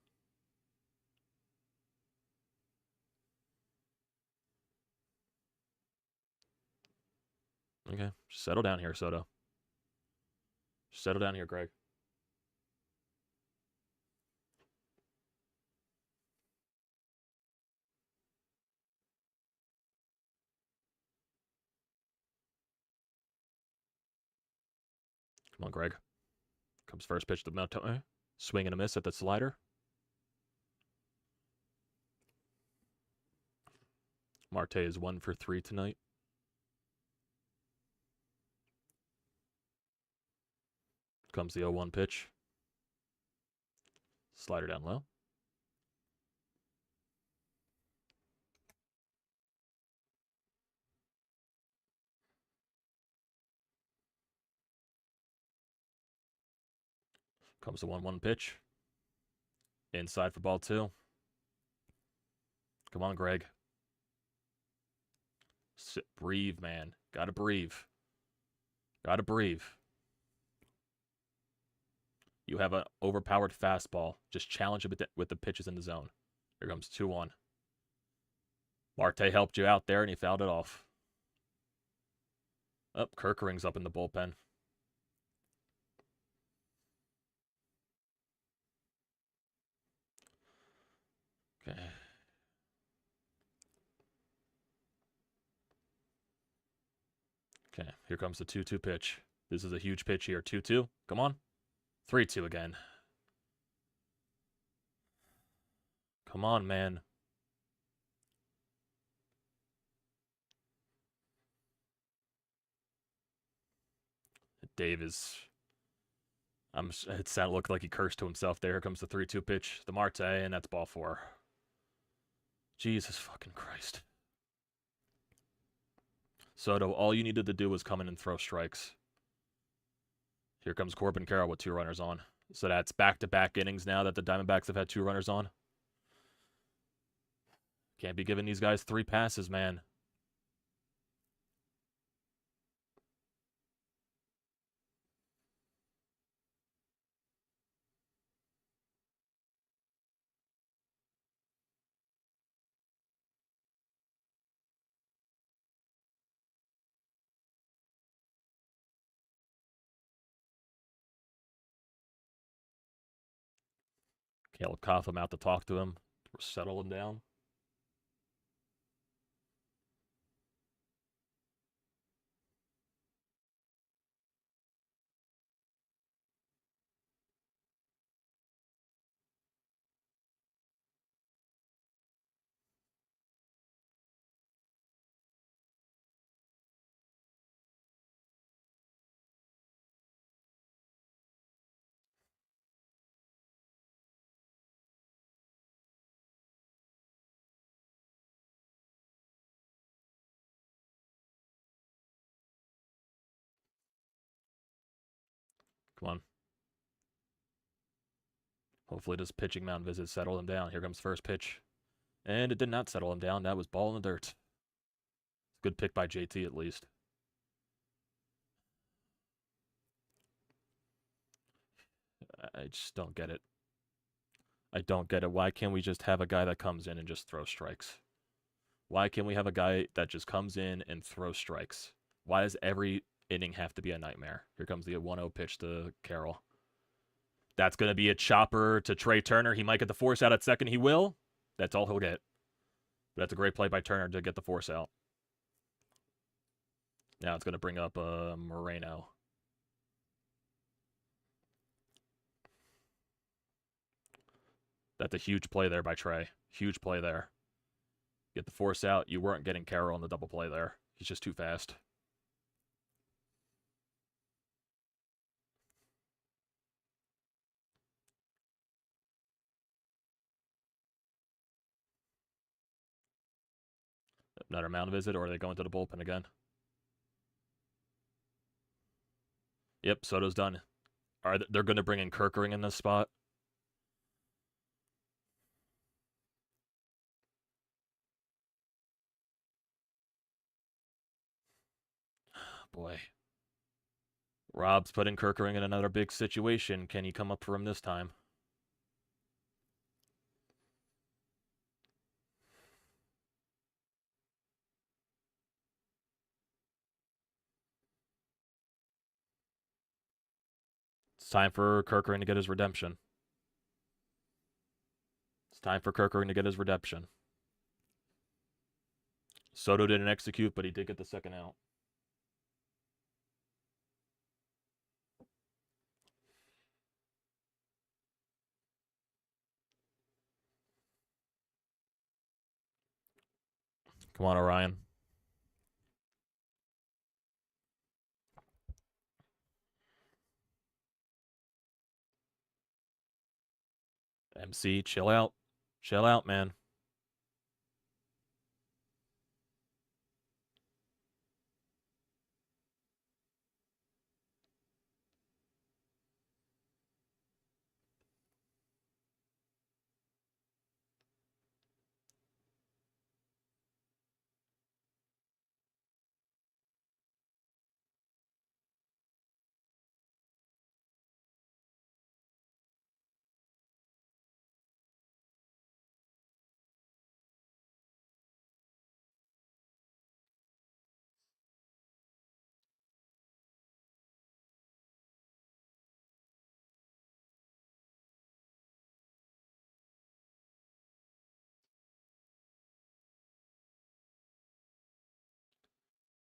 Okay, settle down here, Soto. Settle down here, Greg. Come on, Greg. Comes first pitch to Marte. Swing and a miss at the slider. Marte is 1 for 3 tonight. Comes the 0-1 pitch. Slider down low. Comes the 1-1 pitch. Inside for ball 2. Come on, Greg. Breathe, man. Gotta breathe. Gotta breathe. You have an overpowered fastball. Just challenge it with the pitches in the zone. Here comes 2-1. Marte helped you out there, and he fouled it off. Up, Kirkering's up in the bullpen. Okay. Okay, here comes the 2-2 pitch. This is a huge pitch here. 2-2. Come on. 3-2 again. Come on, man. Dave is... it looked like he cursed to himself there. Here comes the 3-2 pitch. The Marte, and that's ball 4. Jesus fucking Christ. Soto, all you needed to do was come in and throw strikes. Here comes Corbin Carroll with 2 runners on. So that's back-to-back innings now that the Diamondbacks have had 2 runners on. Can't be giving these guys 3 passes, man. Caleb Coughlin out to talk to him. Settle him down. Come on. Hopefully this pitching mound visit settle him down. Here comes first pitch. And it did not settle him down. That was ball in the dirt. Good pick by JT at least. I just don't get it. I don't get it. Why can't we just have a guy that comes in and just throws strikes? Why can't we have a guy that just comes in and throws strikes? Why does every inning have to be a nightmare? Here comes the 1-0 pitch to Carroll. That's going to be a chopper to Trey Turner. He might get the force out at second. He will. That's all he'll get. But that's a great play by Turner to get the force out. Now it's going to bring up Moreno. That's a huge play there by Trey. Huge play there. Get the force out. You weren't getting Carroll on the double play there. He's just too fast. Another mound visit, or are they going to the bullpen again? Yep, Soto's done. They're going to bring in Kerkering in this spot? Boy. Rob's putting Kerkering in another big situation. Can he come up for him this time? It's time for Kerkering to get his redemption. It's time for Kerkering to get his redemption. Soto didn't execute, but he did get the second out. Come on, Orion. MC, chill out. Chill out, man.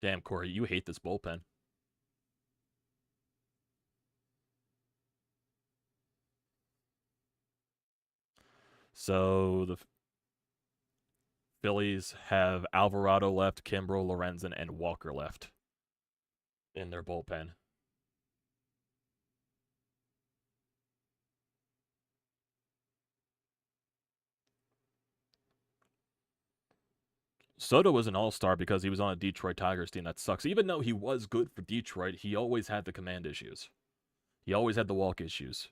Damn, Corey, you hate this bullpen. So the Phillies have Alvarado left, Kimbrel, Lorenzen, and Walker left in their bullpen. Soto was an all-star because he was on a Detroit Tigers team that sucks. Even though he was good for Detroit, he always had the command issues. He always had the walk issues.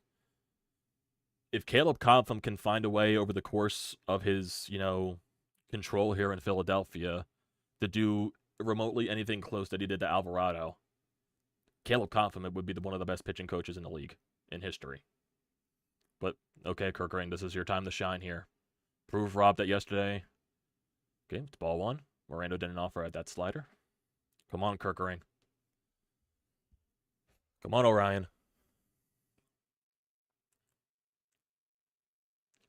If Caleb Cotham can find a way over the course of his, control here in Philadelphia to do remotely anything close that he did to Alvarado, Caleb Cotham would be one of the best pitching coaches in the league in history. But, okay, Kerkering, this is your time to shine here. Prove Rob that yesterday. Okay, it's ball one. Moreno didn't offer at that slider. Come on, Kerkering. Come on, Orion.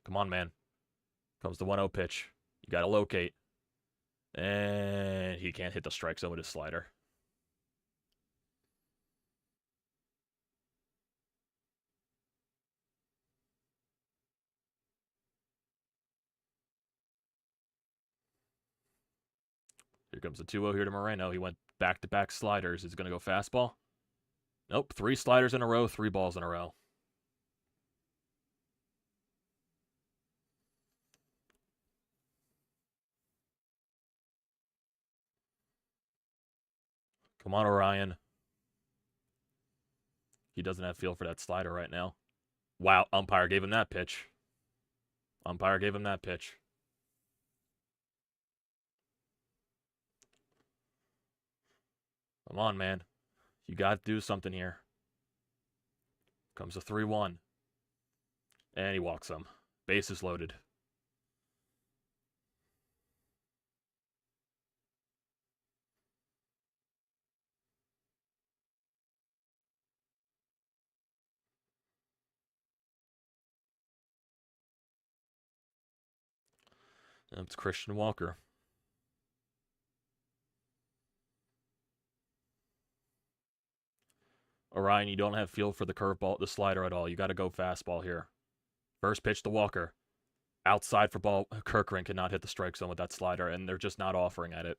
Come on, man. Comes the 1-0 pitch. You got to locate. And he can't hit the strike zone with his slider. Here comes the 2-0 here to Moreno. He went back-to-back sliders. Is he going to go fastball? Nope. 3 sliders in a row, 3 balls in a row. Come on, Orion. He doesn't have feel for that slider right now. Wow, umpire gave him that pitch. Umpire gave him that pitch. Come on, man. You got to do something here. Comes a 3-1. And he walks him. Bases loaded. And it's Christian Walker. Orion, you don't have feel for the curveball, the slider at all. You got to go fastball here. First pitch to Walker. Outside for ball. Kirkering cannot hit the strike zone with that slider, and they're just not offering at it.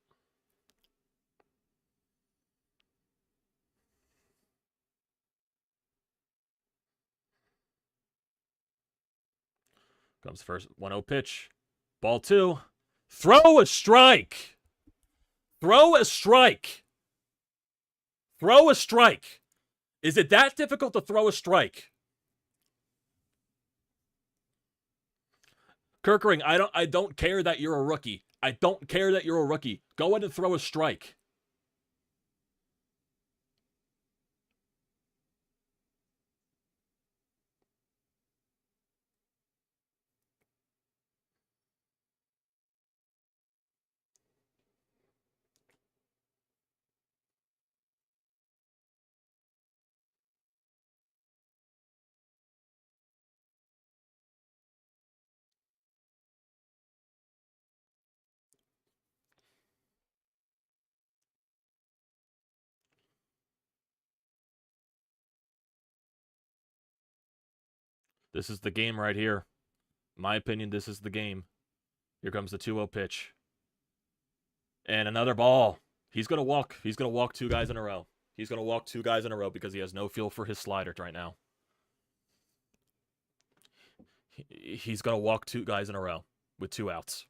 Comes first 1-0 pitch. Ball 2. Throw a strike. Throw a strike. Throw a strike. Is it that difficult to throw a strike? Kirkering, I don't care that you're a rookie. I don't care that you're a rookie. Go ahead and throw a strike. This is the game right here. In my opinion, this is the game. Here comes the 2-0 pitch. And another ball. He's going to walk. He's going to walk 2 guys in a row. He's going to walk 2 guys in a row because he has no feel for his slider right now. He's going to walk 2 guys in a row with 2 outs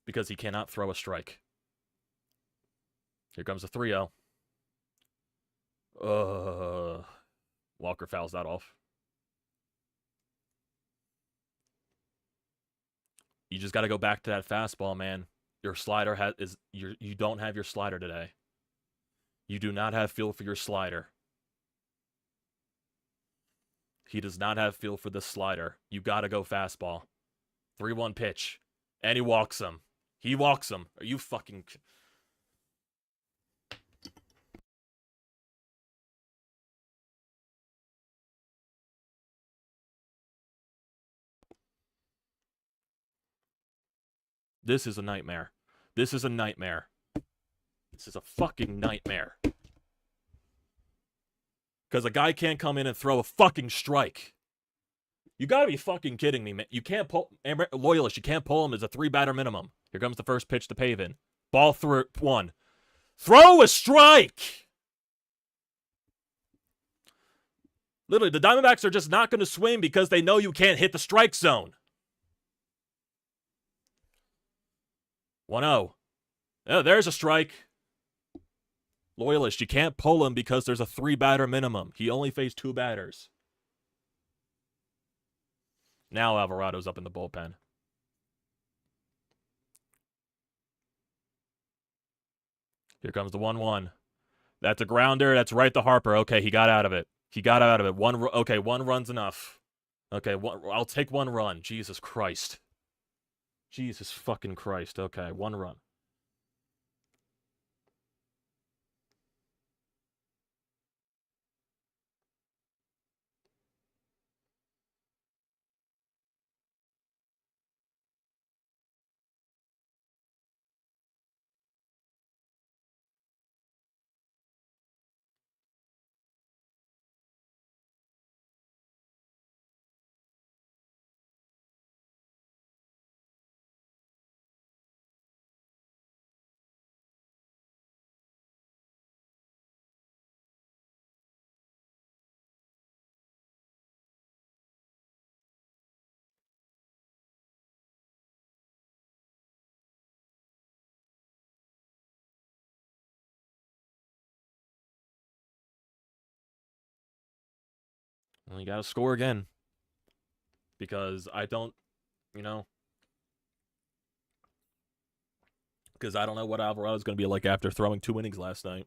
because he cannot throw a strike. Here comes the 3-0. Walker fouls that off. You just got to go back to that fastball, man. Your slider you don't have your slider today. You do not have feel for your slider. He does not have feel for the slider. You got to go fastball. 3-1 pitch. And he walks him. He walks him. Are you fucking... This is a nightmare. This is a nightmare. This is a fucking nightmare. Because a guy can't come in and throw a fucking strike. You gotta be fucking kidding me, man. You can't pull... Loyalist, you can't pull him as a 3-batter minimum. Here comes the first pitch to Pavin. Ball 1. Throw a strike! Literally, the Diamondbacks are just not going to swing because they know you can't hit the strike zone. 1-0. Oh, there's a strike. Loyalist, you can't pull him because there's a 3-batter minimum. He only faced 2 batters. Now Alvarado's up in the bullpen. Here comes the 1-1. That's a grounder. That's right to Harper. Okay, he got out of it. He got out of it. Okay, 1 run's enough. Okay, I'll take 1 run. Jesus Christ. Jesus fucking Christ. Okay, 1 run. Well, you got to score again. Because I don't, because I don't know what Alvarado's going to be like after throwing 2 innings last night.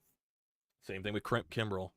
Same thing with Kimbrel.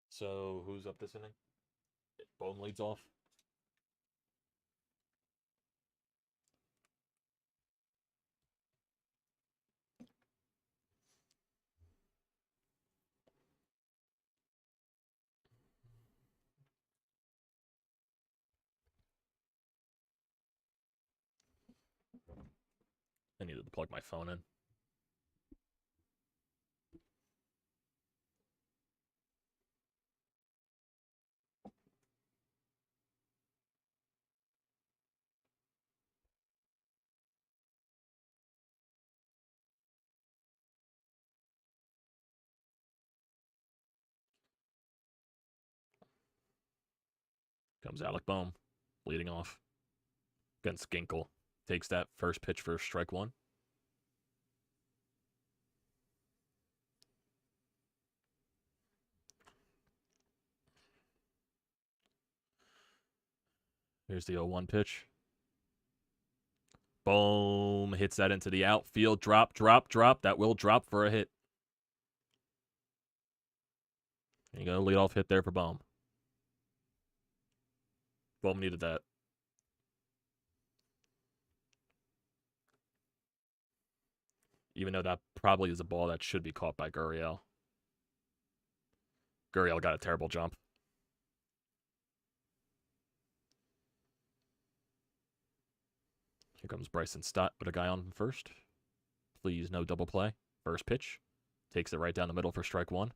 So who's up this inning? Bone leads off. I needed to plug my phone in. Comes Alec Bohm, leading off against Ginkle. Takes that first pitch for strike 1. Here's the 0-1 pitch. Boom. Hits that into the outfield. Drop. That will drop for a hit. And you got a leadoff hit there for Bohm. Bohm needed that. Even though that probably is a ball that should be caught by Gurriel. Gurriel got a terrible jump. Here comes Bryson Stott with a guy on first. Please, no double play. First pitch. Takes it right down the middle for strike 1.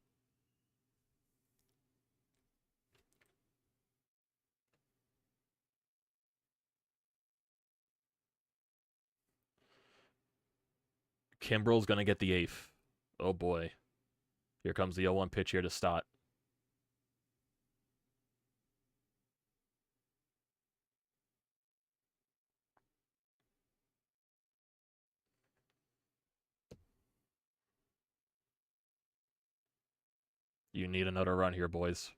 Kimbrel's going to get the 8th. Oh, boy. Here comes the 0-1 pitch here to Stott. You need another run here, boys.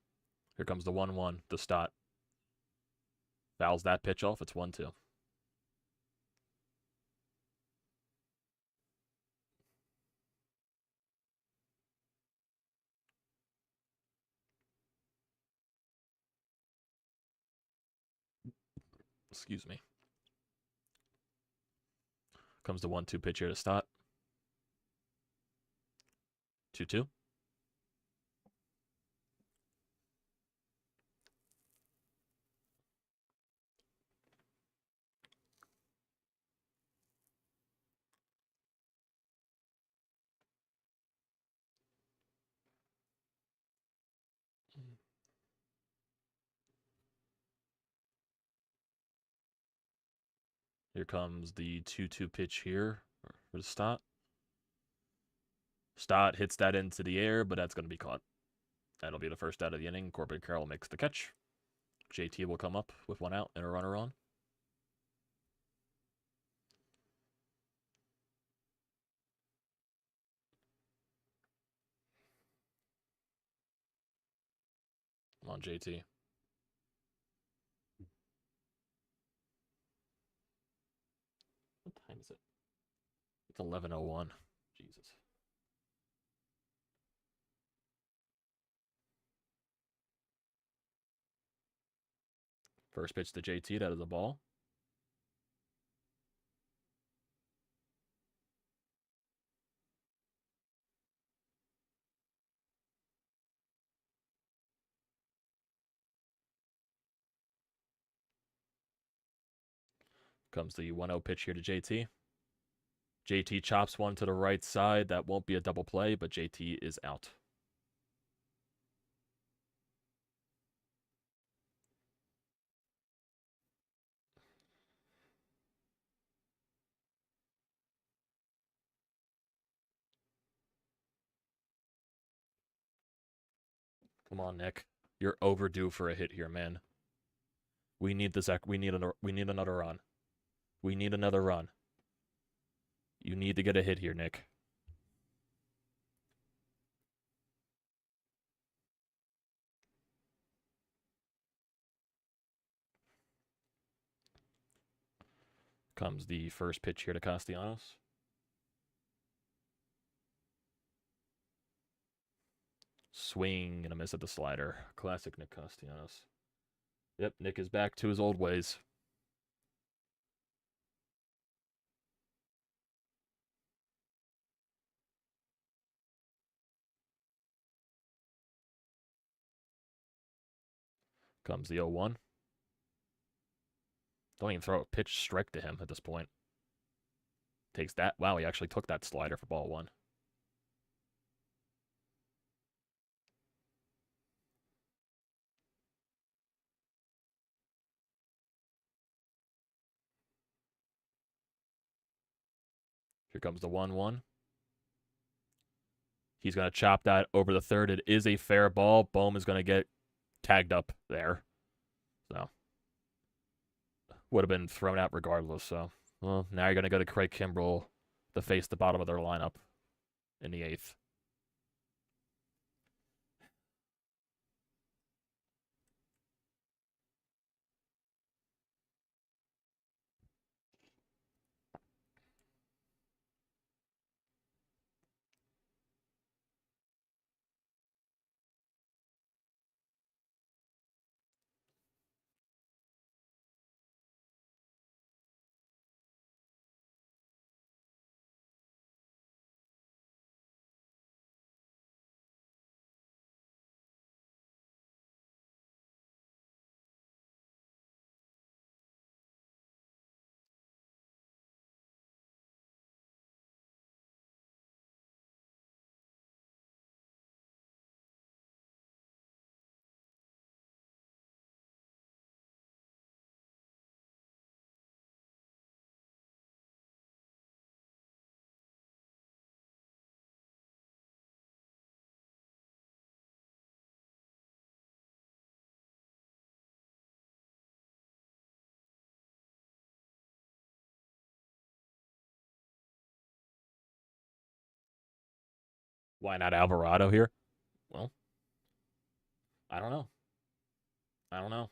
Here comes the 1-1 to Stott. Fouls that pitch off. It's 1-2. Excuse me. Comes the 1-2 pitch here to Stott. 2-2. Here comes the 2-2 pitch here for the Stott. Stott hits that into the air, but that's going to be caught. That'll be the first out of the inning. Corbin Carroll makes the catch. JT will come up with 1 out and a runner on. Come on, JT. is it? It's 11:01. Jesus. First pitch to JT. That is a ball. Comes the 1-0 pitch here to JT. JT chops one to the right side. That won't be a double play, but JT is out. Come on, Nick. You're overdue for a hit here, man. We need the Zack. We need another run. We need another run. You need to get a hit here, Nick. Comes the first pitch here to Castellanos. Swing and a miss at the slider. Classic Nick Castellanos. Yep, Nick is back to his old ways. Comes the 0-1. Don't even throw a pitch strike to him at this point. Takes that. Wow, he actually took that slider for ball 1. Here comes the 1-1. He's going to chop that over the third. It is a fair ball. Bohm is going to get tagged up there. So, would have been thrown out regardless. So, well, now you're going to go to Craig Kimbrell to face the bottom of their lineup in the 8th. Why not Alvarado here? Well, I don't know. I don't know.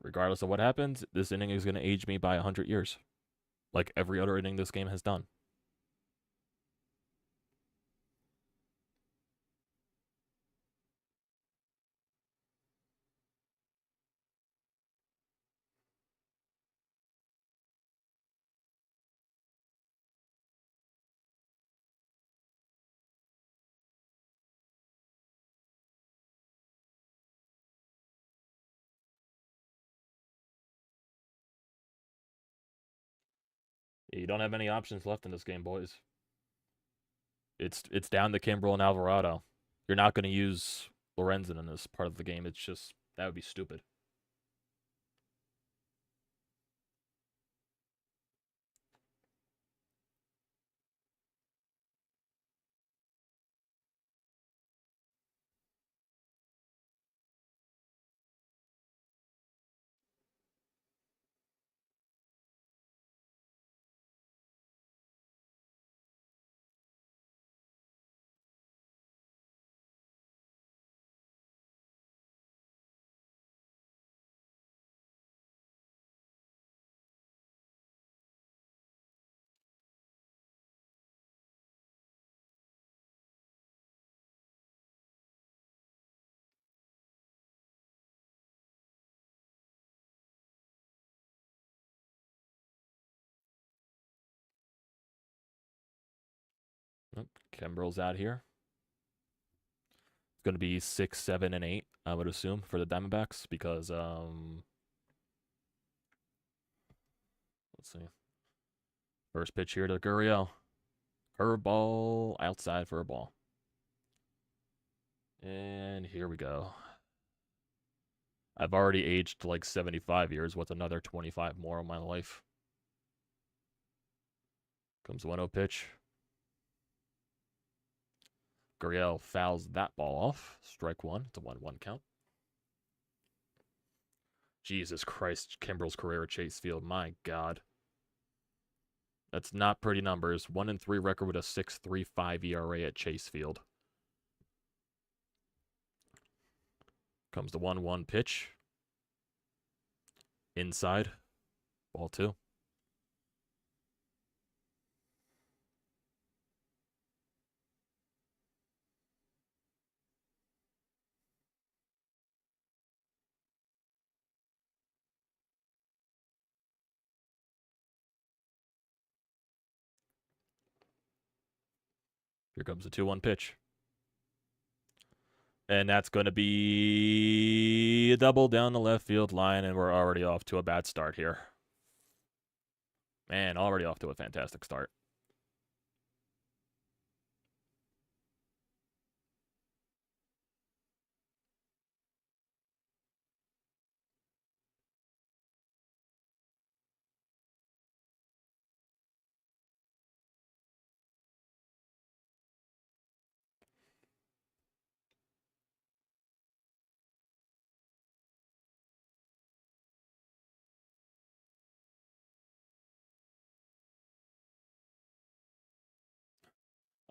Regardless of what happens, this inning is going to age me by 100 years. Like every other inning this game has done. You don't have many options left in this game, boys. It's down to Kimbrell and Alvarado. You're not going to use Lorenzen in this part of the game. It's just, that would be stupid. Oh, Kimbrel's out here. It's going to be 6, 7, and 8, I would assume, for the Diamondbacks because, let's see. First pitch here to Gurriel. Curveball outside for a ball. And here we go. I've already aged like 75 years. What's another 25 more of my life? Comes 1-0 pitch. Gurriel fouls that ball off. Strike one. It's a 1-1 count. Jesus Christ, Kimbrel's career at Chase Field. My God. That's not pretty numbers. 1-3 record with a 6.35 ERA at Chase Field. Comes the 1-1 pitch. Inside. Ball 2. Here comes the 2-1 pitch. And that's going to be a double down the left field line, and we're already off to a bad start here. Man, already off to a fantastic start.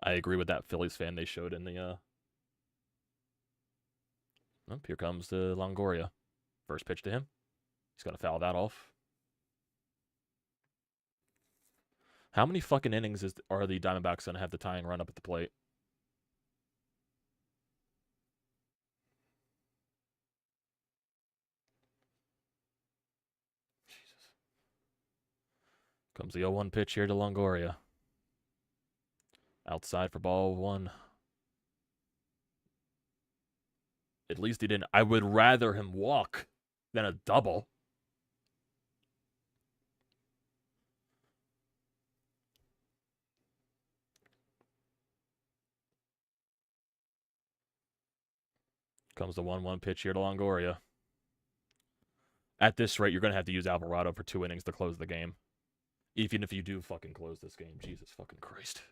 I agree with that Phillies fan they showed in the Oh, here comes the Longoria. First pitch to him. He's going to foul that off. How many fucking innings are the Diamondbacks going to have the tying run up at the plate? Jesus. Comes the 0-1 pitch here to Longoria. Outside for ball 1. At least he didn't. I would rather him walk than a double. Comes the 1-1 pitch here to Longoria. At this rate, you're going to have to use Alvarado for 2 innings to close the game. Even if you do fucking close this game. Jesus fucking Christ.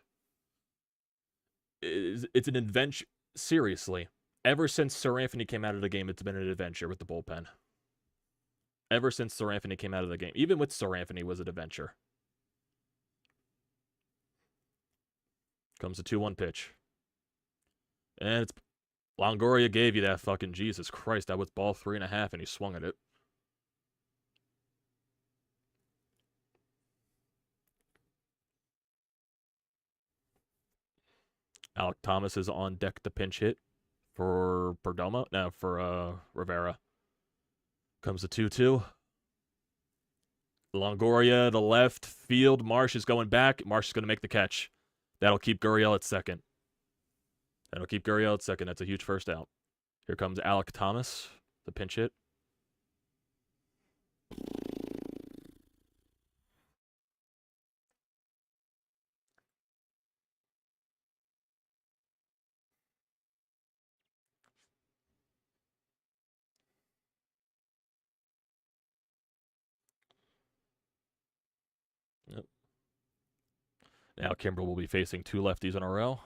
It's an adventure. Seriously. Ever since Sir Anthony came out of the game, it's been an adventure with the bullpen. Ever since Sir Anthony came out of the game. Even with Sir Anthony was an adventure. Comes the 2-1 pitch. And it's... Longoria gave you that fucking Jesus Christ. That was ball 3.5 and he swung at it. Alek Thomas is on deck to pinch hit for Perdomo. No, for Rivera. Comes the 2-2. Longoria, the left field. Marsh is going back. Marsh is going to make the catch. That'll keep Gurriel at second. That's a huge first out. Here comes Alek Thomas, the pinch hit. Yep. Now Kimbrel will be facing 2 lefties in a row.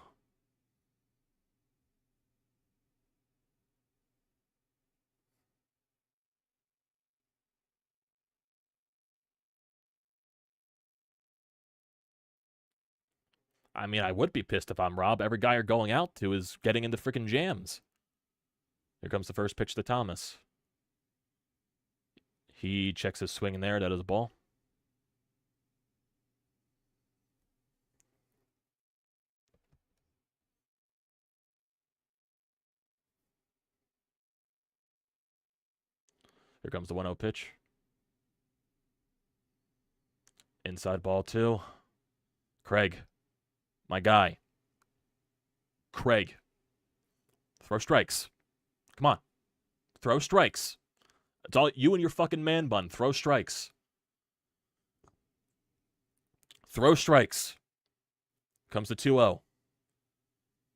I mean, I would be pissed if I'm Rob. Every guy you're going out to is getting into freaking jams. Here comes the first pitch to Thomas. He checks his swing in there. That is a ball. Here comes the 1-0 pitch. Inside ball 2. Craig, my guy, Craig. Throw strikes. Come on. Throw strikes. It's all you and your fucking man bun. Throw strikes. Throw strikes. Comes to 2-0.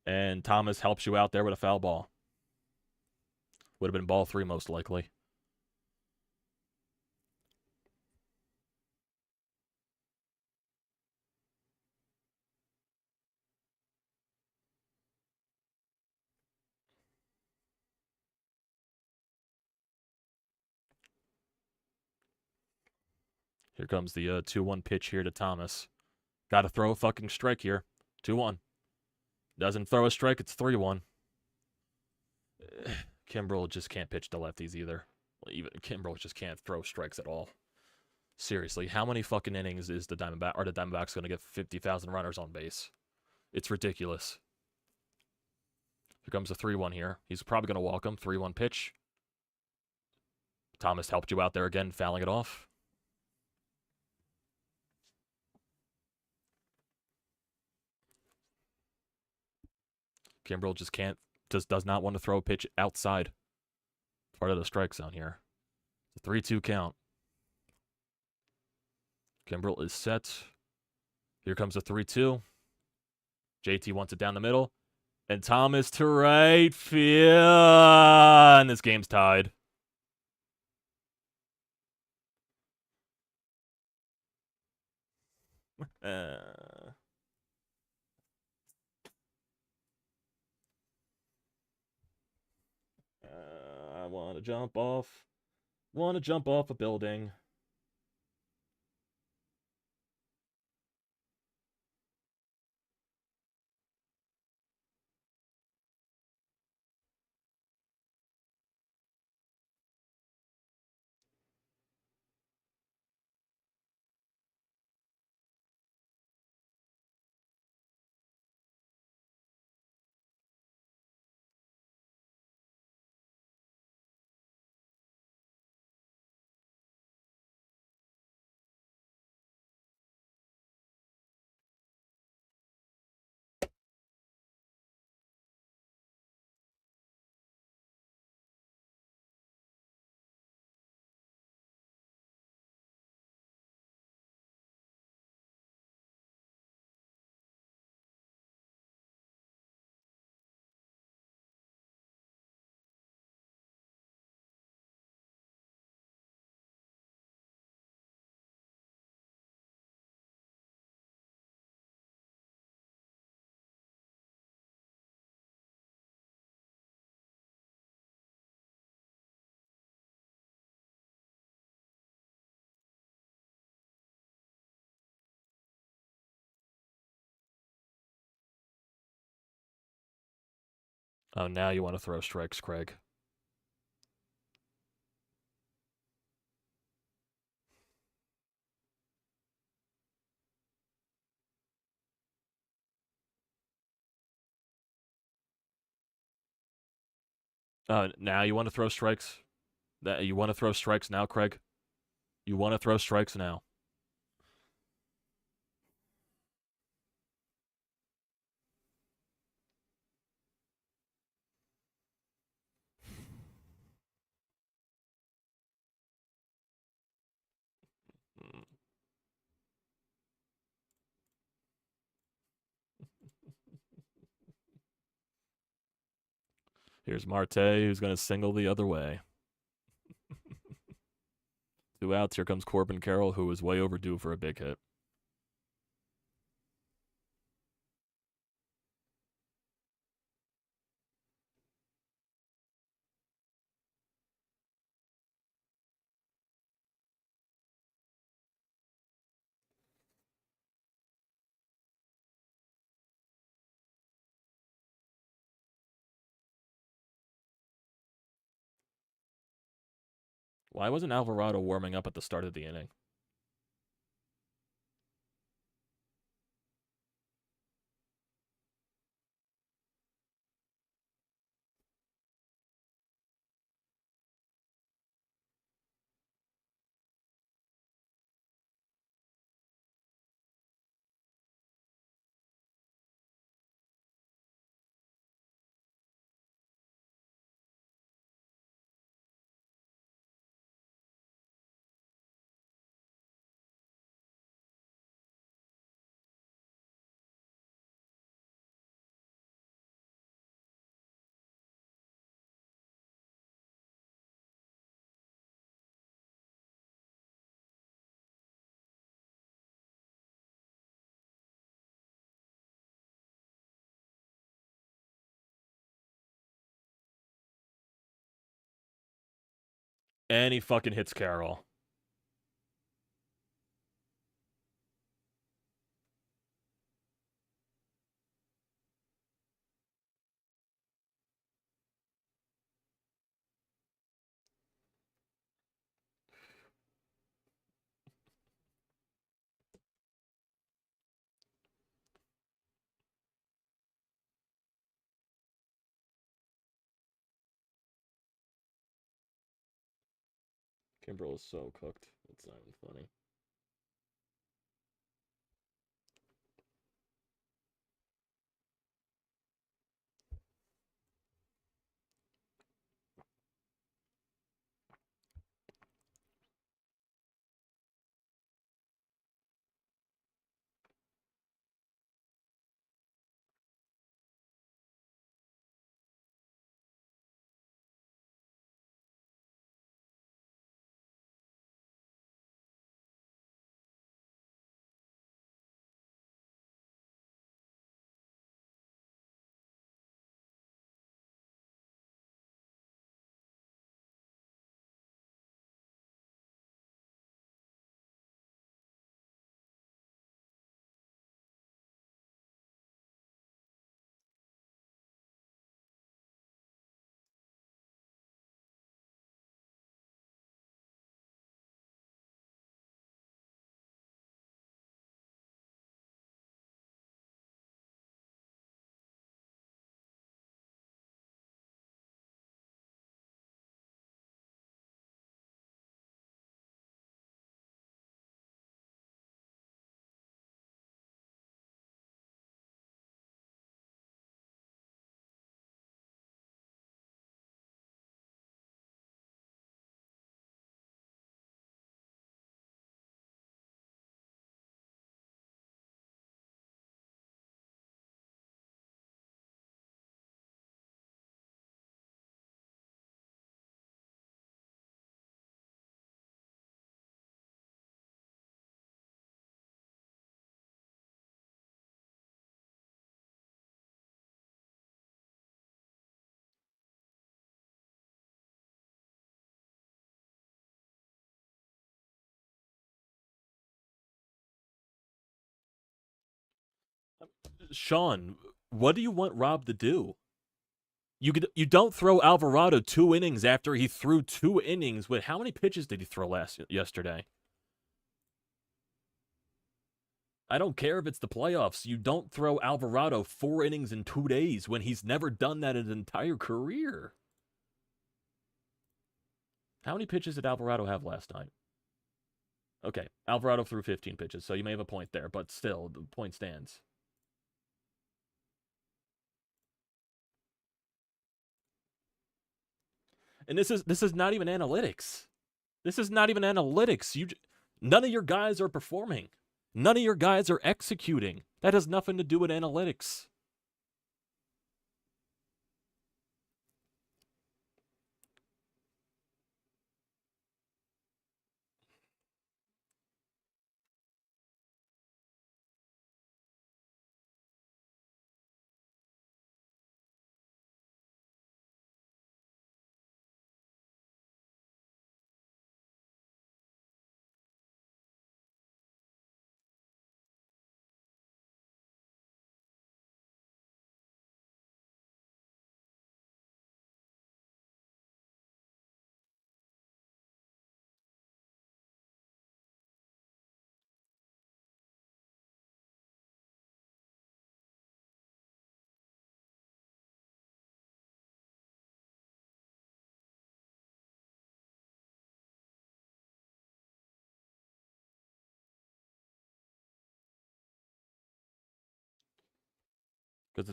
And Thomas helps you out there with a foul ball. Would have been ball 3 most likely. Here comes the 2-1 pitch here to Thomas. Got to throw a fucking strike here. 2-1. Doesn't throw a strike, it's 3-1. Kimbrel just can't pitch to lefties either. Even Kimbrel just can't throw strikes at all. Seriously, how many fucking innings is the Diamondbacks going to get 50,000 runners on base? It's ridiculous. Here comes a 3-1 here. He's probably going to walk him. 3-1 pitch. Thomas helped you out there again, fouling it off. Kimbrel does not want to throw a pitch outside. Part of the strike zone here. It's a 3-2 count. Kimbrel is set. Here comes a 3-2. JT wants it down the middle. And Thomas to right field. And this game's tied. I want to jump off. Want to jump off a building. Oh, now you want to throw strikes, Craig. Now you want to throw strikes? You want to throw strikes now, Craig? You want to throw strikes now? Here's Marte, who's going to single the other way. 2 outs. Here comes Corbin Carroll, who is way overdue for a big hit. Why wasn't Alvarado warming up at the start of the inning? And he fucking hits Carroll. Kimbrel is so cooked. It's not even funny. Sean, what do you want Rob to do? You don't throw Alvarado 2 innings after he threw 2 innings with how many pitches did he throw yesterday? I don't care if it's the playoffs. You don't throw Alvarado 4 innings in 2 days when he's never done that in his entire career. How many pitches did Alvarado have last night? Okay, Alvarado threw 15 pitches, so you may have a point there, but still, the point stands. And this is not even analytics. This is not even analytics. None of your guys are performing. None of your guys are executing. That has nothing to do with analytics.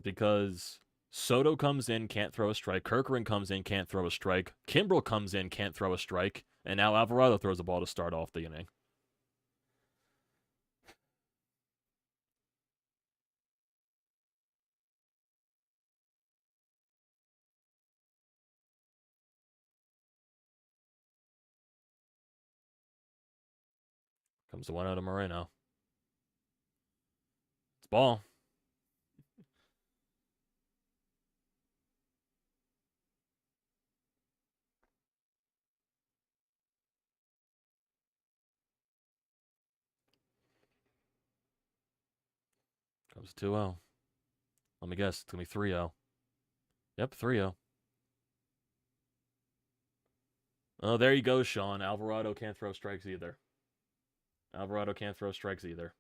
Because Soto comes in, can't throw a strike. Kerkering comes in, can't throw a strike. Kimbrel comes in, can't throw a strike. And now Alvarado throws a ball to start off the inning. Comes the one out of Moreno. It's ball. was 2-0. Let me guess. It's going to be 3-0. Yep, 3-0. Oh, there you go, Sean. Alvarado can't throw strikes either. Alvarado can't throw strikes either.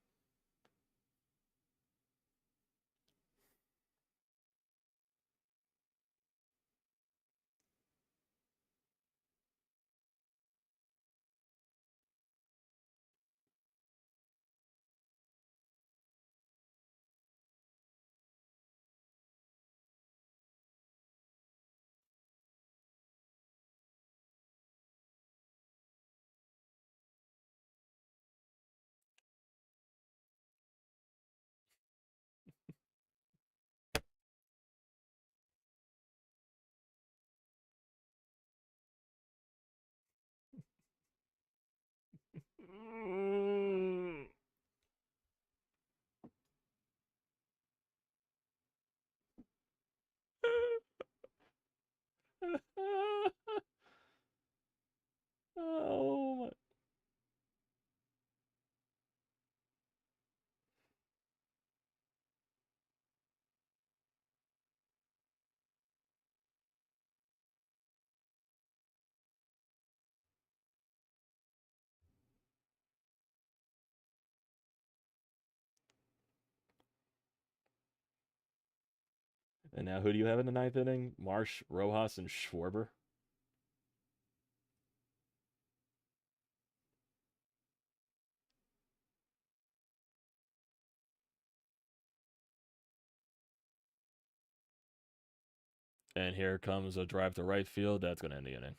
Oh, and now who do you have in the ninth inning? Marsh, Rojas, and Schwarber. And here comes a drive to right field. That's going to end the inning.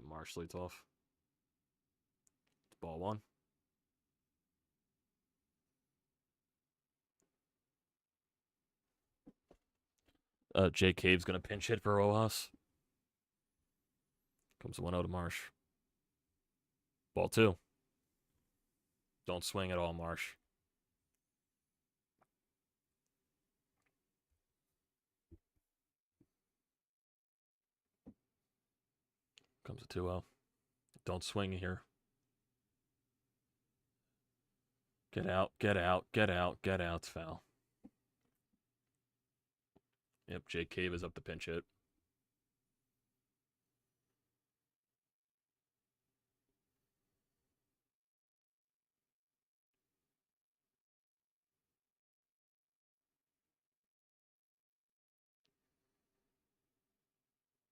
Marsh leads off. Ball 1. Jay Cave's going to pinch hit for Rojas. Comes 1-0 to Marsh. Ball 2. Don't swing at all, Marsh. Comes a 2-0. Don't swing here. Get out, get out, get out, get out. It's foul. Yep, Jay Cave is up to pinch hit.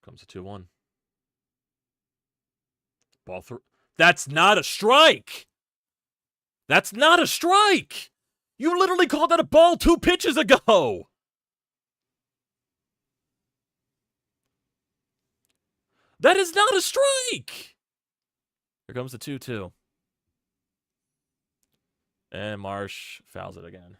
Comes a 2-1. Ball through. That's not a strike! That's not a strike! You literally called that a ball 2 pitches ago! That is not a strike! Here comes the 2-2. And Marsh fouls it again.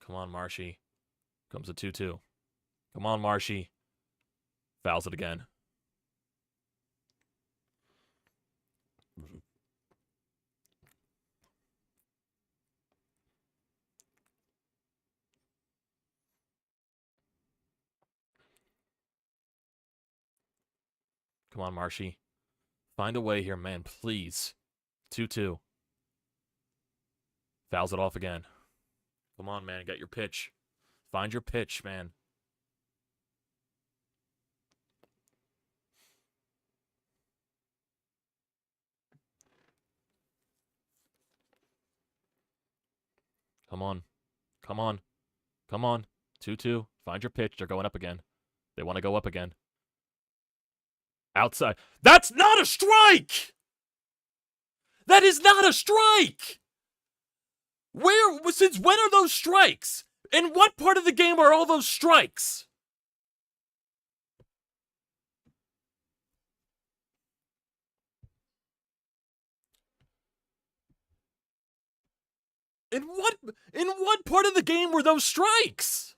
Come on, Marshy. Comes a 2-2. Come on, Marshy. Fouls it again. Come on, Marshy. Find a way here, man, please. 2-2. Fouls it off again. Come on, man. Get your pitch. Find your pitch, man. Come on. Come on. Come on. 2-2. Find your pitch. They're going up again. They want to go up again. Outside. That's not a strike! That is not a strike! Since when are those strikes? In what part of the game are all those strikes? In what part of the game were those strikes?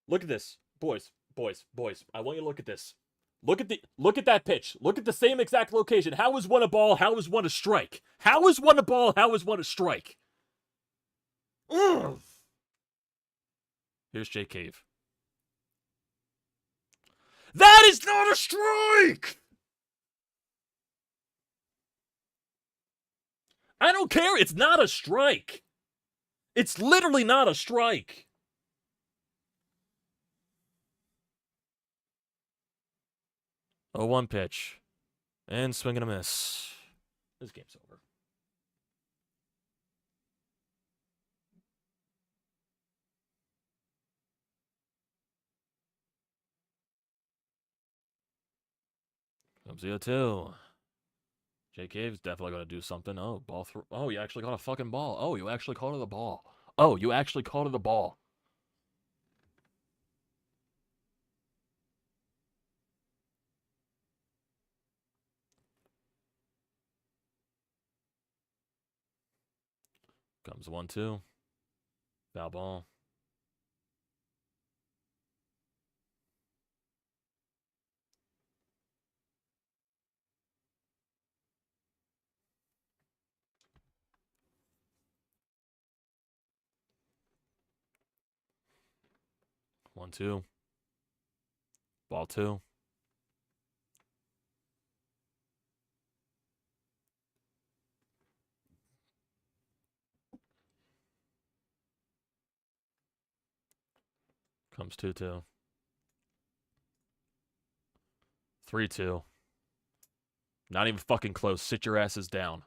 Look at this. Boys. I want you to look at this. Look at that pitch. Look at the same exact location. How is one a ball? How is one a strike? How is one a ball? How is one a strike? Ugh. Here's Jay Cave. That is not a strike! I don't care. It's not a strike. It's literally not a strike. Oh, 1 pitch. And swing and a miss. This game's over. Comes the 0-2. Jay Cave's definitely going to do something. Oh, ball through. Oh, you actually caught a fucking ball. Oh, you actually caught it the ball. Oh, you actually caught it the ball. Comes 1-2. Foul ball. One, two. Ball 2. Comes 2-2. 3-2. Not even fucking close. Sit your asses down.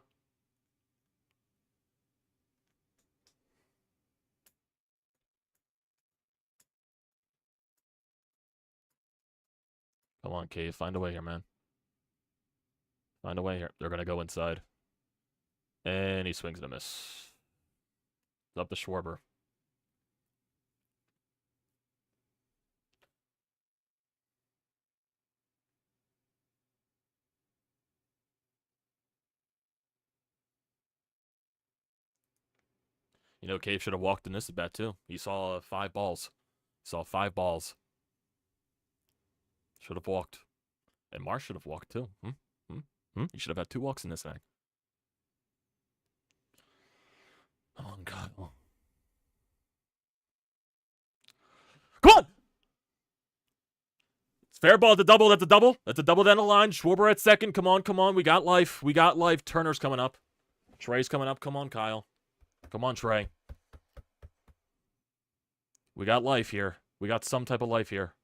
Come on, Cave. Find a way here, man. Find a way here. They're going to go inside. And he swings and a miss. Up to Schwarber. You know, Cave should have walked in this at bat, too. He saw 5 balls. He saw 5 balls. Should have walked. And Marsh should have walked, too. He should have had 2 walks in this inning. Oh, God. Come on! It's fair ball. That's a double. That's a double. That's a double down the line. Schwarber at second. Come on, come on. We got life. We got life. Turner's coming up. Trey's coming up. Come on, Kyle. Come on, Trey. We got life here. We got some type of life here.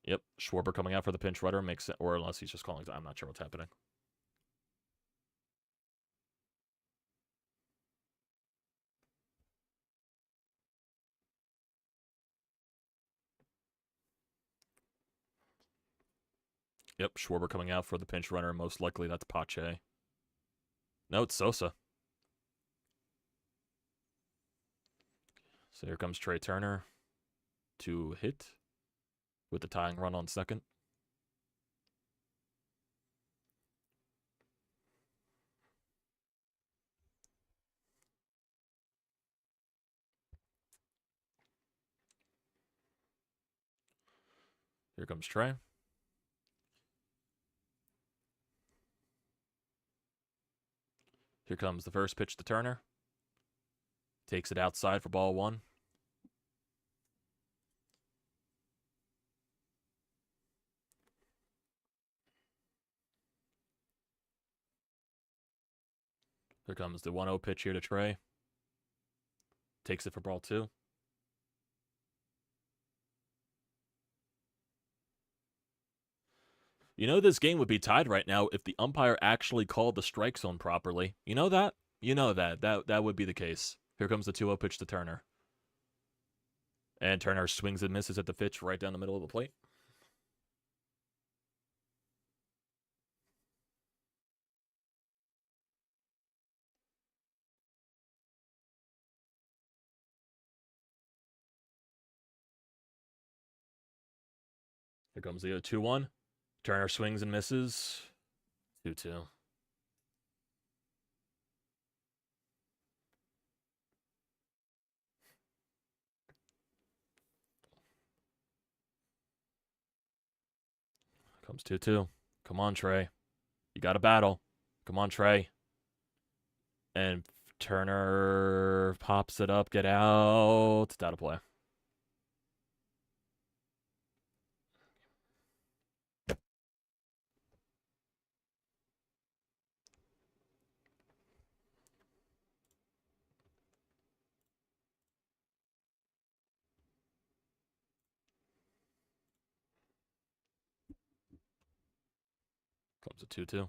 Yep, Schwarber coming out for the pinch runner makes it, or unless he's just calling. I'm not sure what's happening. Yep, Schwarber coming out for the pinch runner. Most likely that's Pache. No, it's Sosa. So here comes Trey Turner to hit with the tying run on second. Here comes Trey. Here comes the first pitch to Turner. Takes it outside for ball 1. Here comes the 1-0 pitch here to Trey. Takes it for ball 2. You know this game would be tied right now if the umpire actually called the strike zone properly. You know that? You know that. That would be the case. Here comes the 2-0 pitch to Turner. And Turner swings and misses at the pitch right down the middle of the plate. Here comes the 2-1. Turner swings and misses. 2-2. Comes 2-2. Come on, Trey. You got to battle. Come on, Trey. And Turner pops it up. Get out. It's out of play. Comes a 2-2.